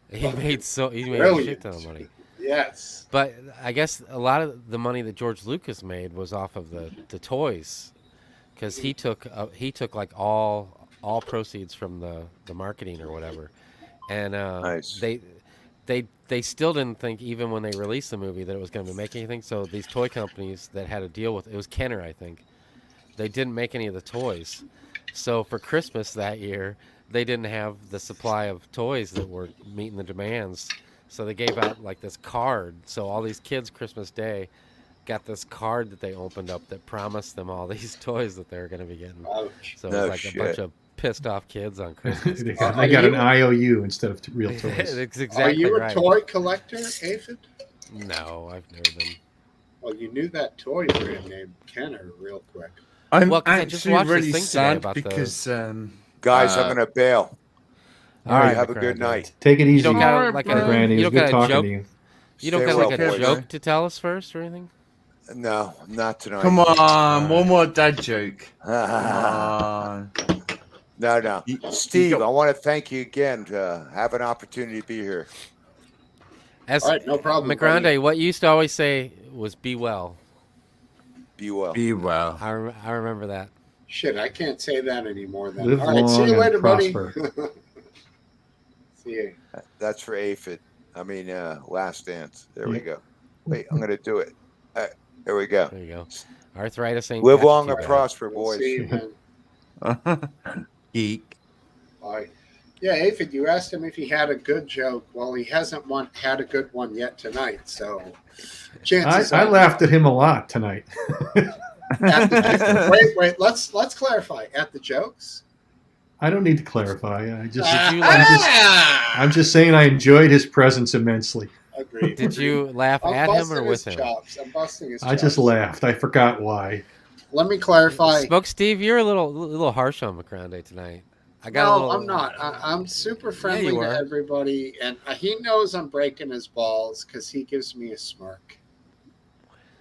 he made a
Brilliant.
shit ton of money.
Yes.
But I guess a lot of the money that George Lucas made was off of the toys, because he took like all all proceeds from the marketing or whatever. And
Nice.
they still didn't think, even when they released the movie, that it was going to make anything. So these toy companies that had a deal with it was Kenner, I think. They didn't make any of the toys. So for Christmas that year, they didn't have the supply of toys that were meeting the demands. So they gave out like this card. So all these kids Christmas Day got this card that they opened up that promised them all these toys that they were going to be getting.
Ouch.
So it
No
was like
shit.
a bunch of pissed off kids on Christmas.
They
Are
got an
you-
IOU instead of real toys.
It's
Are
exactly
you a
right.
toy collector, Aphid?
No, I've never been.
Well, you knew that toy brand name Kenner real quick.
I'm
Well, 'cause I just
actually
watched this
really
thing today
sad
about
because
Guys, I'm gonna bail.
All right,
Have a good
McCrandle.
night.
Take it
You
easy,
don't got like a
Randy.
you
It was
don't
good
got a
talking
joke.
to you.
You don't
Stay
got
well,
like a
boys.
joke to tell us first or anything?
No, not tonight.
come on, one more dad joke. Come on.
No.
You-
Steve,
you got-
I want to thank you again to have an opportunity to be here.
As
All right, no problem,
McGrande,
buddy.
what you used to always say was "be well."
Be well.
Be well.
I remember that.
Shit, I can't say that anymore then.
Live
All right, see
long
you
and
later, buddy.
prosper.
See you.
That's for Aphid. I mean, Last Dance. There we
Yeah.
go. Wait, I'm gonna do it. There we go.
There you go. Arthritis ain't
Live
got you
long
too
and
bad.
prosper,
We'll
boys.
see you, man.
Geek.
Bye. Yeah, Aphid, you asked him if he had a good joke. Well, he hasn't had a good one yet tonight, so chances
I
are-
laughed at him a lot tonight.
At the, wait, let's clarify. At the jokes?
I don't need to clarify.
Did you laugh?
I'm just saying I enjoyed his presence immensely.
Agreed.
Did you laugh
I'm
at him
busting
or
his
with him?
chops. I'm busting his
I
chops.
just laughed. I forgot why.
Let me clarify.
Smokesteve, you're a little harsh on McCrande tonight. I got a
No,
little.
I'm not. I'm super friendly
you
to
are.
everybody, and he knows I'm breaking his balls because he gives me a smirk,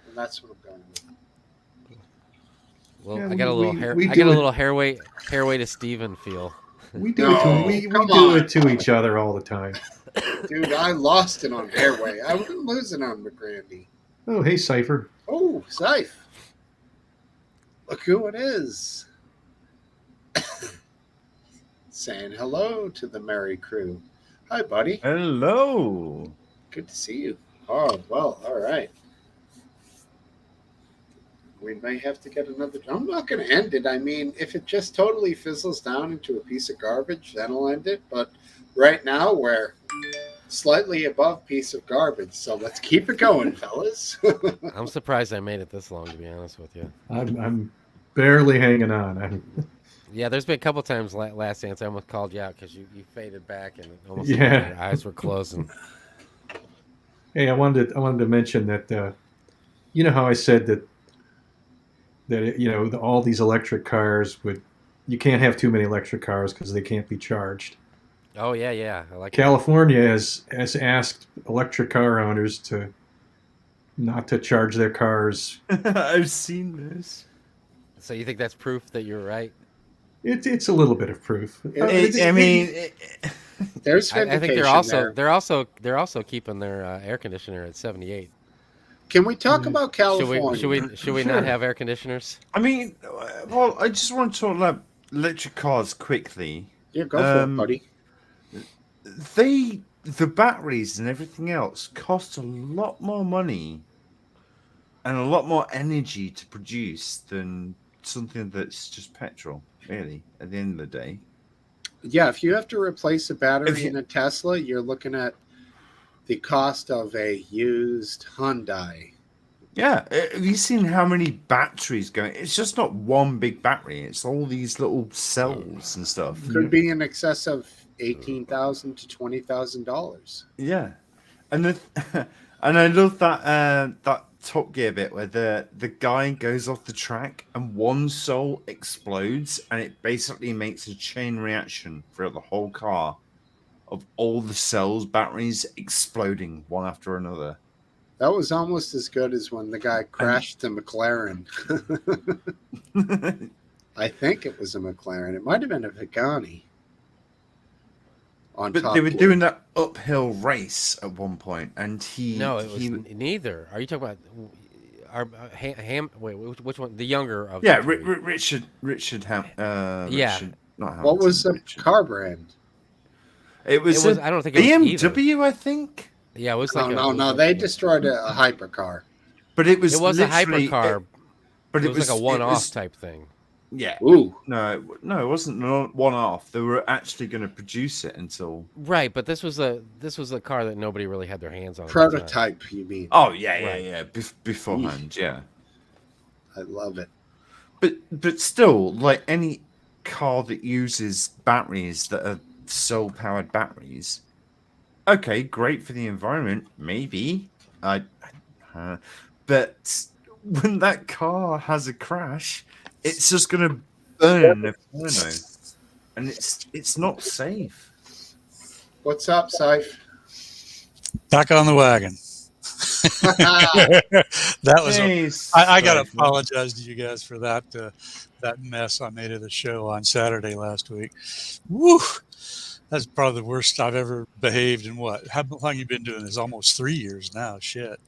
and that's what I'm going with.
Well,
Yeah,
I got a
we-
little hair.
we
I
do
got a
it.
little hairway to Steven feel.
We do
No,
it to we
come
do
on.
it to each other all the time.
Dude, I lost it on Airway. I wouldn't lose it on McGrandy.
Oh, hey, Cypher.
Oh, Syfe. Look who it is. Saying hello to the merry crew. Hi, buddy.
Hello.
Good to see you. Oh, well, all right. We may have to get another. I'm not going to end it. I mean, if it just totally fizzles down into a piece of garbage, then I'll end it. But right now, we're slightly above piece of garbage. So let's keep it going, fellas.
I'm surprised I made it this long, to be honest with you.
I'm barely hanging on.
Yeah, there's been a couple times last dance I almost called you out because you faded back and almost
Yeah.
your eyes were closing.
Hey, I wanted to mention that you know how I said that all these electric cars you can't have too many electric cars because they can't be charged.
Oh yeah, I like
California has asked electric car owners not to charge their cars.
I've seen this.
that. So you think that's proof that you're right?
It's a little bit of proof.
I mean,
There's
I think
vindication there.
they're also keeping their air conditioner at 78.
Can we talk about
Should
California?
we
Sure.
not have air conditioners?
I mean, well, I just want to talk about electric cars quickly.
Yeah, go for it, buddy.
The batteries and everything else cost a lot more money and a lot more energy to produce than something that's just petrol, really, at the end of the day.
Yeah, if you have to replace a battery
If you-
in a Tesla, you're looking at the cost of a used Hyundai.
Yeah, have you seen how many batteries going? It's just not one big battery. It's all these little cells and stuff.
Could be in excess of $18,000 to $20,000.
Yeah, and and I love that Top Gear bit where the guy goes off the track and one soul explodes and it basically makes a chain reaction throughout the whole car of all the cells, batteries exploding one after another.
That was almost as good as when the guy crashed the McLaren. I think it was a McLaren. It might have been a Pagani.
But they were doing that uphill race at one point, and
No, it was neither. Are you talking about our Wait, which one? The younger of
yeah,
the three.
Richard
Yeah,
Richard Not hard
What
to
was the
imagine.
car brand?
It was,
I don't think it was either.
BMW, I think.
Yeah, it was
No,
like
no, no. They destroyed a hypercar.
But it
It
was
was a
literally.
hypercar.
But
It was like a one-off type thing.
Yeah.
Ooh,
No, it wasn't one off. They were actually going to produce it until.
Right, but this was a car that nobody really had their hands on. At the time.
prototype, you mean?
Oh yeah,
Right.
beforehand, yeah.
I love it.
But still, like any car that uses batteries that are solar powered batteries, okay, great for the environment, maybe. But when that car has a crash, it's just gonna burn a inferno, and it's not safe.
What's up, Syph?
Back on the wagon. That was.
Hey,
I got to
Steve.
apologize to you guys for that that mess I made of the show on Saturday last week. Woo! That's probably the worst I've ever behaved in what? How long you been doing this? Almost 3 years now. Shit.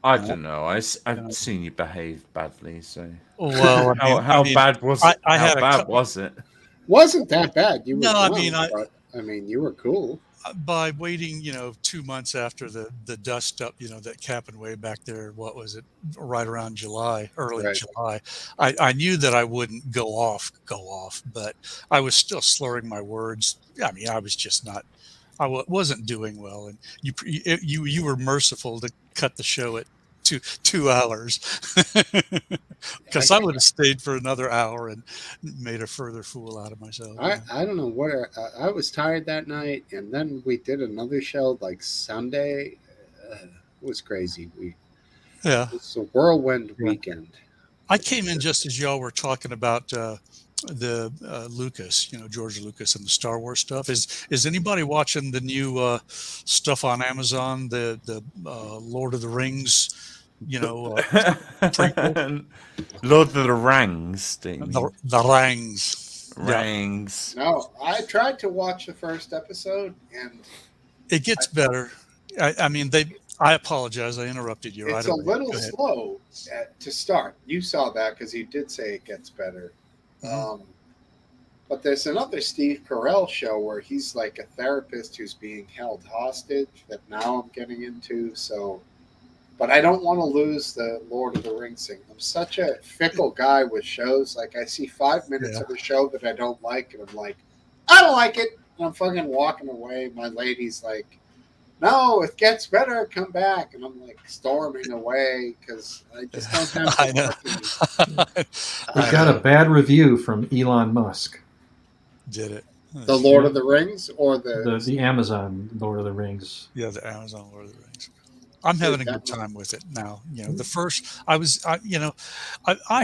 I don't know. I've seen you behave badly, so.
Well,
How bad was it?
I
How
had
bad was it?
Wasn't that bad. You were
No, I
drunk,
mean,
but you were cool.
by waiting, 2 months after the dust up, that happened way back there. What was it? Right around July, early
Right.
July. I knew that I wouldn't go off, but I was still slurring my words. I mean, I was just not. Wasn't doing well, and you were merciful to cut the show at 2 hours, because I would have stayed for another hour and made a further fool out of myself.
I don't know what I was tired that night, and then we did another show like Sunday. It was crazy.
Yeah,
It's a whirlwind weekend.
I came in just as y'all were talking about the Lucas, George Lucas and the Star Wars stuff. Is anybody watching the new stuff on Amazon? The Lord of the Rings, prequel?
Lord of the Rangs,
The Rangs.
Rangs.
No, I tried to watch the first episode, and
It gets better. I mean, I apologize. I interrupted you.
it's a little slow to start. You saw that because you did say it gets better.
Mhm.
But there's another Steve Carell show where he's like a therapist who's being held hostage that now I'm getting into. So, but I don't want to lose the Lord of the Rings thing. I'm such a fickle guy with shows. Like I see 5 minutes of a show that I don't like, and I'm like, I don't like it. And I'm fucking walking away. My lady's like, no, it gets better. Come back. And I'm like storming away because I just don't have
I
the
know.
fucking-
We got a bad review from Elon Musk.
Did it?
the Lord of the Rings or
The Amazon Lord of the Rings.
Yeah, the Amazon Lord of the Rings. I'm having a good time with it now. The first, I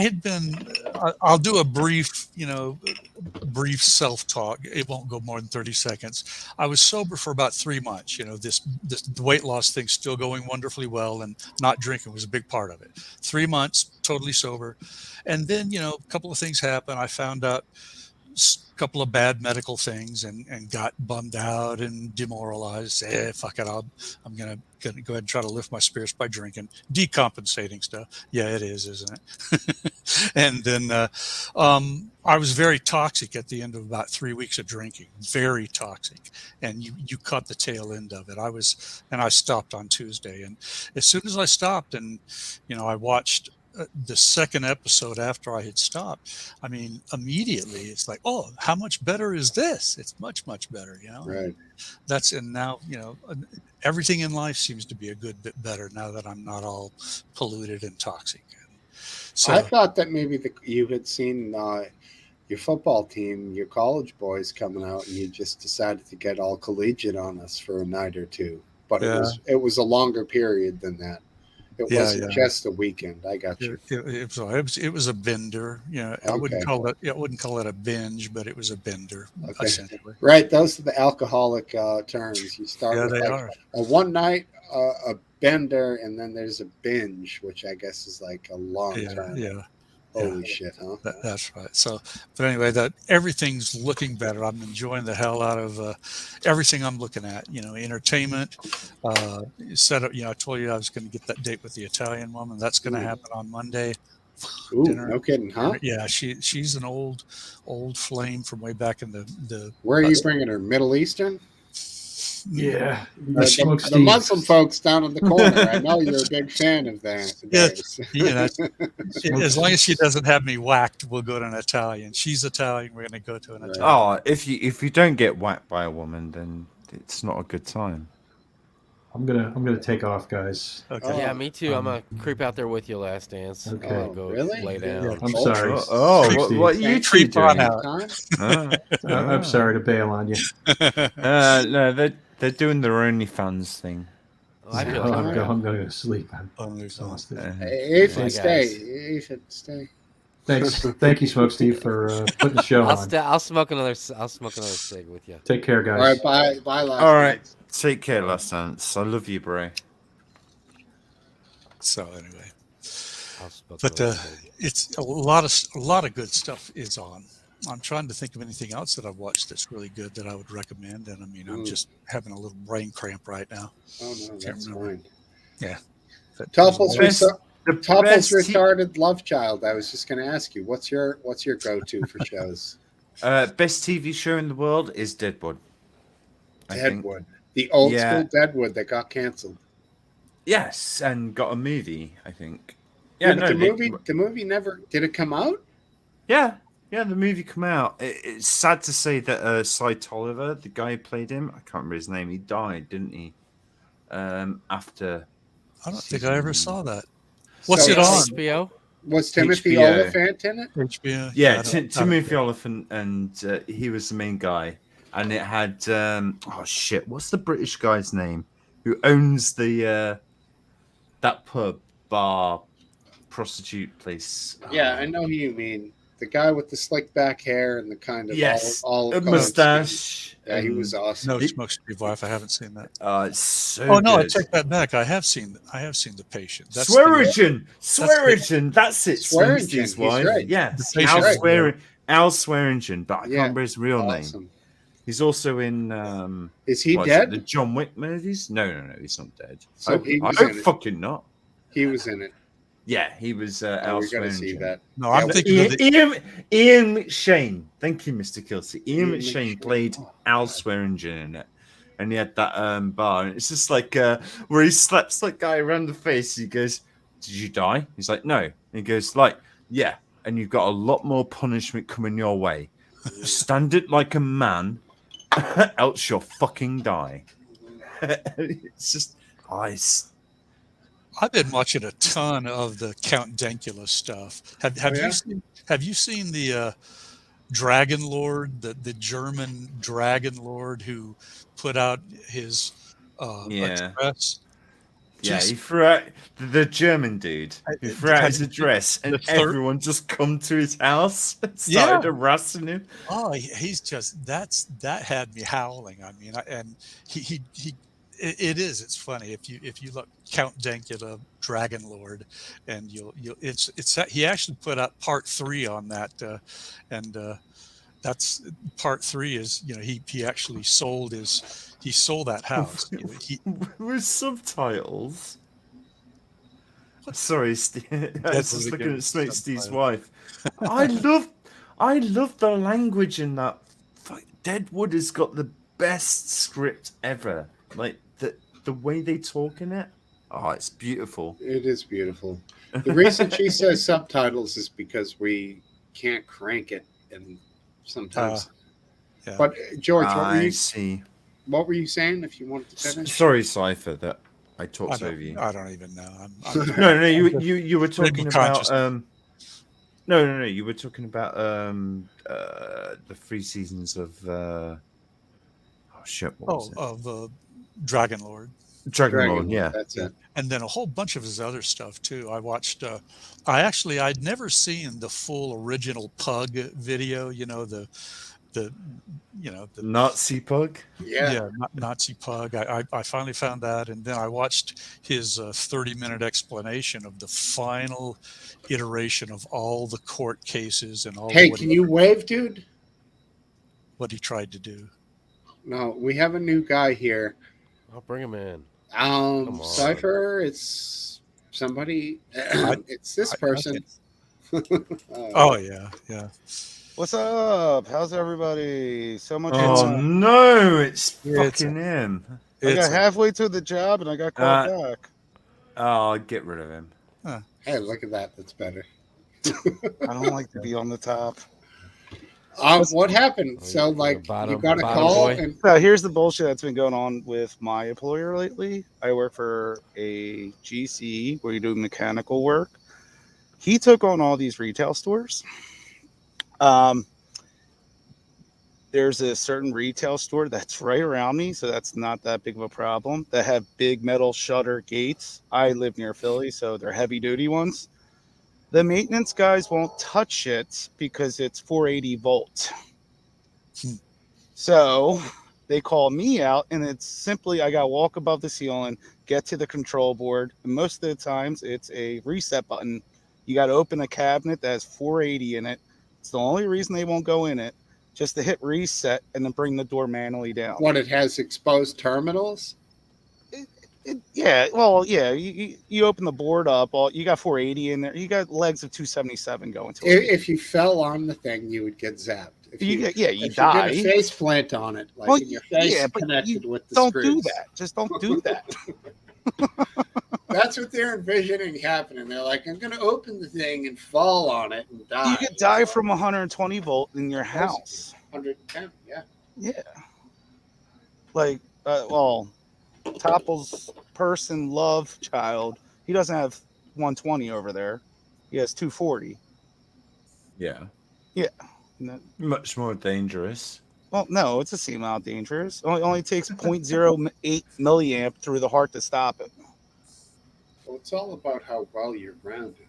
had been, I'll do a brief, brief self-talk. It won't go more than 30 seconds. I was sober for about 3 months. The weight loss thing's still going wonderfully well, and not drinking was a big part of it. 3 months, totally sober. And then, a couple of things happened. I found out a couple of bad medical things and got bummed out and demoralized. Fuck it, I'm gonna go ahead and try to lift my spirits by drinking. Decompensating stuff. Yeah, it is, isn't it? And then I was very toxic at the end of about 3 weeks of drinking. Very toxic. And you caught the tail end of it. I stopped on Tuesday. And as soon as I stopped and I watched the second episode after I had stopped, I mean, immediately it's like, oh, how much better is this? It's much, much better,
Right.
And now, everything in life seems to be a good bit better now that I'm not all polluted and toxic. So
I thought that maybe you had seen your football team, your college boys coming out, and you just decided to get all collegiate on us for a night or two. But it was a longer period than that. It wasn't just a weekend. I got you.
It was a bender. I wouldn't call it a binge, but it was a bender, essentially.
Right. Those are the alcoholic terms. You start with
they
like
are.
a one night, a bender, and then there's a binge, which I guess is like a long term.
Yeah.
Holy shit, huh?
That's right. So, but anyway, everything's looking better. I'm enjoying the hell out of everything I'm looking at. Entertainment. Set up. I told you I was going to get that date with the Italian woman. That's going to happen on Monday.
Ooh,
dinner.
no kidding, huh?
Yeah, she's an old flame from way back in the.
Where are you bringing her? Middle Eastern?
Yeah.
The,
Smoke
the
Steve.
Muslim folks down in the corner. I know you're a big fan of
Yeah,
theirs.
you know,
Smoke
as long as she
Steve.
doesn't have me whacked, we'll go to an Italian. She's Italian. We're going to go to an
Right.
Italian.
Oh, if you don't get whacked by a woman, then it's not a good time.
I'm gonna take off, guys.
Okay.
Oh,
Yeah, me too. I'm gonna creep out there with you, Last Dance.
Okay.
I'm
Oh,
gonna go
really?
lay
Yeah.
down.
I'm sorry.
Oh,
Smoke
what,
Steve.
what are you two
Creep on
doing?
out.
Time?
I'm sorry to bail on you.
No, they're doing their OnlyFans thing.
Oh, I feel
I'm
like
gonna go to sleep. I'm
Only
exhausted.
Ethan,
Bye,
stay.
guys.
Ethan, stay.
Thank you, Smoke Steve, for putting the show on.
I'll smoke another cig with you.
Take care,
All
guys.
right, bye, last
All right,
Dance.
take care, Last Dance. I love you, bro.
So anyway,
I'll smoke
but
another cig.
it's a lot of good stuff is on. I'm trying to think of anything else that I've watched that's really good that I would recommend. And I mean, I'm just having a little brain cramp right now.
Oh no, that's
remember.
fine.
Yeah. But
Topple's
Best- The
Topple's
best t-
retarded love child. I was just going to ask you, what's your go-to for shows?
best TV show in the world is Deadwood. I think.
Deadwood, the old
Yeah.
school Deadwood that got canceled.
Yes, and got a movie, I think.
Yeah,
Yeah,
but
no,
the movie never did. It come out?
Yeah, the movie come out. It's sad to say that Cy Tolliver, the guy who played him, I can't remember his name. He died, didn't he? After
I don't think I ever
season-
saw that. What's
So
it on?
HBO?
Was Timothy
HBO.
Oliphant in it?
HBO.
Yeah,
I don't-
Timothy Oliphant, and he was the main guy. And it had oh shit, what's the British guy's name who owns the that pub, bar, prostitute place?
Yeah, I know who you mean. The guy with the slick back hair and the kind of
Yes,
all
a mustache.
Yeah, he was awesome.
No Smokesteve wife. I haven't seen that.
It's so.
Oh no, I
good.
take that back. I have seen The Patient. That's the-
Swearingen, that's it.
Swearingen,
Swearingen's
he's
wife.
right.
Yes,
The Patient.
Al Swearingen, but I can't
Yeah,
remember his real name.
Awesome.
He's also in.
Is he
what is it,
dead?
the John Wick movies? No, he's not dead.
So
I
he was
hope
in it.
fucking not.
He was in it.
Yeah, he was
Oh,
Al
we got to see
Swearingen.
that.
No, I'm
Yeah,
thinking of the.
Ian McShane. Thank you, Mr. Kilsey. Ian
Ian
McShane
McShane.
played
Oh,
Al
God.
Swearingen in it. And he had that bar. And it's just like where he slaps that guy around the face. He goes, "Did you die?" He's like, "No." And he goes, like, "Yeah. And you've got a lot more punishment coming your way. Stand it like a man, else you'll fucking die." It's just,
I've been watching a ton of the Count Dankula stuff. Have
yeah?
you seen the Dragon Lord, the German Dragon Lord who put out his
Yeah.
address?
yeah,
Just-
he threw out the German dude who threw out his
have you-
address, and
the third-
everyone just come to his house and
Yeah.
started harassing him.
Oh, he's just that had me howling. I mean, it is. It's funny if you look Count Dankula Dragon Lord, and it's he actually put out part 3 on that, and that's part 3 is he actually sold that house.
With subtitles. Sorry, Steve. I was
That's
just
really
looking
good
at Snake Steve's
subtitles.
wife. I love the language in that. Deadwood has got the best script ever. Like the way they talk in it. Oh, it's beautiful.
It is beautiful. The reason she says subtitles is because we can't crank it, and sometimes.
Yeah.
But George,
I see.
what were you saying? If you wanted to finish,
Sorry, Cypher, that I
I
talked over you.
don't even know.
No, you were talking
Maybe
about
consciousness.
no, you were talking about the 3 seasons of oh shit, what was it?
of Dragon Lord.
Dragon Lord, yeah.
That's it.
And then a whole bunch of his other stuff too. I watched. I'd never seen the full original Pug video. The
Nazi pug.
Yeah.
Nazi Pug. I finally found that, and then I watched his 30-minute explanation of the final iteration of all the court cases and all.
Hey,
what
can
he,
you wave, dude?
what he tried to do.
No, we have a new guy here.
I'll bring him in. Come on.
Cypher, it's somebody. It's this person.
Oh yeah, yeah.
What's up? How's everybody? So much
Oh
fun.
no, it's
It's
fucking him.
I got
it's a,
halfway to the job and I got called back.
Oh, get rid of him.
Hey, look at that. That's better.
I don't like to be on the top.
What happened?
Oh,
So,
you're
like,
bottom-
you got a
bottom
call,
boy?
and
So here's the bullshit that's been going on with my employer lately. I work for a GC where you do mechanical work. He took on all these retail stores. There's a certain retail store that's right around me, so that's not that big of a problem. That have big metal shutter gates. I live near Philly, so they're heavy duty ones. The maintenance guys won't touch it because it's 480 volt. So they call me out, and it's simply I got to walk above the ceiling, get to the control board. And most of the times, it's a reset button. You got to open a cabinet that has 480 in it. It's the only reason they won't go in it, just to hit reset and then bring the door manually down.
what, it has exposed terminals?
Yeah, well, yeah. You open the board up, you got 480 in there. You got legs of 277 going to it.
If you fell on the thing, you would get zapped. If
You
you
get, you
if
die.
you did a face plant on it, like
Well,
in your face,
yeah, but
connected with the
don't
screws.
do that. Just don't do that.
That's what they're envisioning happening. They're like, I'm going to open the thing and fall on it and die.
You could die from 120 volt in your house.
110, yeah.
Yeah. Like, well, Topple's person, love child, he doesn't have 120 over there. He has 240.
Yeah.
Yeah.
Much more dangerous.
Well, no, it's the same amount dangerous. Only takes 0.08 milliamp through the heart to stop it.
Well, it's all about how well you're grounded.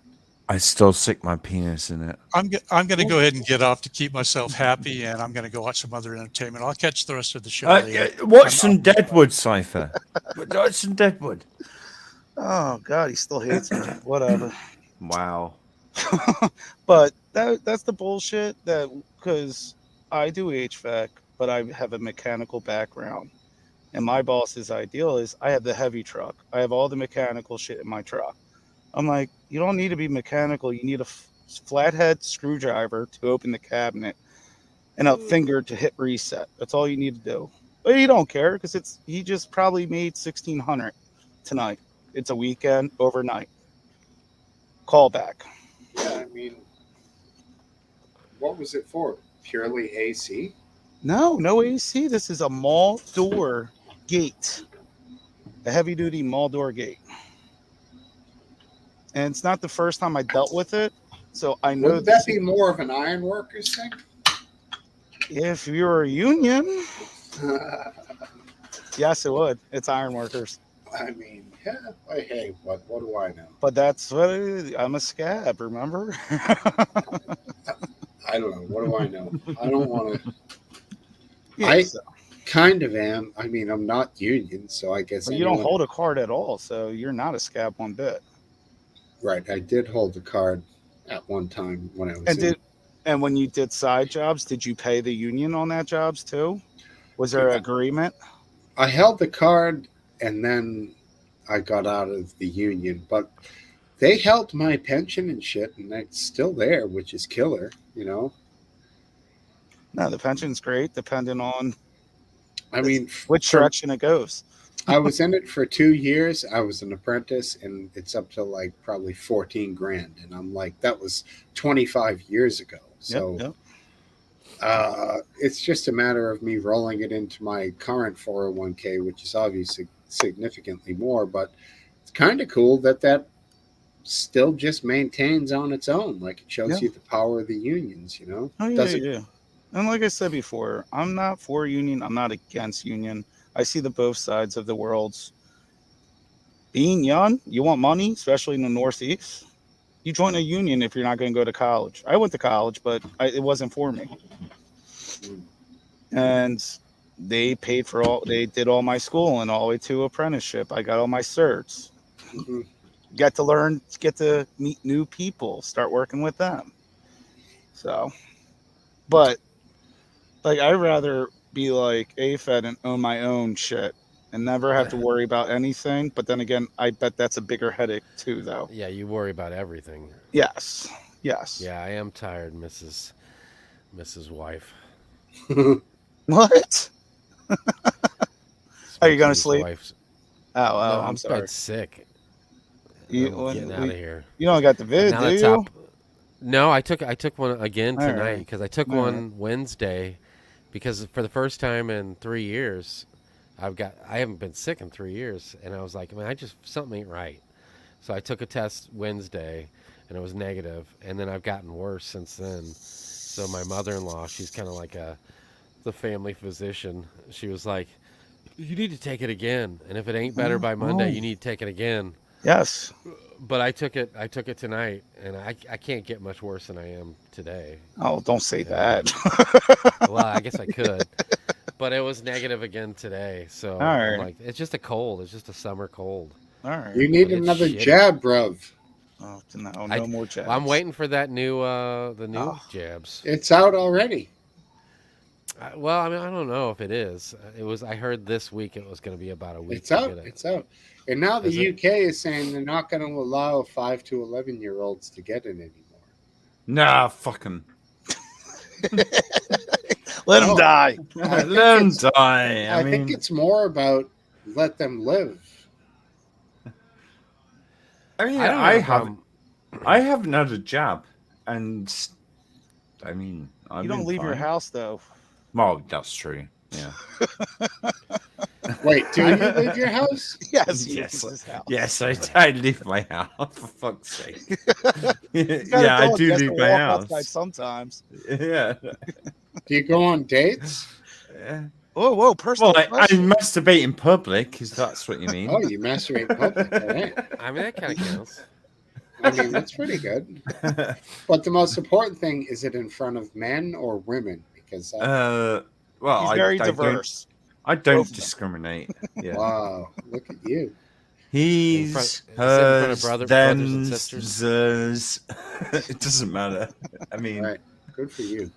I still stick my penis in it.
I'm going to go ahead and get off to keep myself happy, and I'm going to go watch some other entertainment. I'll catch the rest of the show later.
Watch some Deadwood, Cypher. Watch some Deadwood.
Oh God, he still hates me. Whatever.
Wow.
But that's the bullshit. That because I do HVAC, but I have a mechanical background, and my boss's ideal is I have the heavy truck. I have all the mechanical shit in my truck. I'm like, you don't need to be mechanical. You need a flathead screwdriver to open the cabinet and a finger to hit reset. That's all you need to do. But you don't care because he just probably made 1,600 tonight. It's a weekend overnight. Call back.
Yeah, I mean, what was it for? Purely AC?
No AC. This is a mall door gate, a heavy duty mall door gate. And it's not the first time I dealt with it. So I know
Would that be more of an ironworkers thing?
if you're a union, yes, it would. It's ironworkers.
I mean, yeah. Hey, what do I know?
But that's what I'm a scab, remember?
I don't know. What do I know? I don't want to.
Yeah,
I
so-
kind of am. I mean, I'm not union, so I guess
But you don't hold a card at all, so you're not a scab one bit.
Right, I did hold the card at one time when I was.
And when you did side jobs, did you pay the union on that jobs too? Was there an agreement?
I held the card, and then I got out of the union, but they held my pension and shit, and it's still there, which is killer, you know.
No, the pension's great, depending on
I mean,
which direction it goes.
I was in it for 2 years. I was an apprentice, and it's up to like probably 14 grand. And I'm like, that was 25 years ago. So
Yep.
it's just a matter of me rolling it into my current 401k, which is obviously significantly more. But it's kind of cool that still just maintains on its own. Like it shows you the power of the unions, you know?
Oh, yeah. And like I said before, I'm not for union. I'm not against union. I see the both sides of the worlds. Being young, you want money, especially in the Northeast. You join a union if you're not going to go to college. I went to college, but it wasn't for me. And they paid for they did all my schooling all the way to apprenticeship. I got all my certs.
Mm-hmm.
Get to learn, get to meet new people, start working with them. So, but like, I'd rather be like AFED and own my own shit and never have to worry about anything. But then again, I bet that's a bigger headache too, though.
Yeah, you worry about everything.
Yes. Yes.
Yeah, I am tired, Mrs. Wife.
What? Are you gonna
Smokesteve's
sleep?
wife's.
Oh,
No,
I'm
I'm
sorry.
sick.
You,
I'm getting out of here.
you don't got the vid,
Now
do
that's
you?
up. No, I took one again
All
tonight
right.
because I took
All
one Wednesday because for the first time in 3 years, I haven't been sick in 3 years, and I was like, man, something ain't right. So I took a test Wednesday, and it was negative, and then I've gotten worse since then. So my mother-in-law, she's kind of like the family physician. She was like, you need to take it again, and if it ain't better by Monday, you need to take it again.
Yes.
But I took it tonight, and I can't get much worse than I am today.
Oh, don't say that.
Well, I guess I could, but it was negative again today. So
All
I'm
right.
like, it's just a cold. It's just a summer cold.
All right.
You need
Like, it's
another
shitty.
jab, bruv.
Oh, no more jabs.
I'm waiting for that new the new
Oh.
jabs.
It's out already.
Well, I mean, I don't know if it is. I heard this week it was going to be about a week.
It's
to
out.
get it.
It's out. And now the
Is it?
UK is saying they're not going to allow 5 to 11-year-olds to get it anymore.
Nah, fuck him.
Let him
No.
die.
I think
Let him
it's-
die.
I think it's more about let them live.
I mean,
I don't
I
have a
haven't.
problem.
I haven't had a jab, and I mean,
You don't leave your house though.
Well, that's true. Yeah.
Wait, do you leave your house?
Yes. He
Yes,
leaves his house.
Yes, I leave my house, for fuck's sake.
He's got a
Yeah, I
dog, he
do
has to
leave my
walk
house.
outside sometimes.
Yeah.
Do you go on dates?
Yeah.
Whoa, personal
Well, I
question.
masturbate in public, if that's what you mean.
Oh, you masturbate in public. All right.
I mean, that kind of counts.
I mean, that's pretty good. But the most important thing, is it in front of men or women? Because
Well,
He's very
I
diverse.
I
Both
don't
of them.
discriminate. Yeah.
wow, look at you.
He's,
Is it in front of
hers,
brothers and
them's,
sisters?
zers. It doesn't matter. I mean,
All right, good for you.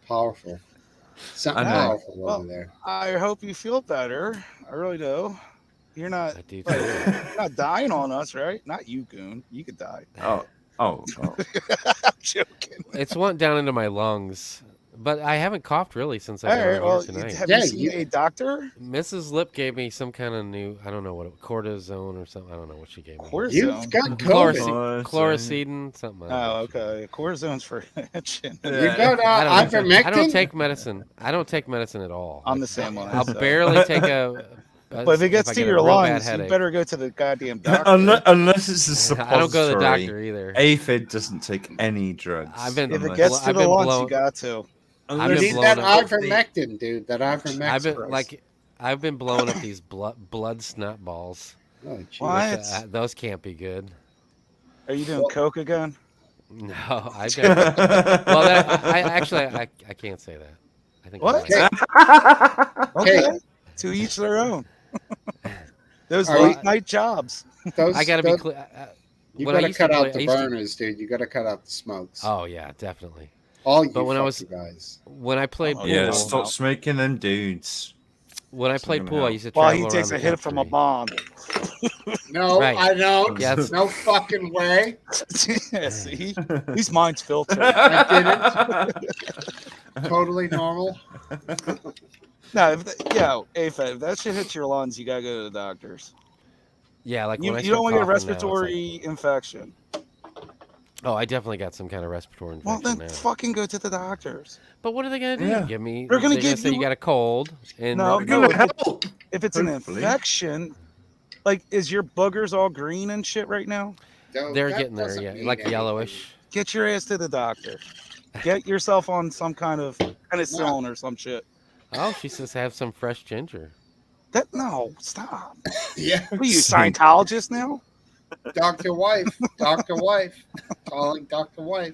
Powerful. Something
I know.
powerful
Well,
over there.
I hope you feel better. I really do. You're not
I do
like,
too.
you're not dying on us, right? Not you, Goon. You could die.
oh.
I'm joking.
It's went down into my lungs, but I haven't coughed really since I
All
got
right.
on
Well,
here tonight.
have
Yeah,
you seen
you-
a doctor?
Mrs. Lip gave me some kind of new, I don't know what, cortisone or something. I don't know what she gave me.
Cortisone.
You've got
Chlorosi-
COVID.
Chlorocidin, something. I don't know
Oh,
what she-
okay. Cortisone's for itching.
You
Yeah.
got
I don't,
ivermectin?
I don't take medicine. I don't take medicine at all.
I'm the same way.
I'll
so.
barely take a.
But if it gets
I
to
get a
your
real bad
lungs, you
headache.
better go to the goddamn doctor.
Unless it's a suppository.
I don't go to the doctor either.
Aphid doesn't take any drugs.
I've been-
If it
unless-
gets to
I've
the
been
lungs,
blown-
you got to.
I've
You
been
need
blown
that
up.
ivermectin, dude. That ivermectin.
I've been
Christ.
I've been blowing up these blood snot balls.
Oh, gee.
What?
Those can't be good.
Are you doing coke again?
No, I don't. Well, I can't say that. I think
What?
I might.
Okay. To each their own. Those
Are
late
you-
night jobs.
Those,
I gotta be
those-
clear.
You
when I
got to
used
cut
play-
out
I
the
used to-
burners, dude. You got to cut out the smokes.
Oh yeah, definitely.
All you
but when I was-
fucking guys.
When I played
Oh,
pool,
Yeah,
Cool.
stop smoking them dudes.
when I
It's not
played
gonna
pool, I
help.
used to
While
travel
he takes
around
a
the
hit from a
country.
bomb.
No,
Right.
I don't.
Yes.
No fucking way.
Yeah, see? At least mine's filtered.
I Totally normal.
No, if that shit hits your lungs, you gotta go to the doctors.
Yeah, like
You,
when I
you don't
start
want to get a
coughing now, it's like-
respiratory infection.
oh, I definitely got some kind of respiratory
Well,
infection
then
now.
fucking go to the doctors.
But what are they gonna do?
Yeah.
Give me?
They're gonna
they're
give
say
you-
you got a cold, and
No,
They're
no.
gonna help.
If it's an
Hopefully.
infection, like, is your boogers all green and shit right now?
No,
they're
that
getting there.
doesn't
Yeah,
mean
like
anything.
yellowish.
Get your ass to the doctor. Get yourself on some kind of penicillin or some shit.
Oh, she says have some fresh ginger.
No, stop.
Yeah,
What are you, Scientologist now?
Dr. Wife. Dr. Wife. Calling Dr. Wife.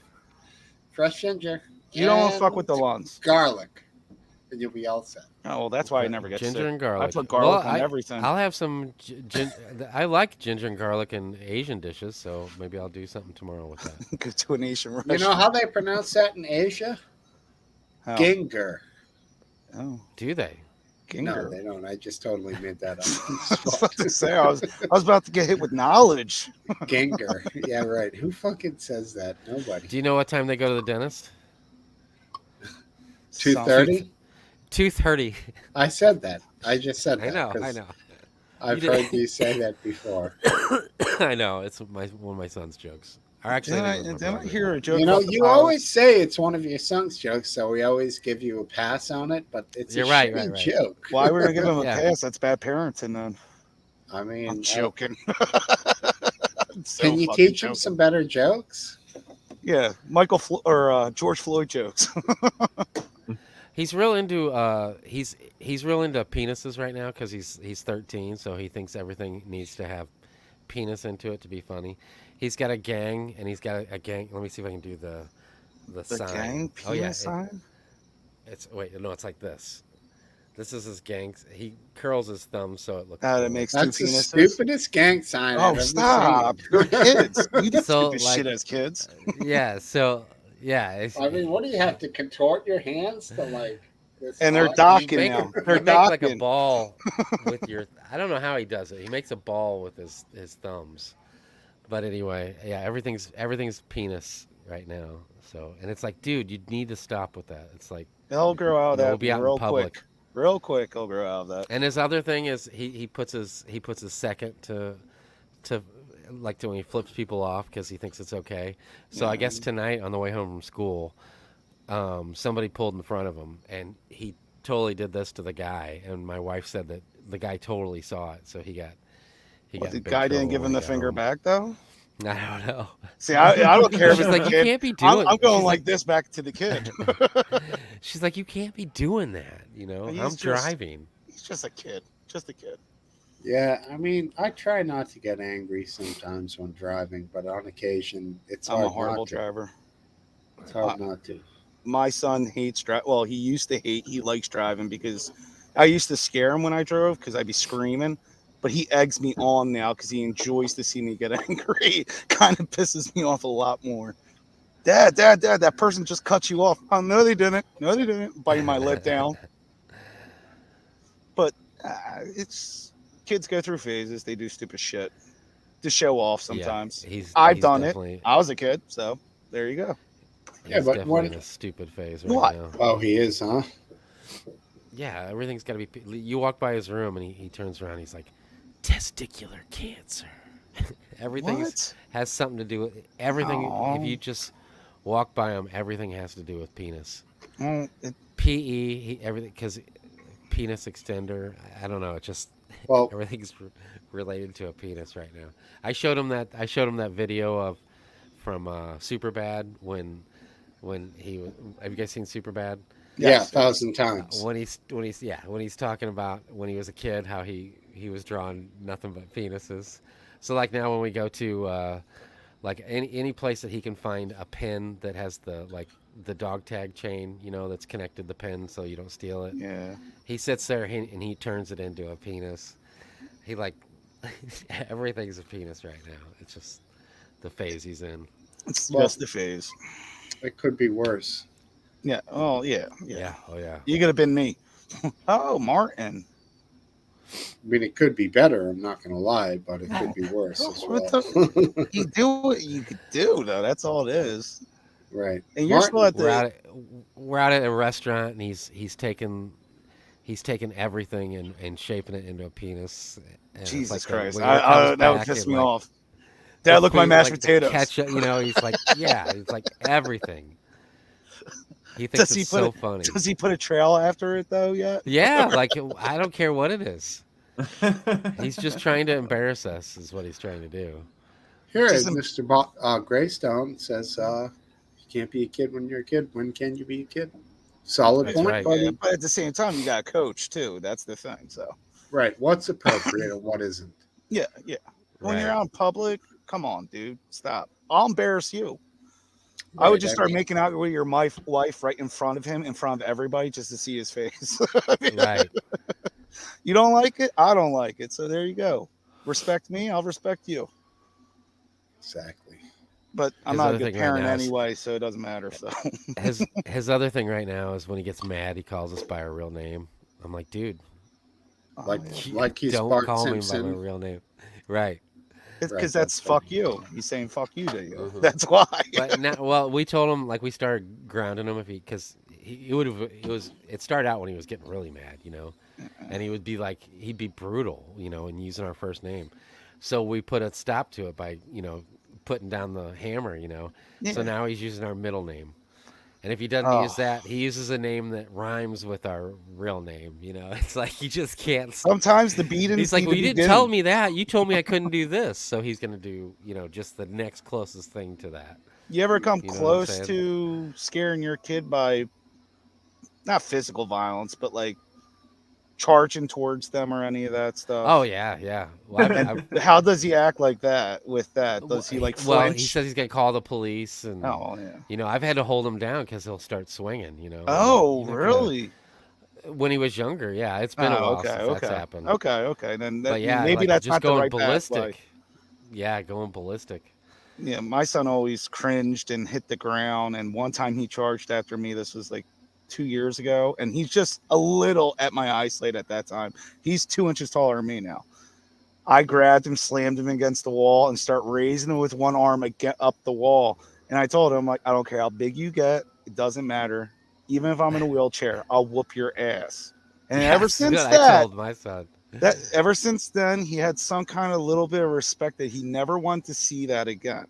Fresh ginger.
You don't want to
and
fuck with the lungs.
garlic. And you'll be all set.
Oh, well, that's why I never get
ginger
sick.
and garlic.
I put garlic
Well,
on everything.
I'll have some. I like ginger and garlic in Asian dishes, so maybe I'll do something tomorrow with that.
Go to an Asian
You
restaurant.
know how they pronounce that in Asia?
How?
Ginger.
Oh,
Do they?
No,
Ginger.
they don't. I just totally made that
I
up.
was about to say, I was about to get hit with knowledge.
Ginger. Yeah, right. Who fucking says that? Nobody.
Do you know what time they go to the dentist?
2:30.
2:30.
I said that. I just said that.
I know.
'cause
You
I've
did-
heard you say that before.
I know. It's one of my son's jokes. Or actually, I think it was my
Didn't I
brother.
hear a joke?
You know,
about the
you
pilots?
always say it's one of your son's jokes, so we always give you a pass on it. But it's
You're
a
right,
shitty
right.
joke.
Why we're gonna give him a
Yeah.
pass? That's bad parenting. Then
I mean,
I'm joking. So
can you
fucking
teach him
joking.
some better jokes?
Yeah, George Floyd jokes.
He's real into he's real into penises right now because he's 13, so he thinks everything needs to have penis into it to be funny. He's got a gang, and he's got a gang. Let me see if I can do the
The
sign.
gang penis
Oh yeah,
sign.
it's wait no, it's like this. This is his gang. He curls his thumb so it looks.
That
cool.
makes
That's
two
the
penises.
stupidest gang sign I've
Oh,
ever
stop!
seen.
You're kids. We did
So,
stupid
like-
shit as kids.
Yeah. So yeah.
I mean, what do you have to contort your hands to like? This
And they're
odd-
docking
make,
now.
you
They're
make like a
docking.
ball with your. I don't know how he does it. He makes a ball with his thumbs. But anyway, yeah, everything's penis right now. So, and it's like, dude, you need to stop with that. It's like,
They'll grow out of
you know,
that
we'll be out in
real
public.
quick. Real quick, he'll grow out of that.
And his other thing is he puts his second to like to when he flips people off because he thinks it's okay. So I guess tonight on the way home from school, somebody pulled in front of him and he totally did this to the guy. And my wife said that the guy totally saw it, so he got.
What,
in
the
big
guy didn't
trouble
give
when
him
he
the
got
finger
home.
back though.
I don't know.
See, I don't care if
She's
it's
like,
the
you
kid.
can't be doing.
I'm going
she's
like this back to the kid.
She's like, you can't be doing that. You know,
He's
I'm
just-
driving.
He's just a kid. Just a kid.
Yeah, I mean, I try not to get angry sometimes when driving, but on occasion, it's
I'm
hard
a horrible
not to.
driver.
It's hard not to.
My son hates drive. Well, he used to hate. He likes driving because I used to scare him when I drove because I'd be screaming. But he eggs me on now because he enjoys to see me get angry. Kind of pisses me off a lot more. Dad, that person just cut you off. Oh, no, they didn't. No, they didn't. Biting my lip down. But it's kids go through phases. They do stupid shit to show off sometimes.
Yeah,
I've
he's
done it.
definitely-
I was a kid, so there you go.
He's
Yeah, but
definitely
what-
in a stupid phase right
What?
now.
Oh, he is, huh?
Yeah, everything's got to be. You walk by his room and he turns around. He's like, testicular cancer. Everything
What?
has something to do with everything.
Aw.
If you just walk by him, everything has to do with penis.
Well,
PE, everything because penis extender. I don't know. It just
Well,
everything's related to a penis right now. I showed him that video of from Superbad when he was. Have you guys seen Superbad?
yeah,
yes.
1,000 times.
When he's talking about when he was a kid, how he was drawing nothing but penises. So like now when we go to like any place that he can find a pin that has the dog tag chain, you know, that's connected the pin so you don't steal it.
Yeah.
He sits there and he turns it into a penis. He like everything's a penis right now. It's just the phase he's in.
It's
Well-
just the phase.
It could be worse.
Yeah. Oh, yeah.
Yeah. Oh yeah.
You could have been me. Oh, Martin.
I mean, it could be better. I'm not going to lie, but it could be worse as
What
well.
You do what you could do, though. That's all it is.
Right.
And you're still at
We're
the.
out. We're out at a restaurant, and he's taken everything and shaping it into a penis. And it's
Jesus
like
Christ.
when it comes
That would
back
piss
and,
me
like,
off.
the
Dad, look my
food,
mashed
like, the
potatoes.
Ketchup, you know, he's like, yeah, it's like everything. He thinks
Does he
it's
put
so
it-
funny.
Does he put a trail after it, though, yet?
Yeah, like I don't care what it is. He's just trying to embarrass us. Is what he's trying to do.
Here,
Just
Mr. Greystone says, you can't be a kid when you're a kid. When can you be a kid? Solid
That's
point,
right.
buddy.
Yeah, but at the same time, you got a coach, too. That's the thing, so.
Right. What's appropriate and what isn't?
Yeah. When you're
Right.
out in public, come on, dude. Stop. I'll embarrass you. I would just start making out with your wife right in front of him, in front of everybody, just to see his face.
Right.
You don't like it? I don't like it. So there you go. Respect me, I'll respect you.
Exactly.
But I'm
His
not a
other
good
thing right
parent
now is-
anyway, so it doesn't matter. So
His other thing right now is when he gets mad, he calls us by our real name. I'm like, dude,
Like
yeah.
like he's
Don't
Bart
call me by my
Simpson.
real name. Right.
It's
Right,
because
that's
that's fuck
funny.
you. He's saying fuck you to you.
Mhm.
That's why.
But now, well, we told him like we started grounding him if because he would have. It started out when he was getting really mad, and he would be like he'd be brutal, and using our first name. So we put a stop to it by putting down the hammer, So
Yeah.
now he's using our middle name. And if he doesn't use
Oh.
that, he uses a name that rhymes with our real name. It's like he just can't.
Sometimes the beatings.
He's like,
need
well,
to
you
be
didn't tell
given.
me that. You told me I couldn't do this. So he's gonna do, just the next closest thing to that.
You ever come
You know what I'm
close
saying?
to scaring your kid by not physical violence, but like charging towards them or any of that stuff?
Oh yeah, yeah. Well,
And how does he act like that with that? Does he like
well,
flinch?
he says he's gonna call the police, and
Oh yeah.
I've had to hold him down because he'll start swinging.
Oh
You're not gonna-
really?
When he was younger, yeah. It's been a
Oh
while
okay,
since that's happened.
okay. Then
But yeah,
maybe
like
that's
just
not the
going
right
ballistic.
pathway.
Yeah, going ballistic.
Yeah, my son always cringed and hit the ground. And one time he charged after me. This was like 2 years ago, and he's just a little at my eyesight at that time. He's 2 inches taller than me now. I grabbed him, slammed him against the wall, and start raising him with one arm up the wall. And I told him, like, I don't care how big you get, it doesn't matter. Even if I'm in a wheelchair, I'll whoop your ass. And
Yeah,
ever
that's
since
what I told my son.
ever since then, he had some kind of little bit of respect that he never wanted to see that again.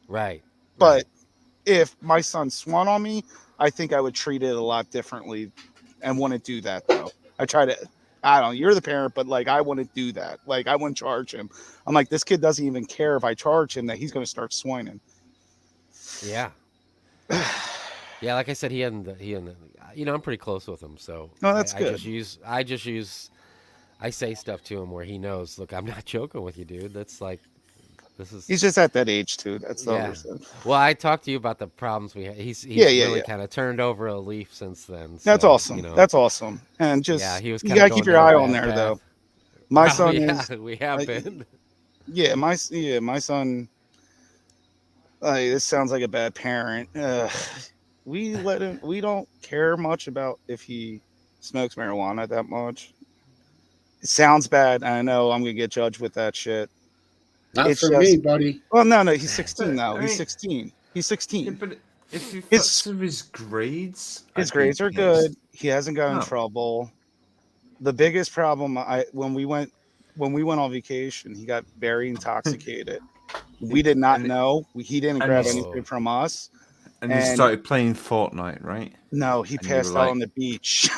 Right.
But if my son swung on me, I think I would treat it a lot differently and wouldn't do that though. I don't know, you're the parent, but like I wouldn't do that. Like I wouldn't charge him. I'm like, this kid doesn't even care if I charge him that he's gonna start swinging.
Yeah. Yeah, like I said, he hadn't. I'm pretty close with him, so
Oh, that's
I
good.
I say stuff to him where he knows. Look, I'm not joking with you, dude. That's like, this is.
He's just at that age too. That's the
Yeah.
other thing.
Well, I talked to you about the problems we had. He's
Yeah,
really
yeah.
kind of turned over a leaf since then.
That's
so,
awesome. That's awesome. And just
yeah, he was.
you
kinda
gotta
going
keep your
down
eye
a
on
bad
there
path.
though. My
Oh,
son
yeah,
is
we have been.
yeah, my son this sounds like a bad parent. We let him. We don't care much about if he smokes marijuana that much. It sounds bad. I know I'm gonna get judged with that shit.
Not
It's
for
just-
me, buddy.
Well, no, he's 16
But,
now.
I
He's
mean-
16. He's
Yeah,
16.
but if he
His-
fucks with his grades,
His
I'd
grades
be
are
pissed.
good. He hasn't got in
Oh.
trouble. The biggest problem when we went on vacation, he got very intoxicated. We did not
And-
know. He didn't
and
grab
he's-
anything from us.
And he
And-
started playing Fortnite, right?
No, he
And you
passed
were
out
like-
on the beach.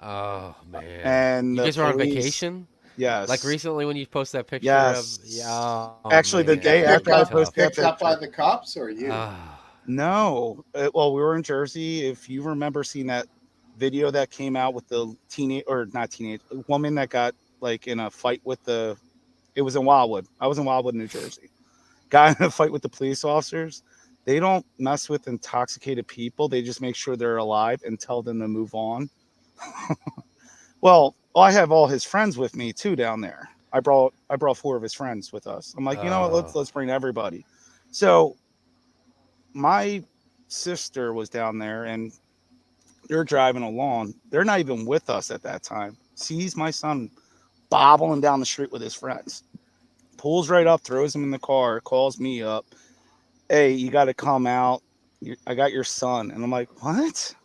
Oh man.
And
you
the
guys were on
police-
vacation?
Yes.
Like recently when you post that picture
Yes.
of oh,
Actually, the
man,
day
that'd
after
be
I
tough.
posted that
Picked up by
picture.
the cops or you?
Ah,
No. Well, we were in Jersey. If you remember seeing that video that came out with the woman that got like in a fight with it was in Wildwood. I was in Wildwood, New Jersey. Got in a fight with the police officers. They don't mess with intoxicated people. They just make sure they're alive and tell them to move on. Well, I have all his friends with me too down there. I brought 4 of his friends with us. I'm like, you know what? Let's bring everybody. So my sister was down there and they're driving along. They're not even with us at that time. Sees my son bobbling down the street with his friends. Pulls right up, throws him in the car, calls me up. Hey, you got to come out. I got your son. And I'm like, what?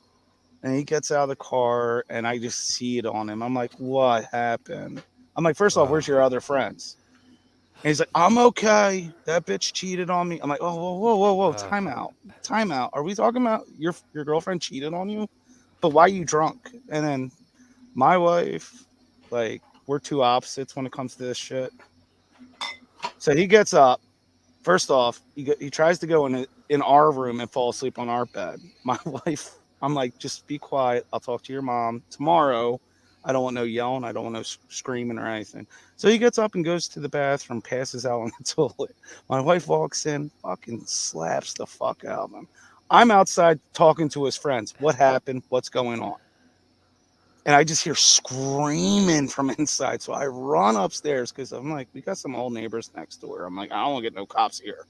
And he gets out of the car and I just see it on him. I'm like, what happened? I'm like, first off, where's your other friends? And he's like, I'm okay. That bitch cheated on me. I'm like, oh, whoa. Time out. Are we talking about your girlfriend cheated on you? But why are you drunk? And then my wife, like, we're two opposites when it comes to this shit. So he gets up. First off, he tries to go in our room and fall asleep on our bed. My wife, I'm like, just be quiet. I'll talk to your mom tomorrow. I don't want no yelling. I don't want no screaming or anything. So he gets up and goes to the bathroom, passes out on the toilet. My wife walks in, fucking slaps the fuck out of him. I'm outside talking to his friends. What happened? What's going on? And I just hear screaming from inside. So I run upstairs because I'm like, we got some old neighbors next door. I'm like, I don't want to get no cops here.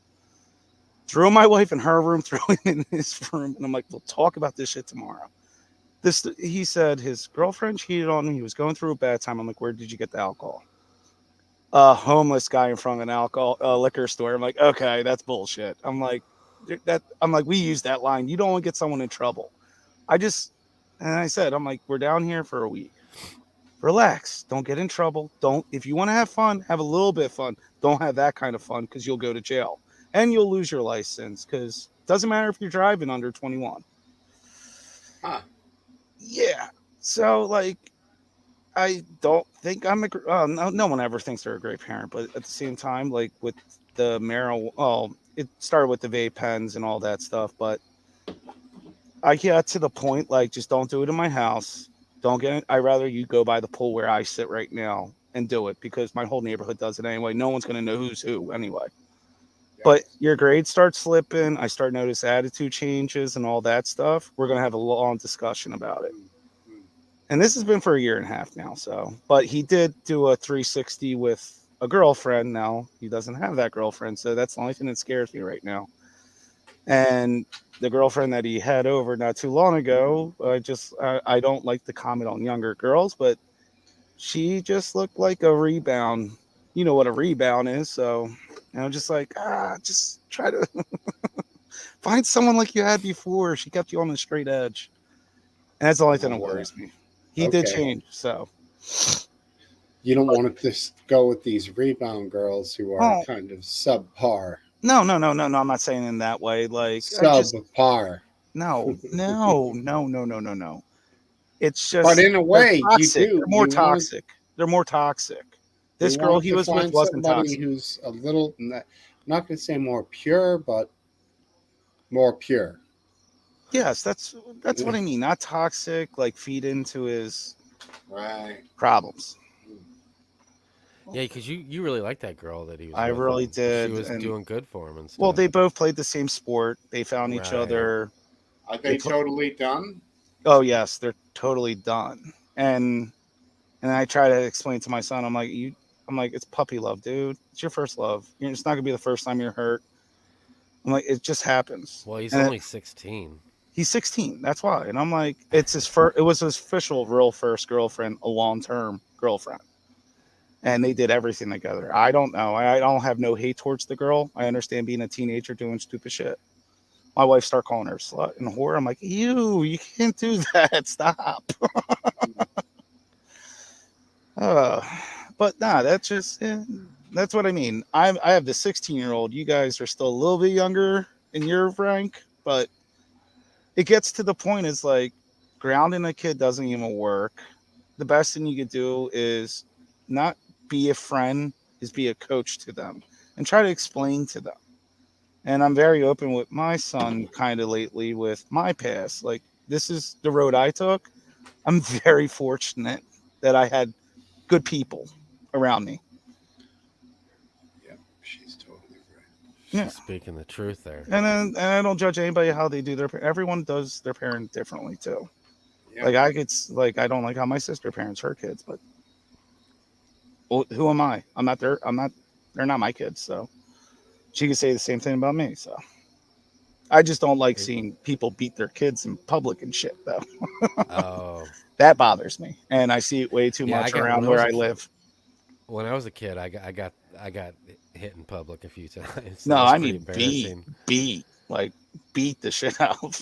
Throw my wife in her room, throw him in his room. And I'm like, we'll talk about this shit tomorrow. He said his girlfriend cheated on him. He was going through a bad time. I'm like, where did you get the alcohol? A homeless guy in front of an liquor store. I'm like, okay, that's bullshit. I'm like, we use that line. You don't want to get someone in trouble. And I said, I'm like, we're down here for a week. Relax. Don't get in trouble. If you want to have fun, have a little bit of fun. Don't have that kind of fun because you'll go to jail and you'll lose your license because it doesn't matter if you're driving under 21.
Huh.
Yeah. So, like, I don't think no one ever thinks they're a great parent, but at the same time, like with the marijuana, it started with the vape pens and all that stuff, but I got to the point, like, just don't do it in my house. Don't get it. I'd rather you go by the pool where I sit right now and do it because my whole neighborhood does it anyway. No one's going to know who's who anyway.
Yeah.
But your grades start slipping. I start notice attitude changes and all that stuff. We're going to have a long discussion about it. And this has been for 1.5 years now. So, but he did do a 360 with a girlfriend. Now he doesn't have that girlfriend. So that's the only thing that scares me right now. And the girlfriend that he had over not too long ago, I don't like to comment on younger girls, but she just looked like a rebound. You know what a rebound is. So, just like, just try to find someone like you had before. She kept you on the straight edge. And that's the only thing that worries me. He did change, so.
You don't want to just go with these rebound girls who are kind of subpar.
No. I'm not saying in that way. Like
subpar.
No. It's just.
But in a way, you do.
They're more toxic. They're more toxic. This girl he was with wasn't toxic.
Who's a little, not going to say more pure, but more pure.
Yes, that's what I mean. Not toxic, like feed into his problems.
Yeah, because you really liked that girl that he was.
I really did.
She was doing good for him and stuff.
Well, they both played the same sport. They found each other.
Are they totally done?
Oh yes, they're totally done. And I try to explain to my son, I'm like, it's puppy love, dude. It's your first love. It's not gonna be the first time you're hurt. I'm like, it just happens.
Well, he's only 16.
He's 16. That's why. And I'm like, it was his official real first girlfriend, a long-term girlfriend. And they did everything together. I don't know. I don't have no hate towards the girl. I understand being a teenager doing stupid shit. My wife started calling her slut and whore. I'm like, you can't do that. Stop. But nah, that's just, that's what I mean. I have the 16-year-old. You guys are still a little bit younger in your rank, but it gets to the point is like grounding a kid doesn't even work. The best thing you could do is not be a friend, is be a coach to them and try to explain to them. And I'm very open with my son kind of lately with my past. Like, this is the road I took. I'm very fortunate that I had good people around me.
Yeah, she's totally right.
Yeah.
Speaking the truth there.
And I don't judge anybody how they do everyone does their parent differently too.
Yeah.
Like I don't like how my sister parents her kids, but who am I? They're not my kids, so she could say the same thing about me. So I just don't like seeing people beat their kids in public and shit though.
Oh.
That bothers me. And I see it way too much around where I live.
When I was a kid, I got hit in public a few times.
No, I mean beat the shit out.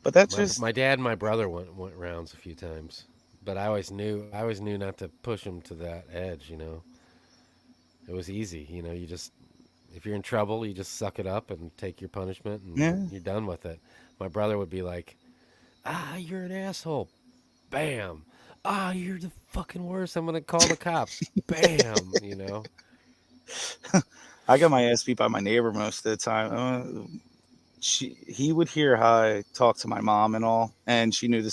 But that's just
my dad and my brother went rounds a few times, but I always knew not to push them to that edge. It was easy. You just, if you're in trouble, you just suck it up and take your punishment, and you're done with it. My brother would be like, you're an asshole. Bam. You're the fucking worst. I'm gonna call the cops. Bam.
I got my ass beat by my neighbor most of the time. He would hear how I talk to my mom and all, and he knew the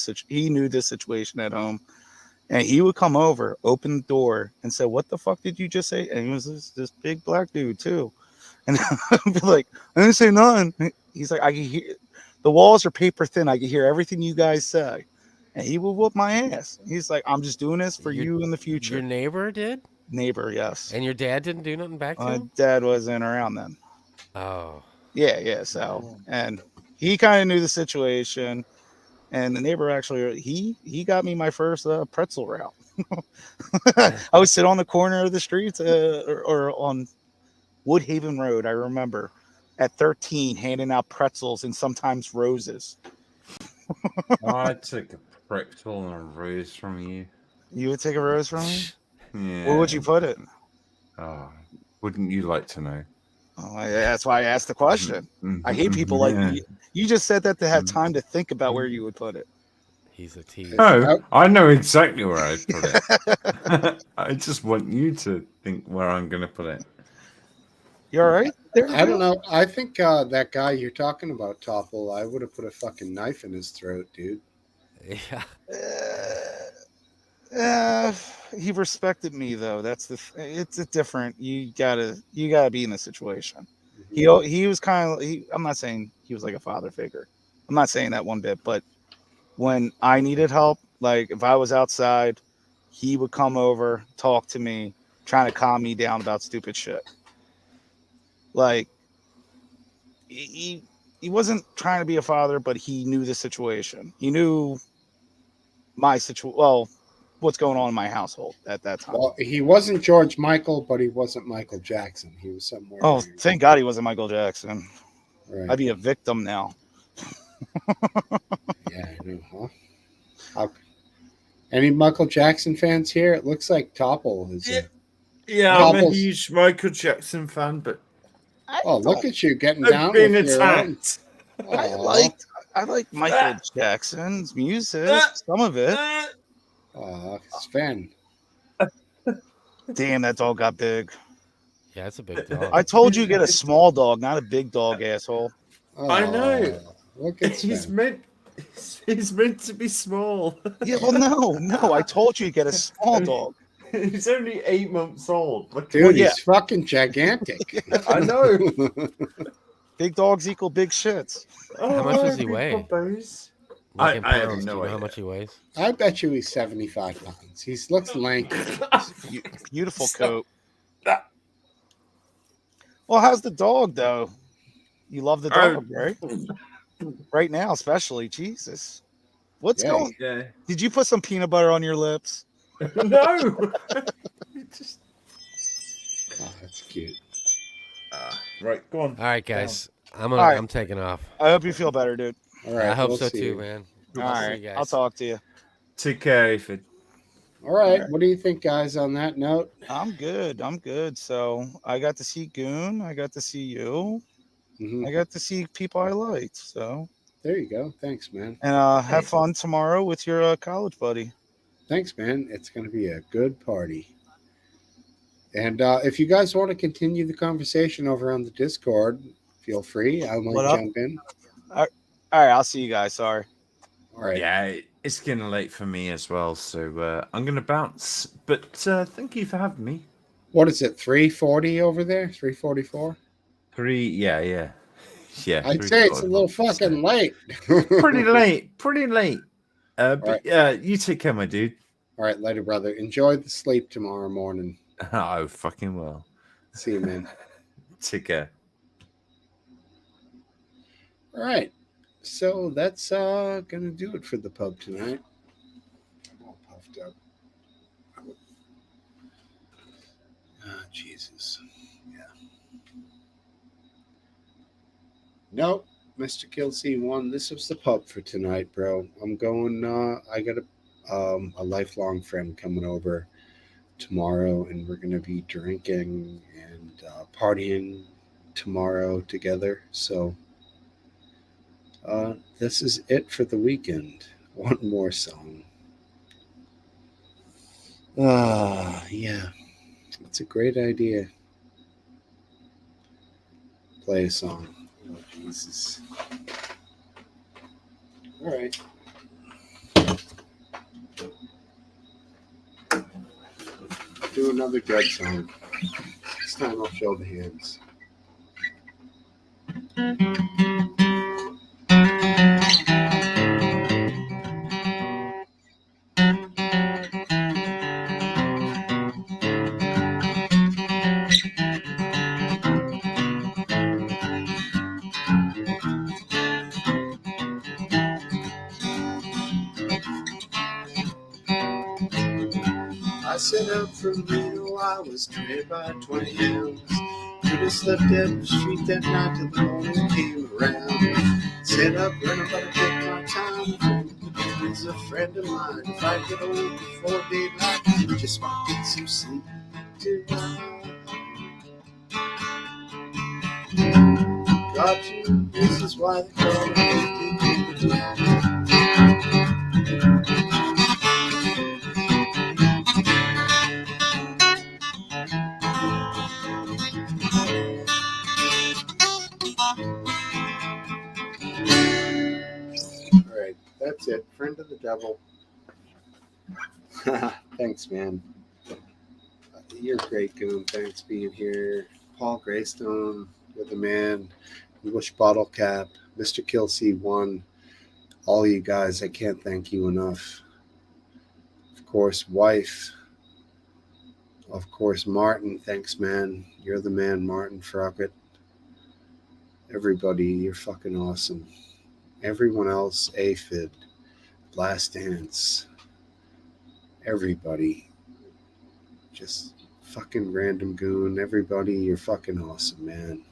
situation at home, and he would come over, open the door, and say, "What the fuck did you just say?" And he was this big black dude too, and I'd be like, "I didn't say nothing." He's like, "I can hear the walls are paper thin. I can hear everything you guys say," and he would whoop my ass. He's like, "I'm just doing this for you in the future."
Your neighbor did?
Neighbor, yes.
And your dad didn't do nothing back to him?
My dad wasn't around then.
Oh.
Yeah. So, and he kind of knew the situation, and the neighbor actually he got me my first pretzel route. I would sit on the corner of the streets or on Woodhaven Road. I remember at 13 handing out pretzels and sometimes roses.
I took a pretzel and a rose from you.
You would take a rose from me?
Yeah.
Where would you put it?
Oh, wouldn't you like to know?
Oh, that's why I asked the question. I hate people like you. You just said that to have time to think about where you would put it.
He's a tease.
Oh, I know exactly where I'd put it. I just want you to think where I'm going to put it.
You all right?
I don't know. I think that guy you're talking about, Topple, I would have put a fucking knife in his throat, dude.
Yeah.
He respected me though. It's a different. You gotta be in the situation. He was kind of. I'm not saying he was like a father figure. I'm not saying that one bit. But when I needed help, like if I was outside, he would come over, talk to me, trying to calm me down about stupid shit. Like he wasn't trying to be a father, but he knew the situation. He knew my situation. Well, what's going on in my household at that time.
Well, he wasn't George Michael, but he wasn't Michael Jackson. He was somewhere.
Oh, thank God he wasn't Michael Jackson.
Right.
I'd be a victim now.
Yeah, I know, huh? Any Michael Jackson fans here? It looks like Topple is.
Yeah, I'm a
Topple's-
huge Michael Jackson fan, but
Oh, look at you getting
I've
down
been
with your own.
attacked.
I like Michael Jackson's music, some of it.
It's fan.
Damn, that dog got big.
Yeah, it's a big dog.
I told you get a small dog, not a big dog, asshole.
I know.
Look at
He's
Sven.
he's meant to be small.
Yeah, well, no. I told you get a small dog.
He's only 8 months old. Look,
Dude,
Well, yeah.
he's fucking gigantic.
I know.
Big dogs equal big shits.
How much does he weigh? Like in
I have
pounds,
no
do you know how
idea.
much he weighs?
I bet you he's 75 pounds. He looks lanky.
Beautiful coat. Well, how's the dog though? You love the dog, right? Right now, especially. Jesus, what's
Yeah.
going?
Yeah.
Did you put some peanut butter on your lips?
No.
Oh, that's cute.
Right, go on.
All right, guys.
All right.
I'm taking off.
I hope you feel better, dude.
All right.
I hope
we'll
so
see
too,
you.
man.
All
I'll see
right,
you guys.
I'll talk to you.
Take care, Ethan.
All right. What do you think, guys, on that note?
I'm good. So I got to see Goon. I got to see you.
Mhm.
I got to see people I liked. So
There you go. Thanks, man.
and have fun tomorrow with your college buddy.
Thanks, man. It's going to be a good party. And if you guys want to continue the conversation over on the Discord, feel free. I
What
might
up?
jump in.
All right, I'll see you guys. Sorry.
All right.
Yeah, it's getting late for me as well, so I'm going to bounce. But thank you for having me.
What is it? 3:40 over there? 3:44?
Yeah.
I'd say it's a little fucking late.
pretty late. But
Right.
yeah, you take care, my dude.
All right, later, brother. Enjoy the sleep tomorrow morning.
Oh, fucking well.
See you, man.
Take care.
All right. So that's gonna do it for the pub tonight. I'm all puffed up. Ah, Jesus. Yeah. Nope. Mr. Kelsey won. This was the pub for tonight, bro. I'm going I got a lifelong friend coming over tomorrow, and we're gonna be drinking and partying tomorrow together. So this is it for the weekend. One more song. Yeah. It's a great idea. Play a song. Oh, Jesus. All right. Do another good song. This time I'll show the hands. I set out from Reno, I was carried by 20 pounds. Could have slept at the street that night till the morning came around. Set up running, but I take my time. He's a friend of mine. If I get old before daylight, just might get some sleep tonight. Got you, this is why they call it. All right, that's it. Friend of the devil. Thanks, man. You're a great, Goon. Thanks being here. Paul Greystone, you're the man. English Bottle Cap, Mr. Kill C1, all you guys, I can't thank you enough. Of course, wife. Of course, Martin. Thanks, man. You're the man, Martin Frockett. Everybody, you're fucking awesome. Everyone else, Aphid, Last Dance, everybody. Just fucking random Goon. Everybody, you're fucking awesome, man.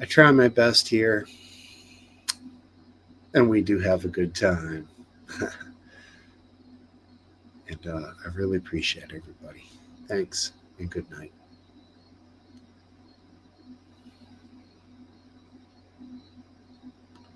I try my best here, and we do have a good time. And I really appreciate everybody. Thanks, and good night.